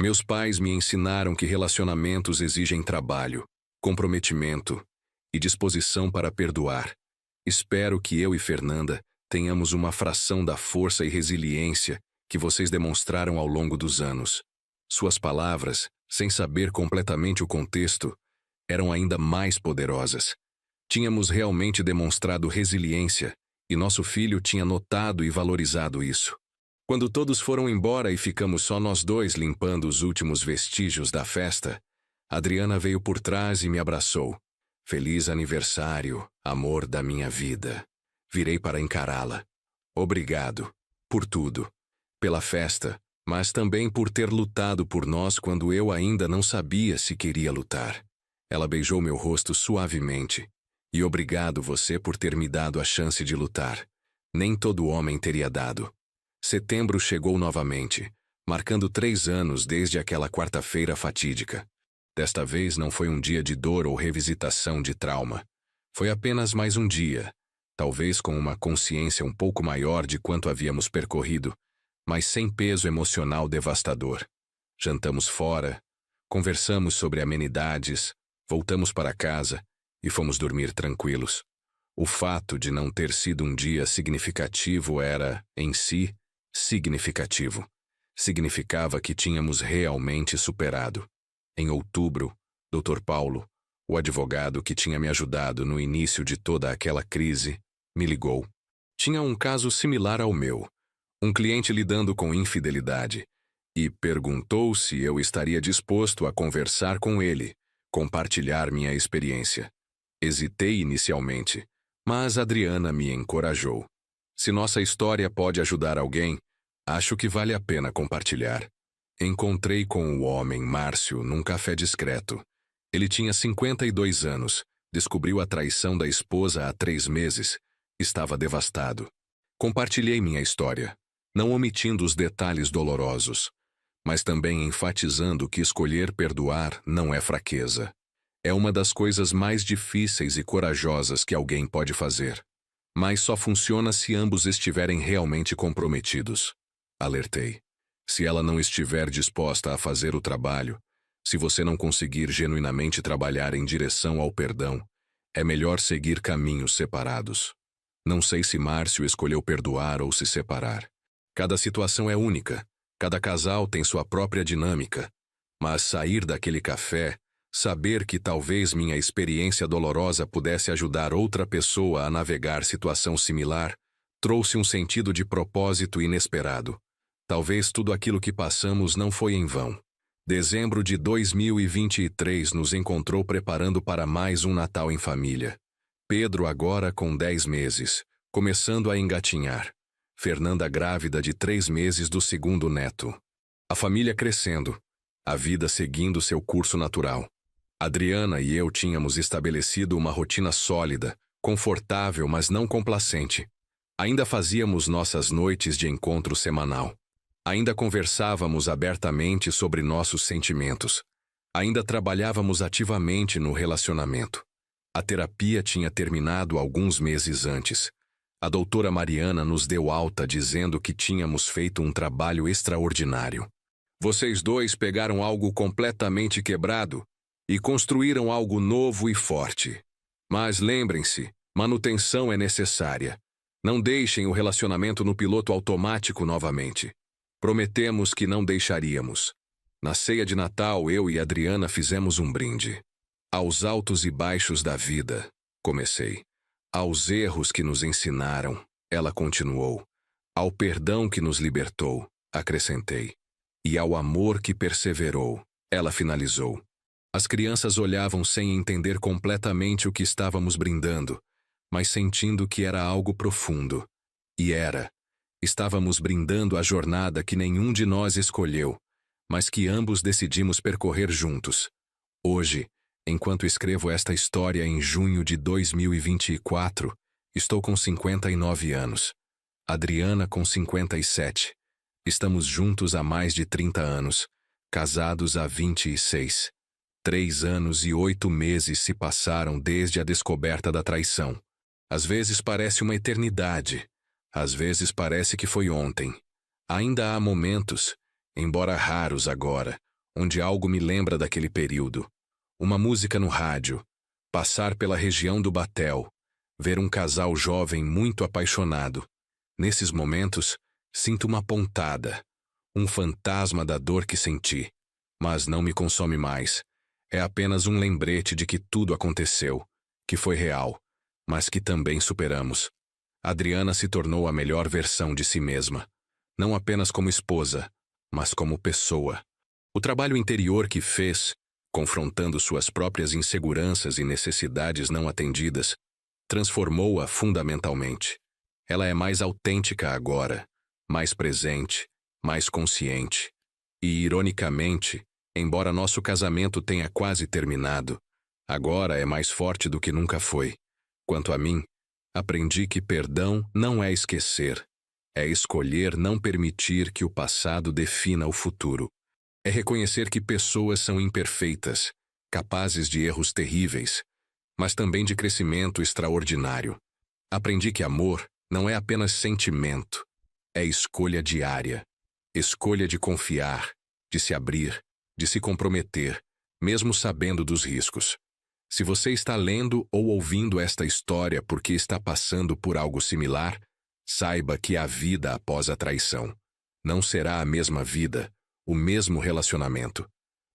Meus pais me ensinaram que relacionamentos exigem trabalho, comprometimento e disposição para perdoar. Espero que eu e Fernanda tenhamos uma fração da força e resiliência que vocês demonstraram ao longo dos anos. Suas palavras, sem saber completamente o contexto, eram ainda mais poderosas. Tínhamos realmente demonstrado resiliência, e nosso filho tinha notado e valorizado isso. Quando todos foram embora e ficamos só nós dois limpando os últimos vestígios da festa, Adriana veio por trás e me abraçou. Feliz aniversário, amor da minha vida. Virei para encará-la. Obrigado. Por tudo. Pela festa, mas também por ter lutado por nós quando eu ainda não sabia se queria lutar. Ela beijou meu rosto suavemente. E obrigado você por ter me dado a chance de lutar. Nem todo homem teria dado. Setembro chegou novamente, marcando 3 anos desde aquela quarta-feira fatídica. Desta vez não foi um dia de dor ou revisitação de trauma. Foi apenas mais um dia, talvez com uma consciência um pouco maior de quanto havíamos percorrido, mas sem peso emocional devastador. Jantamos fora, conversamos sobre amenidades, voltamos para casa e fomos dormir tranquilos. O fato de não ter sido um dia significativo era, em si, significativo. Significava que tínhamos realmente superado. Em outubro, Dr. Paulo, o advogado que tinha me ajudado no início de toda aquela crise, me ligou. Tinha um caso similar ao meu, um cliente lidando com infidelidade, e perguntou se eu estaria disposto a conversar com ele, compartilhar minha experiência. Hesitei inicialmente, mas Adriana me encorajou. Se nossa história pode ajudar alguém, acho que vale a pena compartilhar. Encontrei com o homem, Márcio, num café discreto. Ele tinha 52 anos, descobriu a traição da esposa há 3 meses, estava devastado. Compartilhei minha história, não omitindo os detalhes dolorosos, mas também enfatizando que escolher perdoar não é fraqueza. É uma das coisas mais difíceis e corajosas que alguém pode fazer. Mas só funciona se ambos estiverem realmente comprometidos. Alertei. Se ela não estiver disposta a fazer o trabalho, se você não conseguir genuinamente trabalhar em direção ao perdão, é melhor seguir caminhos separados. Não sei se Márcio escolheu perdoar ou se separar. Cada situação é única, cada casal tem sua própria dinâmica, mas sair daquele café, saber que talvez minha experiência dolorosa pudesse ajudar outra pessoa a navegar situação similar, trouxe um sentido de propósito inesperado. Talvez tudo aquilo que passamos não foi em vão. Dezembro de 2023 nos encontrou preparando para mais um Natal em família. Pedro agora com 10 meses, começando a engatinhar. Fernanda grávida de 3 meses do segundo neto. A família crescendo, a vida seguindo seu curso natural. Adriana e eu tínhamos estabelecido uma rotina sólida, confortável, mas não complacente. Ainda fazíamos nossas noites de encontro semanal. Ainda conversávamos abertamente sobre nossos sentimentos. Ainda trabalhávamos ativamente no relacionamento. A terapia tinha terminado alguns meses antes. A doutora Mariana nos deu alta dizendo que tínhamos feito um trabalho extraordinário. Vocês dois pegaram algo completamente quebrado e construíram algo novo e forte. Mas lembrem-se, manutenção é necessária. Não deixem o relacionamento no piloto automático novamente. Prometemos que não deixaríamos. Na ceia de Natal, eu e Adriana fizemos um brinde. Aos altos e baixos da vida, comecei. Aos erros que nos ensinaram, ela continuou. Ao perdão que nos libertou, acrescentei. E ao amor que perseverou, ela finalizou. As crianças olhavam sem entender completamente o que estávamos brindando, mas sentindo que era algo profundo. E era. Estávamos brindando a jornada que nenhum de nós escolheu, mas que ambos decidimos percorrer juntos. Hoje, enquanto escrevo esta história em junho de 2024, estou com 59 anos. Adriana com 57. Estamos juntos há mais de 30 anos, casados há 26. 3 anos e 8 meses se passaram desde a descoberta da traição. Às vezes parece uma eternidade. Às vezes parece que foi ontem. Ainda há momentos, embora raros agora, onde algo me lembra daquele período. Uma música no rádio, passar pela região do Batel, ver um casal jovem muito apaixonado. Nesses momentos, sinto uma pontada, um fantasma da dor que senti. Mas não me consome mais. É apenas um lembrete de que tudo aconteceu, que foi real, mas que também superamos. Adriana se tornou a melhor versão de si mesma, não apenas como esposa, mas como pessoa. O trabalho interior que fez, confrontando suas próprias inseguranças e necessidades não atendidas, transformou-a fundamentalmente. Ela é mais autêntica agora, mais presente, mais consciente. E, ironicamente, embora nosso casamento tenha quase terminado, agora é mais forte do que nunca foi. Quanto a mim, aprendi que perdão não é esquecer, é escolher não permitir que o passado defina o futuro. É reconhecer que pessoas são imperfeitas, capazes de erros terríveis, mas também de crescimento extraordinário. Aprendi que amor não é apenas sentimento, é escolha diária. Escolha de confiar, de se abrir, de se comprometer, mesmo sabendo dos riscos. Se você está lendo ou ouvindo esta história porque está passando por algo similar, saiba que a vida após a traição não será a mesma vida, o mesmo relacionamento,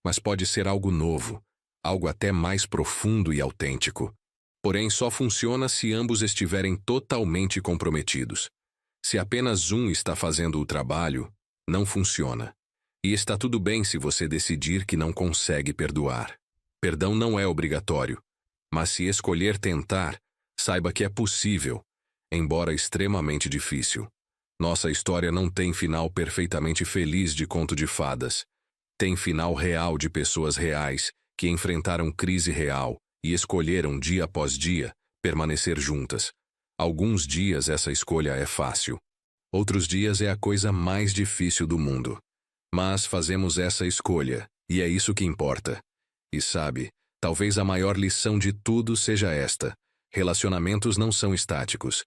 mas pode ser algo novo, algo até mais profundo e autêntico. Porém, só funciona se ambos estiverem totalmente comprometidos. Se apenas um está fazendo o trabalho, não funciona. E está tudo bem se você decidir que não consegue perdoar. Perdão não é obrigatório, mas se escolher tentar, saiba que é possível, embora extremamente difícil. Nossa história não tem final perfeitamente feliz de conto de fadas. Tem final real de pessoas reais que enfrentaram crise real e escolheram dia após dia permanecer juntas. Alguns dias essa escolha é fácil. Outros dias é a coisa mais difícil do mundo. Mas fazemos essa escolha, e é isso que importa. E sabe, talvez a maior lição de tudo seja esta: relacionamentos não são estáticos.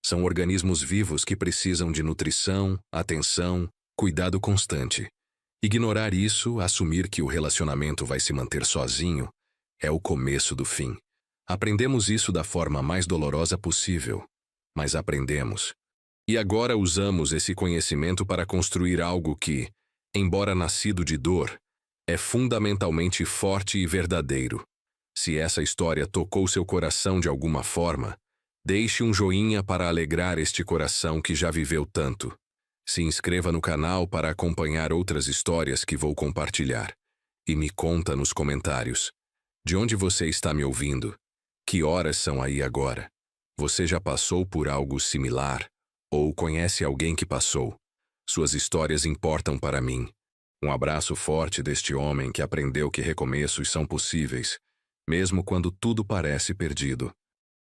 São organismos vivos que precisam de nutrição, atenção, cuidado constante. Ignorar isso, assumir que o relacionamento vai se manter sozinho, é o começo do fim. Aprendemos isso da forma mais dolorosa possível, mas aprendemos. E agora usamos esse conhecimento para construir algo que, embora nascido de dor, é fundamentalmente forte e verdadeiro. Se essa história tocou seu coração de alguma forma, deixe um joinha para alegrar este coração que já viveu tanto. Se inscreva no canal para acompanhar outras histórias que vou compartilhar. E me conta nos comentários. De onde você está me ouvindo? Que horas são aí agora? Você já passou por algo similar? Ou conhece alguém que passou? Suas histórias importam para mim. Um abraço forte deste homem que aprendeu que recomeços são possíveis, mesmo quando tudo parece perdido.